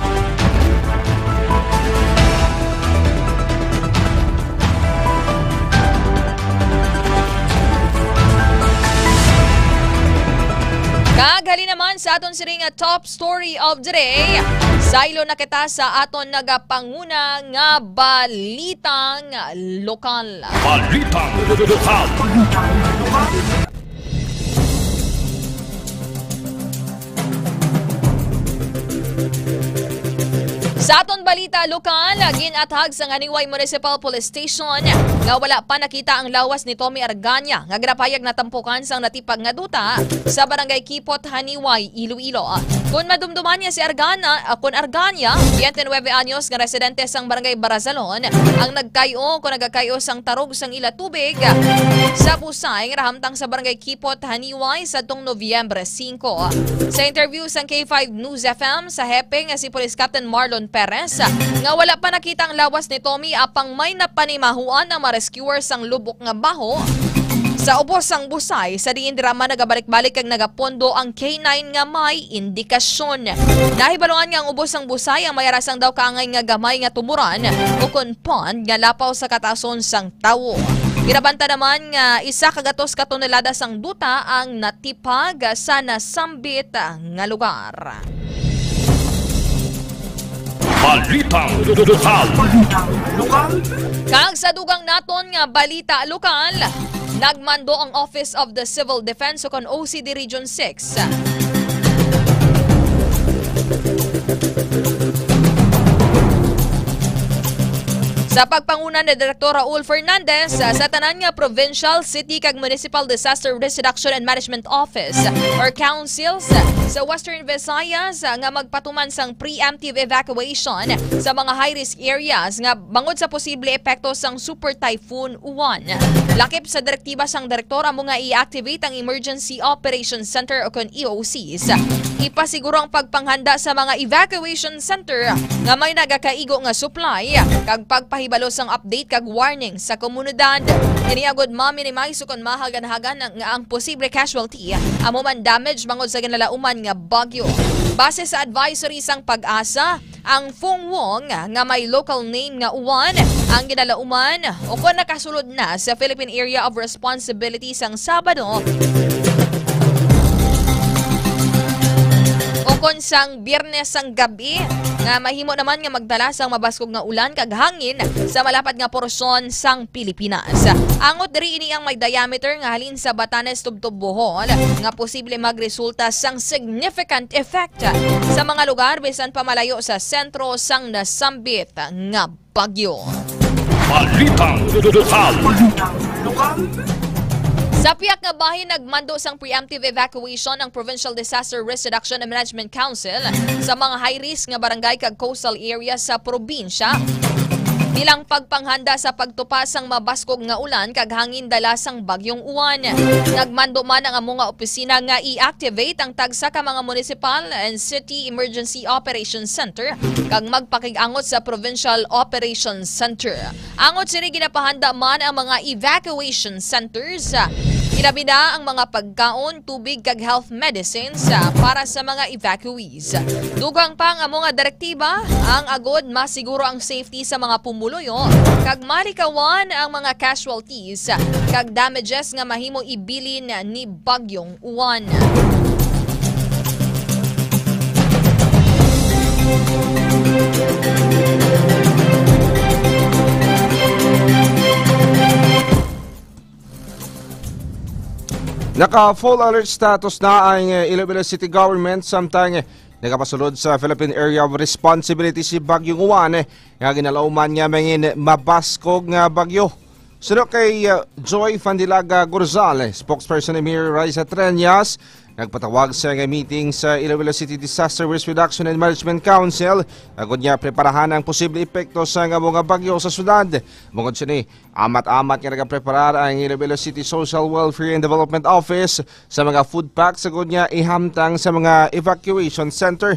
Kaghali naman sa aton siring top story of the day, sailo na kita sa aton nagapanguna nga balitang lokal. Balitang lokal. Sa aton balita lokal, ginatag sa Haniway Municipal Police Station nga wala pa nakita ang lawas ni Tommy Arganya nga ginapayag na tampukan sang natipag nga duta sa barangay Kipot, Haniway, Iloilo. Kung madumduman niya si Arganya, 29 anyos nga residente sang barangay Barazalon, ang nagkayo kung nagakayo sang tarog sang ila tubig sa busay nga rahamtang sa barangay Kipot, Haniway sa tong Nobyembre 5. Sa interview sang K5 News FM sa hepe nga si Police Captain Marlon Perez nga wala pa nakita ang lawas ni Tommy apang may napanimahuan ang ma-rescuer sang lubok nga baho sa ubos sang busay sa diin drama nagabalik-balik kag nagapondo ang K9 nga may indikasyon. Nahibalungan nga ang ubos sang busay ang mayarasang daw kaangay nga gamay nga tumuran o pond nga lapaw sa katason sang tawo. Ginabanta naman nga 1.2 tonelada sang duta ang natipag sa nasambit nga lugar. Balitang Lokal. Kag sa dugang naton nga balita lokal, nagmando ang Office of the Civil Defense o kon OCD Region 6 sa pagpangunan ni Dr. Raul Fernandez sa tanan nga Provincial, City kag Municipal Disaster Risk Reduction and Management Office or Councils sa Western Visayas nga magpatuman sang preemptive evacuation sa mga high-risk areas nga bangod sa posible epekto sang Super Typhoon Uwan. Lakip sa direktiba sang direktor amo nga i-activate ang Emergency Operations Center o kon EOCs. Ipasiguro ang pagpanghanda sa mga evacuation center nga may nagakaigo nga supply kag pagpahibalo sang update kag warning sa komunidad. Iniagod ma-minimize kon mahagan-hagan nga ang posible casualty amo man damage bangod sa ginalauman nga bagyo. Base sa advisory sang Pag-asa, ang Fung Wong nga may local name nga Uwan ang ginalauman o kon nakasulod na sa Philippine Area of Responsibility sang Sabado o kon sang Biyernes sang gabi nga mahimo naman nga magdala sang mabaskog nga ulan kag hangin sa malapad nga porsyon sang Pilipinas. Angot diri ini ang may diameter nga halin sa Batanes tubtob Bohol nga posible magresulta sang significant effect sa mga lugar bisan pa malayo sa sentro sang nasambit nga bagyo. Balitang Lokal. Sa piyak nga bahin, nagmando sang preemptive evacuation ang Provincial Disaster Risk Reduction and Management Council sa mga high-risk nga barangay kag coastal areas sa probinsya. Bilang pagpanghanda sa pagtupas sang mabaskog nga ulan kag hangin dala sang bagyong Uwan. Nagmando man ang among nga opisina nga i-activate ang tagsa ka mga municipal and city emergency operations center kag magpakigangot sa provincial operations center. Angot sini ginapahanda man ang mga evacuation centers. Ilabi na ang mga pagkaon, tubig kag health medicines para sa mga evacuees. Dugang pa ang mga direktiba, ang agod masiguro ang safety sa mga pumuluyo kag malikawan ang mga casualties kag damages nga mahimo ibilin ni bagyong Uwan. Naka-full alert status na ang Iloilo City Government samtang nagapasulod sa Philippine Area of Responsibility si Bagyong Uwan nga ginalauman nga mangin mabaskog nga bagyo. Sunod kay Joy Fandilaga Gorzal, spokesperson ni Mayor Raisa Treñas, nagpatawag sa meeting sa Iloilo City Disaster Risk Reduction and Management Council. Agad niya preparahan ang posible epekto sa mga bagyo sa syudad. Bungod siya ni, amat-amat nga nagapreparar ang Iloilo City Social Welfare and Development Office sa mga food packs. Agad niya ihamtang sa mga evacuation center.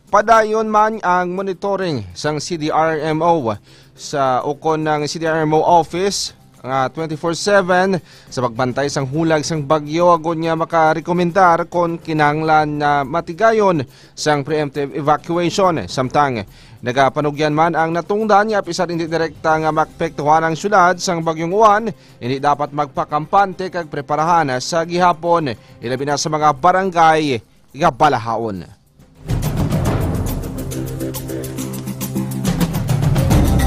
Padayon man ang monitoring sang CDRMO sa ukon ng CDRMO office 24/7 sa pagbantay sang hulag sang bagyo. Agad niya makarekomendar kon kinahanglan na matigayon sang preemptive evacuation. Samtang nagapanugyan man ang natungdan nga bisan hindi direkta nga makapektuhan ang syudad sang bagyong Uwan, hindi dapat magpakampante kag preparahan sa gihapon ilabi na sa mga barangay nga balahaon.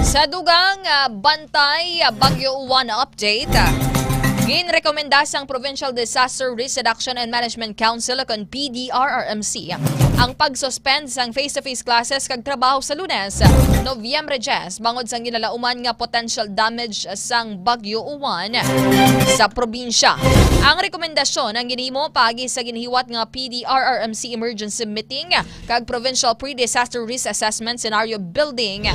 Sa dugang bantay Bagyo Uwan update, ginrekomenda sang Provincial Disaster Risk Reduction and Management Council kon PDRRMC ang pag-suspend sang face-to-face classes kag trabaho sa Lunes, Nobyembre 10 bangod sang ginalauman nga potential damage sang Bagyo Uwan sa probinsya. Ang rekomendasyon ang ginhimo paagi sa ginhiwat nga PDRRMC emergency meeting kag Provincial Pre-Disaster Risk Assessment Scenario Building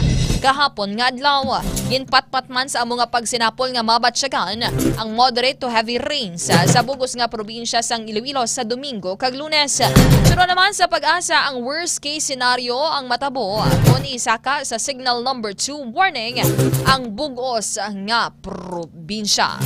kahapon nga adlaw. Ginpatpat man sa among nga pagsinapol nga mabatsyagan ang moderate to heavy rains sa bugos nga probinsya sang Iloilo sa Domingo kag Lunes. Sunod naman sa Pag-asa ang worst case scenario ang matabo kung isaka sa signal number 2 warning ang bugos nga probinsya.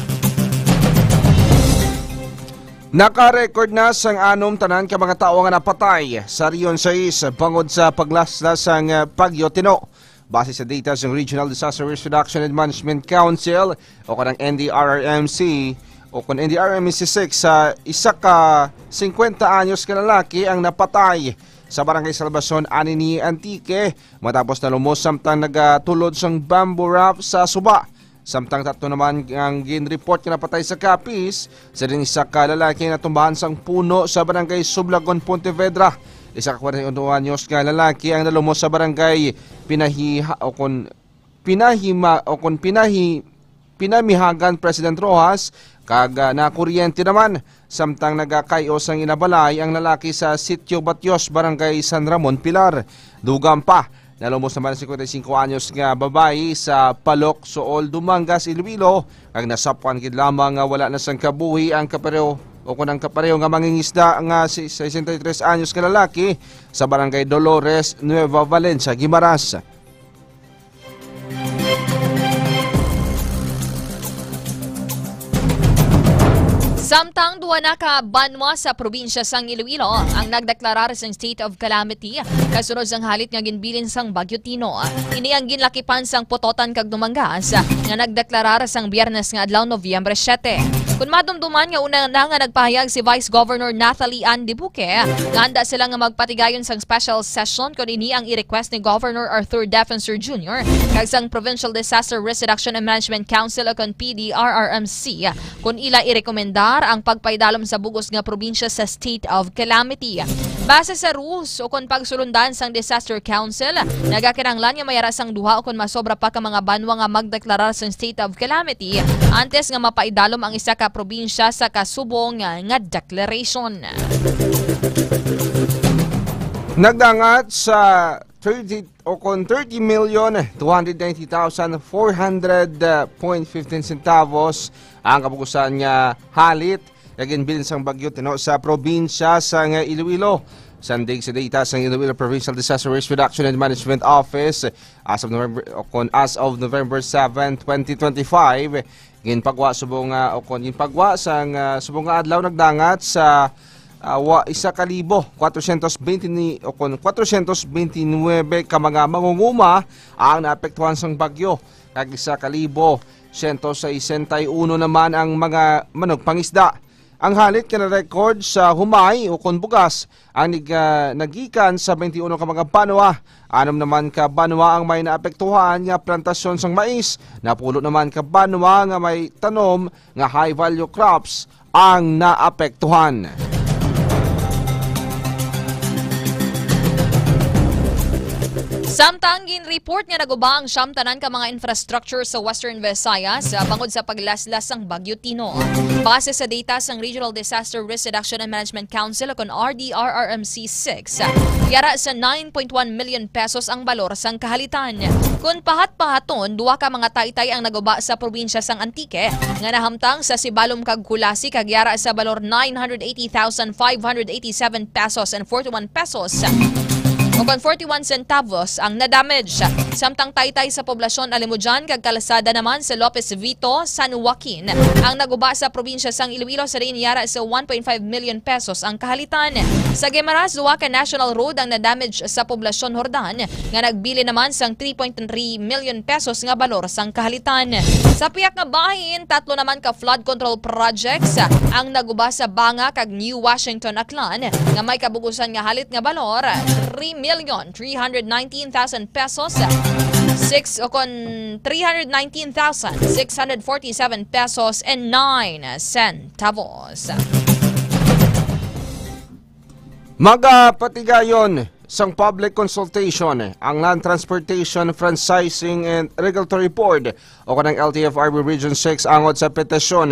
Naka-record na sang anom tanan ka mga tao nga napatay sa Rion 6 bangod sa paglaslas sang Bagyo Tino. Base sa data ng Regional Disaster Risk Reduction and Management Council o kanang NDRRMC, o kung NDRMC6 sa isa ka 50 anyos ka lalaki ang napatay sa Barangay Salvacion ani ni Antique matapos na lumos samtang nagatulod sang bamboo raft sa suba. Samtang tatlo naman ang gin-report na napatay sa Capiz sa rin isa ka lalaki na tumbahan sang puno sa Barangay Sublagon, Pontevedra. Isa ka 41 anyos ka lalaki ang nalumos sa Barangay Pinamihagan President Rojas kag na kuryente naman samtang nagakayos ang inabalay ang lalaki sa Sitio Batios, Barangay San Ramon, Pilar. Dugang pa, nalumos naman ang 55 anyos nga babae sa Palok, Sool, Dumangas, Iloilo kag nasapuan gid lamang nga wala na sang kabuhi ang kapareho nga mangingisda nga si 63 anyos nga lalaki sa Barangay Dolores, Nueva Valencia, Guimaras. Samtang duwa na ka banwa sa probinsya sang Iloilo ang nagdeklarar sang state of calamity kasunod sang halit nga ginbilin sang Bagyo Tino. Ini ang ginlakipan sang Pototan kag Dumangas nga nagdeklarar sang Biyernes nga adlaw Nobyembre 7. Kung madumduman nga una na nga nagpahayag si Vice Governor Nathalie Ann Dibuque nga handa sila nga magpatigayon sang special session kung ini ang i-request ni Governor Arthur Defensor Jr. kag sang Provincial Disaster Risk Reduction and Management Council o kon PDRRMC kung ila irekomendar ang pagpaidalom sa bugos nga probinsya sa state of calamity. Base sa rules o kon pagsulundan sang Disaster Council, nagakinanglan nga mayara sang duha o kon masobra pa ka mga banwa nga magdeklarar sang state of calamity antes nga mapaidalom ang isa ka probinsya sa kasubong nga declaration. Nagdangat sa 30,290,400.15 centavos ang kabugusan nga halit kagin bilin sang Bagyo Tino sa probinsya sang Iloilo. Sandig sa data sang Iloilo Provincial Disaster Risk Reduction and Management Office as of November 7, 2025 ginpagwa subong sang subong adlaw nagdangat sa 1,429 ka mga mangunguma ang naapektuhan sang bagyo. Kag 1,161 naman ang mga manok pangisda. Ang halit kina-record sa humay o kon bugas ang nagikan sa 21 ka mga banwa. 6 naman ka banwa ang may naapektuhan nga plantasyon sang mais. Napulo naman ka banwa nga may tanom nga high value crops ang naapektuhan. Samtang gin-report nga naguba ang siyamtanan ka mga infrastructure sa Western Visayas bangod sa paglaslas sang Bagyo Tino. Base sa data sang Regional Disaster Risk Reduction and Management Council o RDRRMC6, yara sa 9.1 million pesos ang balor sang kahalitan. Kung pahat-pahaton, duwa ka mga taytay ang naguba sa probinsya sang Antique nga nahamtang sa Sibalom kag Kulasi kag yara sa balor 980,587 pesos and 41 pesos. O 41 centavos ang na-damage. Samtang taytay sa poblasyon Alimujan kag Kalasada naman sa Lopez Vito, San Joaquin ang naguba sa probinsya sang Iloilo sa rin yara sa 1.5 million pesos ang kahalitan. Sa Guimaras, duwa ka National Road ang na-damage sa poblasyon Hordan nga nagbili naman sang 3.3 million pesos nga balor sang kahalitan. Sa piyak nga bahin, 3 naman ka flood control projects ang naguba sa Banga kag New Washington, Aklan nga may kabugusan nga halit nga balor 3,319,000 pesos, 319,647 pesos and 9 centavos. Magapatigayon sang public consultation ang Land Transportation Franchising and Regulatory Board o kanang LTFRB Region 6 angod sa petisyon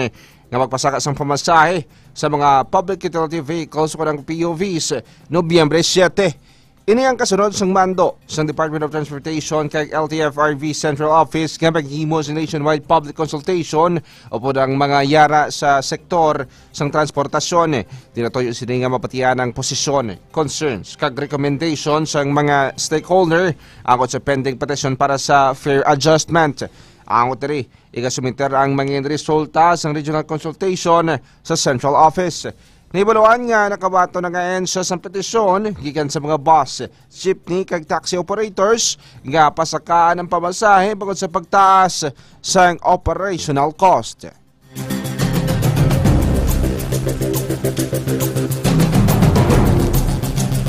nga magpasaka sang pamasahe sa mga public utility vehicles o kanang PUVs Nobyembre 7. Ini ang kasunod sang mando sang Department of Transportation kay LTFRB Central Office nga maghimo sa nationwide public consultation o po ang mga yara sa sektor sang transportasyon. Tinatoyo sila nga mapatiyan ang posisyon, concerns, kag recommendation sang mga stakeholder angkot sa pending petition para sa fair adjustment. Angkot rin, ikasuminter ang mga resulta sang regional consultation sa Central Office. Naibaluan nga nakabato na ngayon sa petisyon gikan sa mga bus, jeepney kag taxi operators nga pasakaan ng pamasahe bangod sa pagtaas sa operational cost.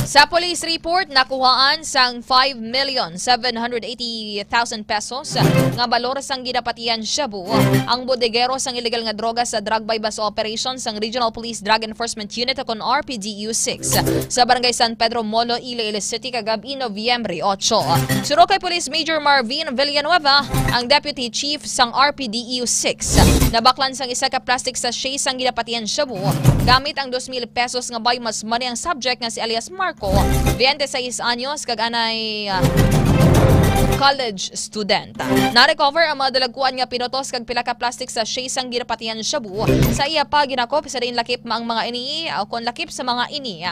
Sa police report, nakuhaan sang 5,780,000 pesos nga balor sang ginapatian Shabu ang bodegero sang illegal nga droga sa drug bypass operation sang Regional Police Drug Enforcement Unit kon RPDU 6 sa Barangay San Pedro Molo, Iloilo City kagabi Nobyembre 8. Suro kay Police Major Marvin Villanueva, ang Deputy Chief sang RPDU 6. Nabaklan sang isa ka plastic sachet sang ginapatian Shabu gamit ang 2,000 pesos nga bypass money ang subject nga si alias Marco, 26 anyos, kag-anay college student. Na-recover ang mga dalagkuan nga pinotos kag pila ka plastic sa sang ginapatian Shabu. Sa iya pa ginakop sa rin lakip ang mga ini o kon lakip sa mga ini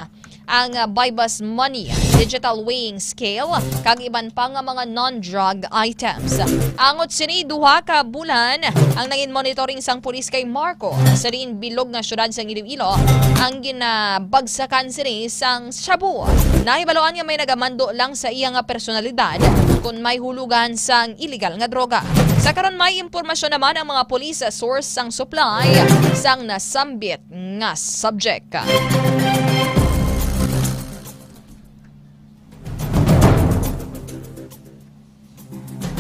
ang bypass money, digital weighing scale, kag iban pa nga mga non-drug items. Angot sini duha ka bulan ang naging monitoring sang pulis kay Marco sa rin bilog nga syudad sang Iloilo ang ginabagsakan sini sang Shabu. Nahibaloan nga may nagamando lang sa iya nga personalidad kung may hulugan sang illegal nga droga. Sa karon may impormasyon naman ang mga pulis sa source sang supply sang nasambit nga subject.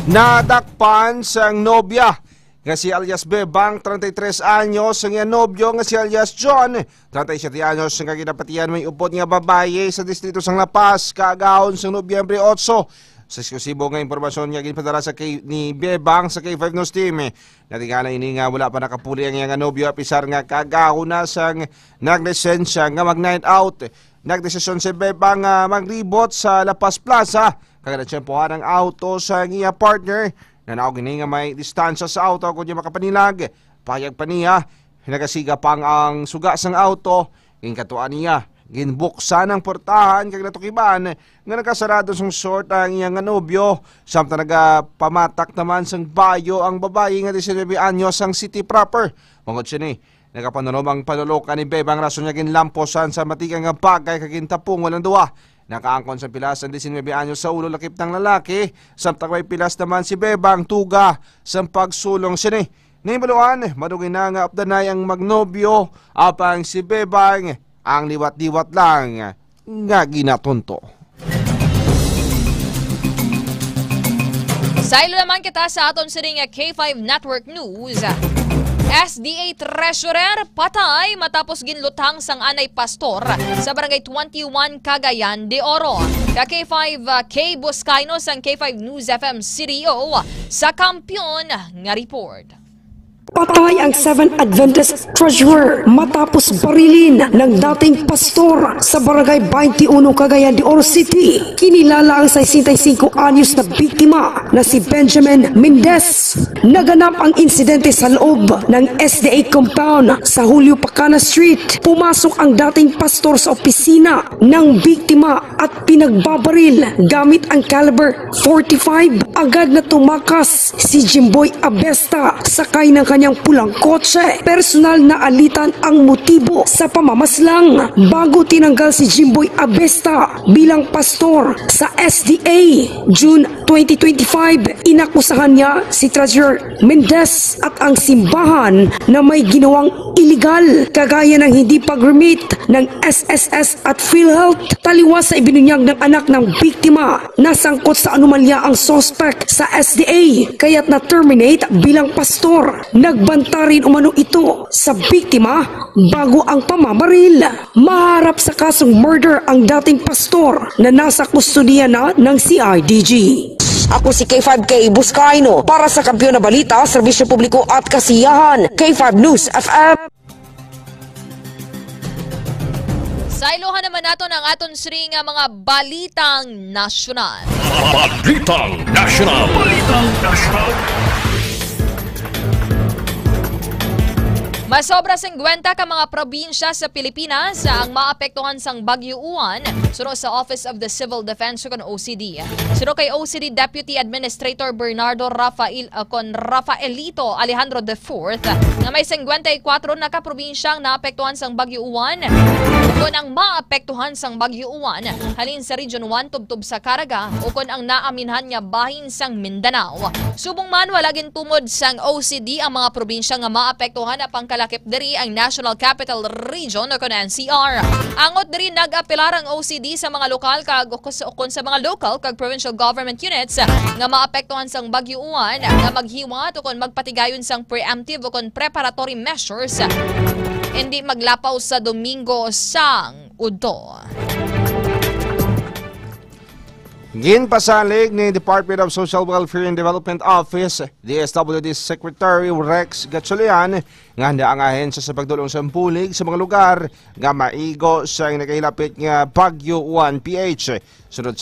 Nadakpan sang nobya nga si alias Bebang, 33 anyos, ang iyang nobyo nga si alias John, 37 anyos, nga ginapatian may upod nga babaye sa distrito sang La Paz, kaagahon sang Nobyembre 8. Sa eksklusibo nga impormasyon nga ginpadala sa ni Bebang sa K5 News Team, natingala ini nga wala pa nakapuli ang iyang nobyo apisar nga kaagahon na sang naglisensya nga mag-night out. Nagdesisyon si Bebang maglibot sa La Paz Plaza kaya natsyempohan ang auto sa iya partner na naugini nga may distansya sa auto kung di makapanilag. Payag pa niya, nagasiga pang ang suga sang auto, ginkatuan niya, ginbuksan ang portahan kag natukiban nga nakasarado sang short ang iyang nobyo. Samtang nagapamatak naman sang bayo ang babae nga 19 anyos sang city proper. Mangod siya ni, nagapanolom ang panulokan ni Bebang rason niya ginlamposan sa matikang nga bagay kag gintapong walang duwa. Nakaangkon sa pilas ang 19 anyos sa ulo lakip ng lalaki. Samtang may pilas naman si Bebang tuga sa pagsulong siya ni. Naibaluan, madugin na nga apdanay ang magnobyo apang si Bebang ang liwat-liwat lang nga ginatunto. Sa ilo naman kita sa aton sining K5 Network News. SDA Treasurer patay matapos ginlutang sang anay pastor sa Barangay 21 Cagayan de Oro. K5 K Buscaino sang K5 News FM CEO sa kampiyon nga report. Patay ang 7 Adventist Treasurer matapos barilin ng dating pastor sa Barangay 21 Cagayan de Oro City. Kinilala ang 65 anyos na biktima na si Benjamin Mendez. Naganap ang insidente sa loob ng SDA compound sa Julio Pacana Street. Pumasok ang dating pastor sa opisina ng biktima at pinagbabaril gamit ang caliber 45. Agad na tumakas si Jimboy Abesta sakay ng kanyang pulang kotse. Personal na alitan ang motibo sa pamamaslang. Bago tinanggal si Jimboy Abesta bilang pastor sa SDA, June 2025, inakusahan niya si Treasurer Mendez at ang simbahan na may ginawang illegal, kagaya ng hindi pag-remit ng SSS at PhilHealth. Taliwas sa ibinunyag ng anak ng biktima, nasangkot sa anomalya ang suspect sa SDA, kaya't na-terminate bilang pastor. Nagbanta rin umano ito sa biktima bago ang pamamaril. Maharap sa kasong murder ang dating pastor na nasa kustodiya na ng CIDG. Ako si K5K Buscaino para sa Kampiyon na Balita, Serbisyo Publiko at Kasiyahan, K5 News FM. Sa iluhan naman nato ng aton sring mga balitang nasyonal. Balitang nasyonal. Balitang nasyonal. Masobra 50 ka mga probinsya sa Pilipinas ang maapektuhan sang Bagyo Uwan, suro sa Office of the Civil Defense kon OCD. Suro kay OCD Deputy Administrator Bernardo Rafaelito Alejandro IV nga may 54 na ka probinsyang naapektuhan sang Bagyo Uwan. Ukon ang maapektuhan sang Bagyo Uwan halin sa Region 1 tubtob sa Caraga, ukon ang naaminhan nga bahin sang Mindanao. Subong man wala gintumod sang OCD ang mga probinsya nga maapektuhan apang nagpalakip diri ang National Capital Region o NCR. Angot diri nag-apelar ang OCD sa mga lokal kag sa mga local kag provincial government units nga maapektuhan sang Bagyo Uwan nga maghiwat o magpatigayon sang preemptive o preparatory measures hindi maglapaw sa Domingo sang Udto. Ginpasalig ni Department of Social Welfare and Development Office, DSWD Secretary Rex Gatchalian, nga handa ang ahensya sa pagdulong sa pulig sa mga lugar nga maigo sa nakahilapit nga Bagyo 1 PH. Sunod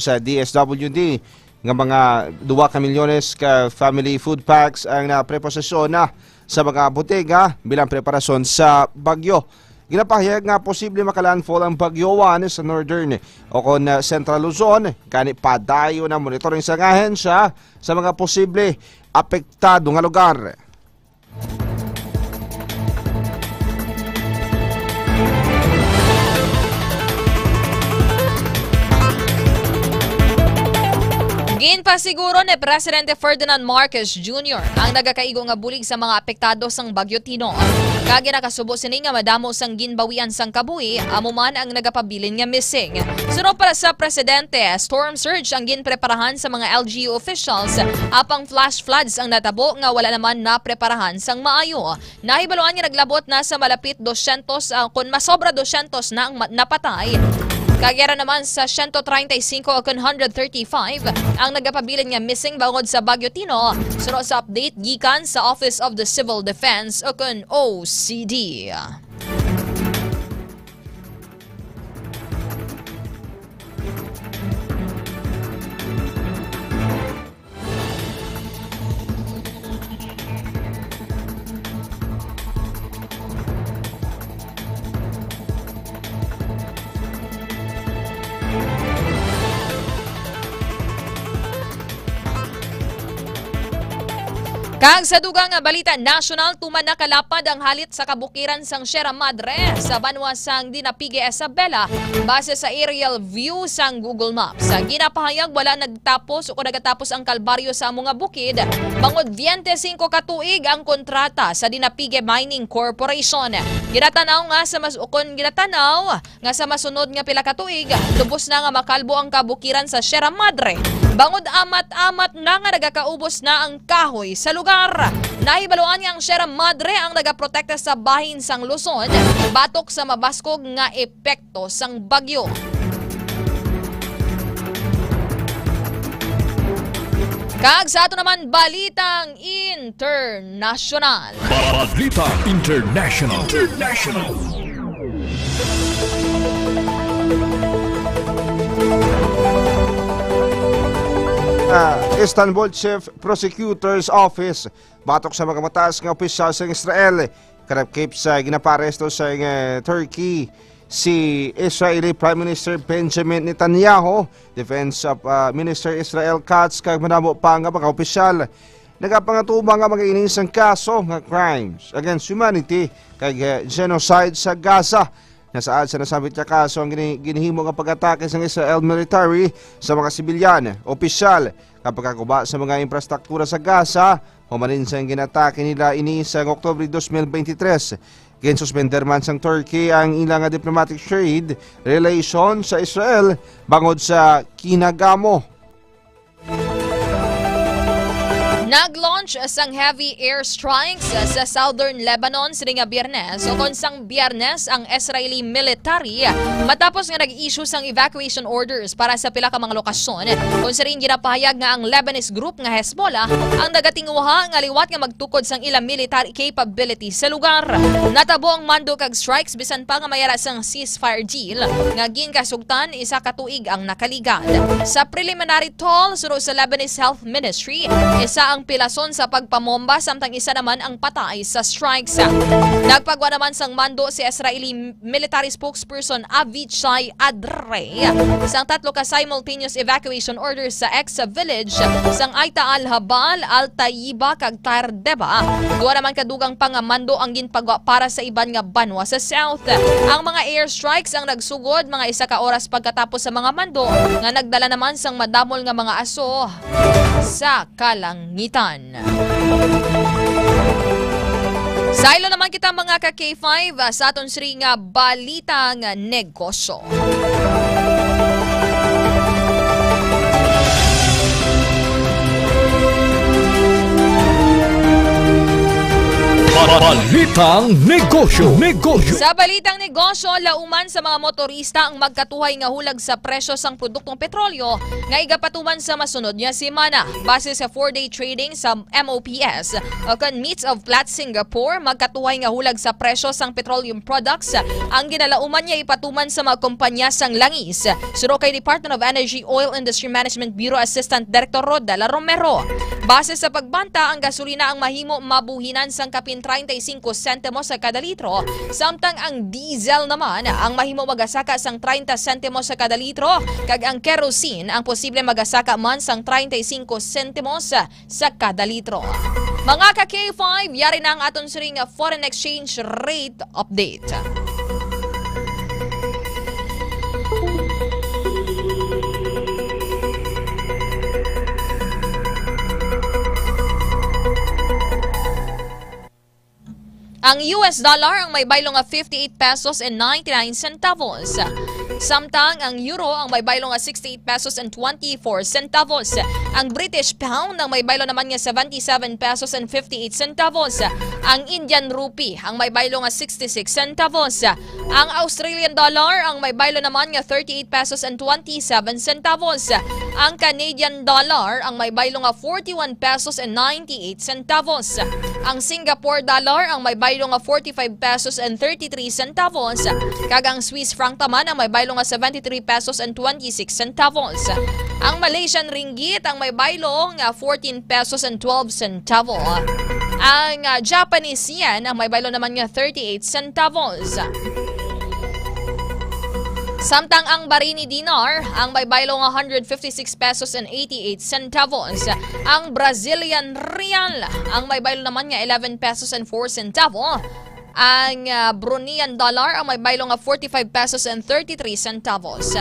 sa DSWD nga mga 2 ka milyones ka family food packs ang napreposisyon na sa mga botega bilang preparasyon sa bagyo. Ginapahayag nga posible makalandfall ang Bagyo 1 sa northern o central Luzon. Kani padayo na monitoring sa ahensya sa mga posible apektado nga lugar. Ginpasiguro ni Presidente Ferdinand Marcos Jr. ang nagakaigo nga bulig sa mga apektado sang Bagyo Tino. Kagi nakasubo sini nga madamo sang ginbawian sang kabuhi, amuman ang nagapabilin nga missing. Sunod para sa Presidente, storm surge ang ginpreparahan sa mga LGU officials, apang flash floods ang natabo nga wala naman na preparahan sang maayo. Nahibaluan nga naglabot na sa malapit 200 kung masobra 200 na ang napatay. Kagera naman sa 135 o 135 ang nagapabilin nga missing bangod sa Bagyo Tino. Sunod sa update gikan sa Office of the Civil Defense o OCD. Kag sa dugang nga balita national, tuman na kalapad ang halit sa kabukiran sang Sierra Madre sa banwa sang Dinapige Isabela base sa aerial view sang Google Maps. Sa ginapahayag wala nagtapos o nagatapos ang kalbaryo sa mga bukid bangod 25 katuig ang kontrata sa Dinapige Mining Corporation. Ginatanaw nga sa masunod nga pila katuig lubos na nga makalbo ang kabukiran sa Sierra Madre. Bangod amat-amat na nga nagakaubos na ang kahoy sa lugar. Nahibaluan nga ang Sierra Madre ang nagaprotekta sa bahin sang Luzon batok sa mabaskog nga epekto sang bagyo. Kag sa ato naman balitang international. Balita International. Istanbul Chief Prosecutor's Office batok sa mga mataas nga opisyal sa Israel karapkip sa ginaparesto sa Turkey si Israeli Prime Minister Benjamin Netanyahu, Defense of Minister Israel Katz kag manamo pa nga mga opisyal nagapangatubang nga mga inisang kaso nga crimes against humanity kag genocide sa Gaza. Nasaad sa nasabit niya kaso ang ginihimo nga pag-atake sa Israel military sa mga sibilyan, opisyal kapag kakuba sa mga infrastruktura sa Gaza, humanin sa ginatake nila ini sa Oktubre 2023. Ginsuspender man sang Turkey ang ilang diplomatic trade relation sa Israel bangod sa kinagamo. Nag-launch sang heavy airstrikes sa southern Lebanon sa Biyernes. O sang Biyernes ang Israeli military matapos nga nag-issue sang evacuation orders para sa pila ka mga lokasyon. Kung sa rin ginapahayag nga ang Lebanese group nga Hezbollah ang nagatinguha nga liwat nga magtukod sang ilang military capability sa lugar. Natabo ang mando kag strikes bisan pa nga mayara sang ceasefire deal nga ginkasugtan isa ka tuig ang nakaligad. Sa preliminary toll suro sa Lebanese Health Ministry, isa ang pilason sa pagpamomba samtang isa naman ang patay sa strikes. Nagpagwa naman sang mando si Israeli military spokesperson Avichai Adrei sang 3 ka simultaneous evacuation orders sa ex-village sang Aita al-Habal, Al-Tayyiba kag Tardeba. Duwa naman kadugang pangamando ang ginpagwa para sa iban nga banwa sa south. Ang mga airstrikes ang nagsugod mga isa ka oras pagkatapos sa mga mando nga nagdala naman sang madamol nga mga aso sa kalangitan. Sa ilo naman kita mga ka-K5 sa aton siri nga balitang negosyo. Balitang negosyo. Sa balitang negosyo, lauman sa mga motorista ang magkatuhay nga hulag sa presyo sang produktong petrolyo nga igapatuman sa masunod nga semana. Base sa 4-day trading sa MOPS o Meets of Platts Singapore, magkatuhay nga hulag sa presyo sang petroleum products ang ginalauman niya ipatuman sa mga kumpanya sang langis. Suro kay Department of Energy Oil Industry Management Bureau Assistant Director Rodala Romero. Base sa pagbanta, ang gasolina ang mahimo mabuhinan sang kapin 35 sentimos sa kada litro, samtang ang diesel naman ang mahimo magasaka sang 30 sentimos sa kada litro, kag ang kerosene ang posible magasaka man sang 35 sentimos sa kada litro. Mga ka-K5, yari na ang aton siring foreign exchange rate update. Ang US dollar ang may baylo nga 58 pesos and 99 centavos. Samtang ang euro ang may baylo nga 68 pesos and 24 centavos. Ang British pound ang may baylo naman nga 77 pesos and 58 centavos. Ang Indian rupee ang may baylo nga 66 centavos. Ang Australian dollar ang may baylo naman nga 38 pesos and 27 centavos. Ang Canadian dollar ang may baylo nga 41 pesos and 98 centavos. Ang Singapore dollar ang may baylo nga 45 pesos and 33 centavos. Kag ang Swiss franc naman ang may baylo nga 73 pesos and 26 centavos. Ang Malaysian ringgit ang may baylo nga 14 pesos and 12 centavos. Ang Japanese yen ang may baylo naman nga 38 centavos. Samtang ang Bahraini dinar ang may baylo nga 156 pesos and 88 centavos. Ang Brazilian real ang may baylo naman nga 11 pesos and 4 centavos. Ang Bruneian dollar ang may baylo nga 45 pesos and 33 centavos.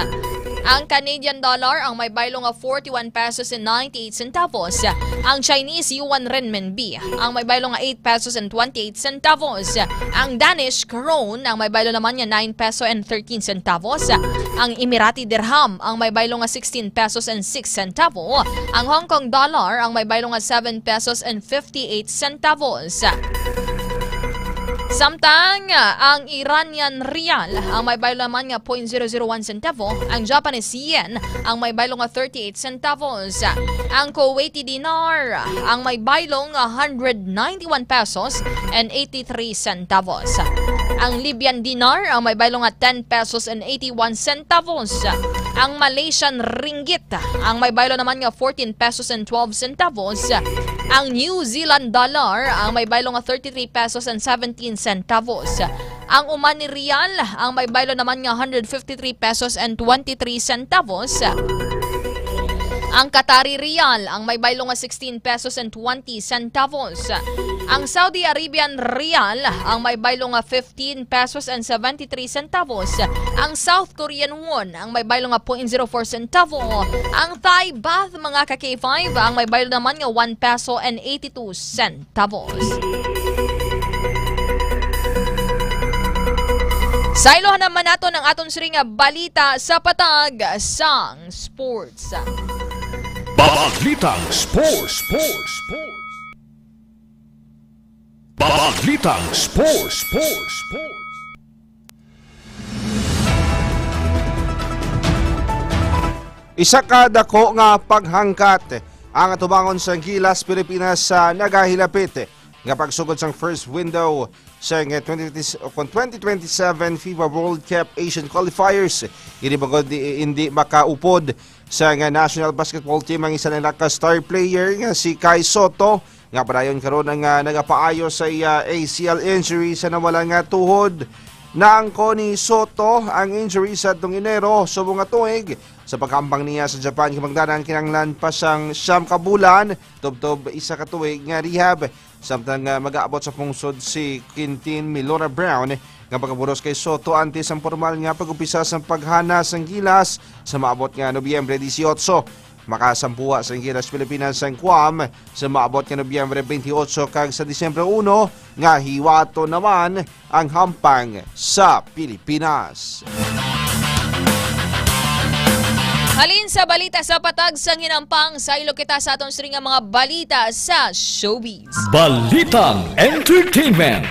Ang Canadian dollar ang may baylo nga 41 pesos and 98 centavos. Ang Chinese yuan renminbi ang may baylo nga 8 pesos and 28 centavos. Ang Danish krone ang may baylo naman nga 9 peso and 13 centavos. Ang Emirati dirham ang may baylo nga 16 pesos and 6 centavos. Ang Hong Kong dollar ang may baylo nga 7 pesos and 58 centavos. Samtang ang Iranian rial ang may baylo naman nga 0.001 centavo, ang Japanese yen ang may baylo nga 38 centavos, ang Kuwaiti dinar ang may baylo nga 191 pesos and 83 centavos. Ang Libyan dinar ang may baylo nga 10 pesos and 81 centavos. Ang Malaysian ringgit ang may baylo naman nga 14 pesos and 12 centavos. Ang New Zealand dollar ang may baylo nga 33 pesos and 17 centavos. Ang Omani Rial ang may baylo naman nga 153 pesos and 23 centavos. Ang Qatari Rial ang may baylo nga 16 pesos and 20 centavos. Ang Saudi Arabian Rial ang may baylo nga 15 pesos and 73 centavos. Ang South Korean Won ang may baylo nga 0.04 centavo. Ang Thai Baht mga ka-K5 ang may baylo naman nga 1 peso and 82 centavos. Sa ilohan naman nato ng aton siring balita sa patag sang sports. Balitang Sports. Balitang Sports. Isa ka dako nga paghangkat ang atubangon sa Gilas, Pilipinas sa nagahilapit nga pagsugod sang first window sa 2027 FIBA World Cup Asian Qualifiers. Hindi makaupod sa National Basketball Team ang isa na naka-star player nga si Kai Soto nga padayon karon nga nagapaayo sa ACL injury sa nawalan nga tuhod. Naangko ni Soto ang injury sa Enero subong nga tuig sa pagkaambang niya sa Japan. Kimagdanan kinanglan pa siyang 9 ka bulan tubtob isa ka tuig nga rehab. Samtang mag-aabot sa pungsod si Quintin Milora Brown nga pagkaburos kay Soto antes ang formal nga pag-upisa sa paghana sang Gilas sa maabot nga Nobyembre 18. makasampuha sa Gilas Pilipinas ang Guam sa maabot nga Nobyembre 28 kag sa Disyembre 1 nga hiwato naman ang hampang sa Pilipinas. Halin sa balita sa patag sang hinampang sa ilo kita sa atong string nga mga balita sa showbiz. Balitang Entertainment.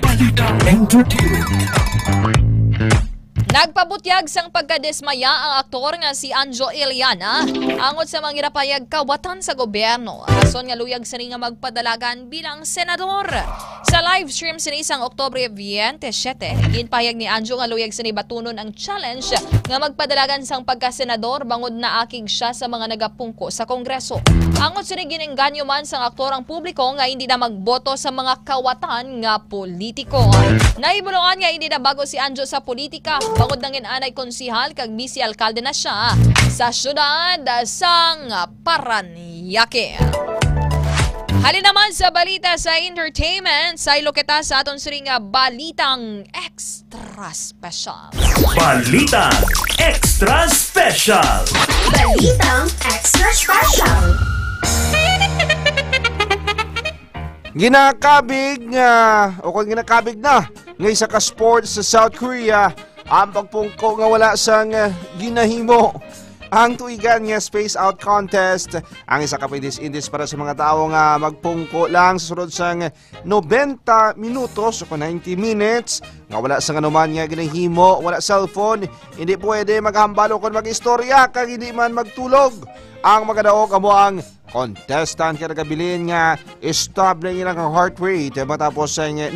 Nagpabutyag sang pagkadesmaya ang aktor nga si Anjo Iliana angod sa mangirapayag kawatan sa gobyerno. Rason nga luyag sa nga magpadalagan bilang senador. Sa live stream sa isang Oktubre 27, ginpayag ni Anjo nga luyag sa batunon ang challenge nga magpadalagan sang pagkasenador bangod na akig siya sa mga nagapungko sa Kongreso. Angod sa ginengganyo man sang aktor ang publiko nga hindi na magboto sa mga kawatan nga politiko. Naibulungan nga hindi na bago si Anjo sa politika. Bangod nang inanay konsihal kag bisi alkalde na siya sa syudad sang Paranaque. Halin naman sa balita sa entertainment, sa iloketa sa aton siring balitang extra special. Balitang extra special. Balitang extra special. Ginakabig na ng isa ka sports sa South Korea ang pagpungko nga wala sang ginahimo ang tuigan nga Space Out Contest. Ang isa ka indis para sa mga tao nga magpungko lang sa sunod sang 90 minutos o 90 minutes nga wala sang anuman nga ginahimo, wala cellphone, hindi pwede maghambalo kung mag-istorya kag hindi man magtulog. Ang magadaog amo ang contestant kaya nagabilin nga stop na ilang heart rate matapos sa 90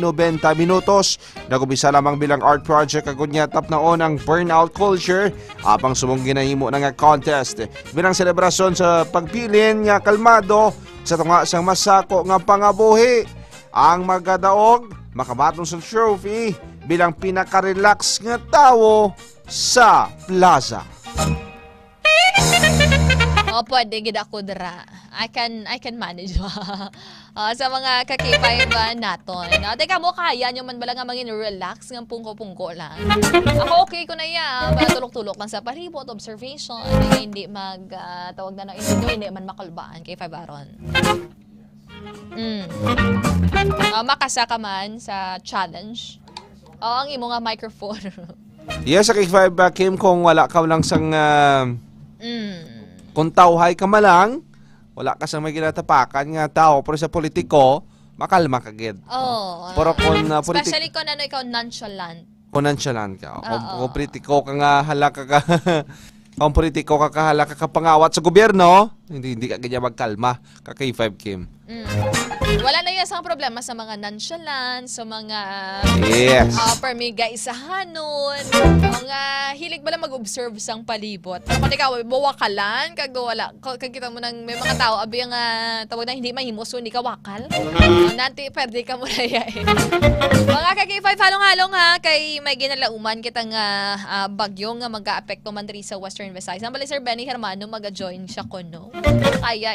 minutos. Nagubisa lamang bilang art project kagod niya tap naon ang burnout culture apang sumong ginahimo na nga contest. Bilang selebrasyon sa pagpilin nga kalmado sa tunga sang masako nga pangabuhi. Ang magadaog makabatong sa trophy bilang pinaka-relax nga tao sa plaza. Pwede gid ako dira. I can manage. Sa mga kakipay ba naton. Teka mo kaya nyo man bala nga mangin relax nga pungko-pungko lang. Ako okay ko na yan. Bala tulok-tulok lang sa paribot, observation. Hindi tawag na hindi man makalbaan kay 5 Aron. Makasa ka man sa challenge. Ang imo nga microphone. Yes, sa kay 5 Kim kung wala ka lang sang kung tawhay ka malang, wala ka sa may ginatapakan nga tao, pero sa politiko, makalma ka gid. Pero kung especially kung ano ikaw nonchalant. Kung nonchalant ka. Kung politiko ka nga halaka ka, kung politiko ka halaka ka pangawat sa gobyerno, hindi ka ganyan magkalma, ka kay 5 Kim. Wala na yan sa problema sa mga nonchalant, sa mga permiga isahanon, mga hilig ba lang mag-observe sang palibot. Pero kung ikaw, mawakalan, kag kita mo ng may mga tao, abi yung tawag na hindi mahimo, so hindi ka wakal. Nanti, pwede ka muna yan. Mga kag-5, halong-halong ha, kay may ginalauman kitang bagyo nga mag-aapekto man rin sa Western Visayas. Ang bali, Sir Benny Hermano, mag-join siya ko, no? Kaya,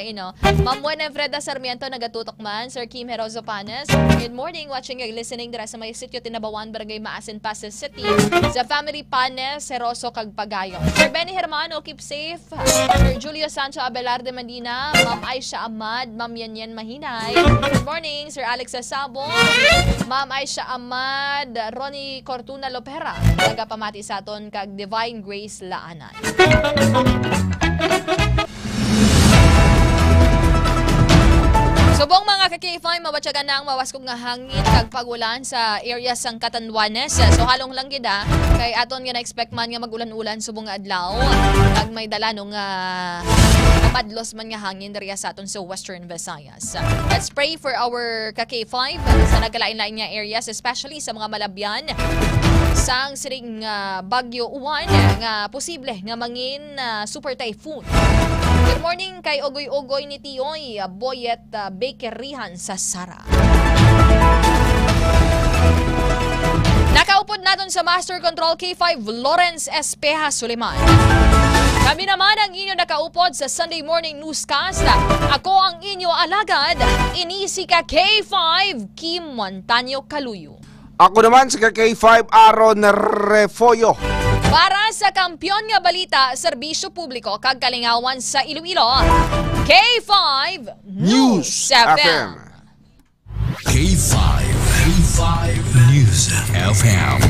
Ma'am Juana Freda Sarmiento, nagatutok man. Sir Kim Herozo Panes, good morning, watching and listening dira sa may sitio Tinabawan, Barangay Maasin, Pasig City. Sa family Panes, Herozo kag Pagayon. Sir Benny Hermano, keep safe. Sir Julio Sancho Abelarde Medina, Ma'am Aisha Ahmad, Ma'am Yanyan Mahinay. Good morning, Sir Alex Sasabo, Ma'am Aisha Ahmad, Ronnie Cortuna Lopera. Nagapamati sa aton kag Divine Grace Laanan. Subong mga ka-K5, mawatsagan na ang mawaskog nga hangin kag pagulan sa area sang Catanduanes. So halong lang gid kay aton nga na-expect man nga magulan-ulan subong nga adlaw. Kag may dala nung madlos man nga hangin diri sa aton sa Western Visayas. Let's pray for our ka-K5 sa nagalain-lain nga areas, especially sa mga malabyan sang siring Bagyo Uwan nga posible nga mangin super typhoon. Good morning kay Ogoy-Ogoy ni Tioy Boyet Bakeryhan sa Sara. Nakaupod natin sa Master Control K5 Lawrence Espeja Suleman. Kami naman ang inyo nakaupod sa Sunday Morning Newscast. Ako ang inyo alagad, inisi ka K5 Kim Montaño Caluyo. Ako naman si K5 Aaron Refollo. Para sa kampyon nga balita, serbisyo publiko kag kalingawan sa Iloilo, K5 News FM. K5 News FM.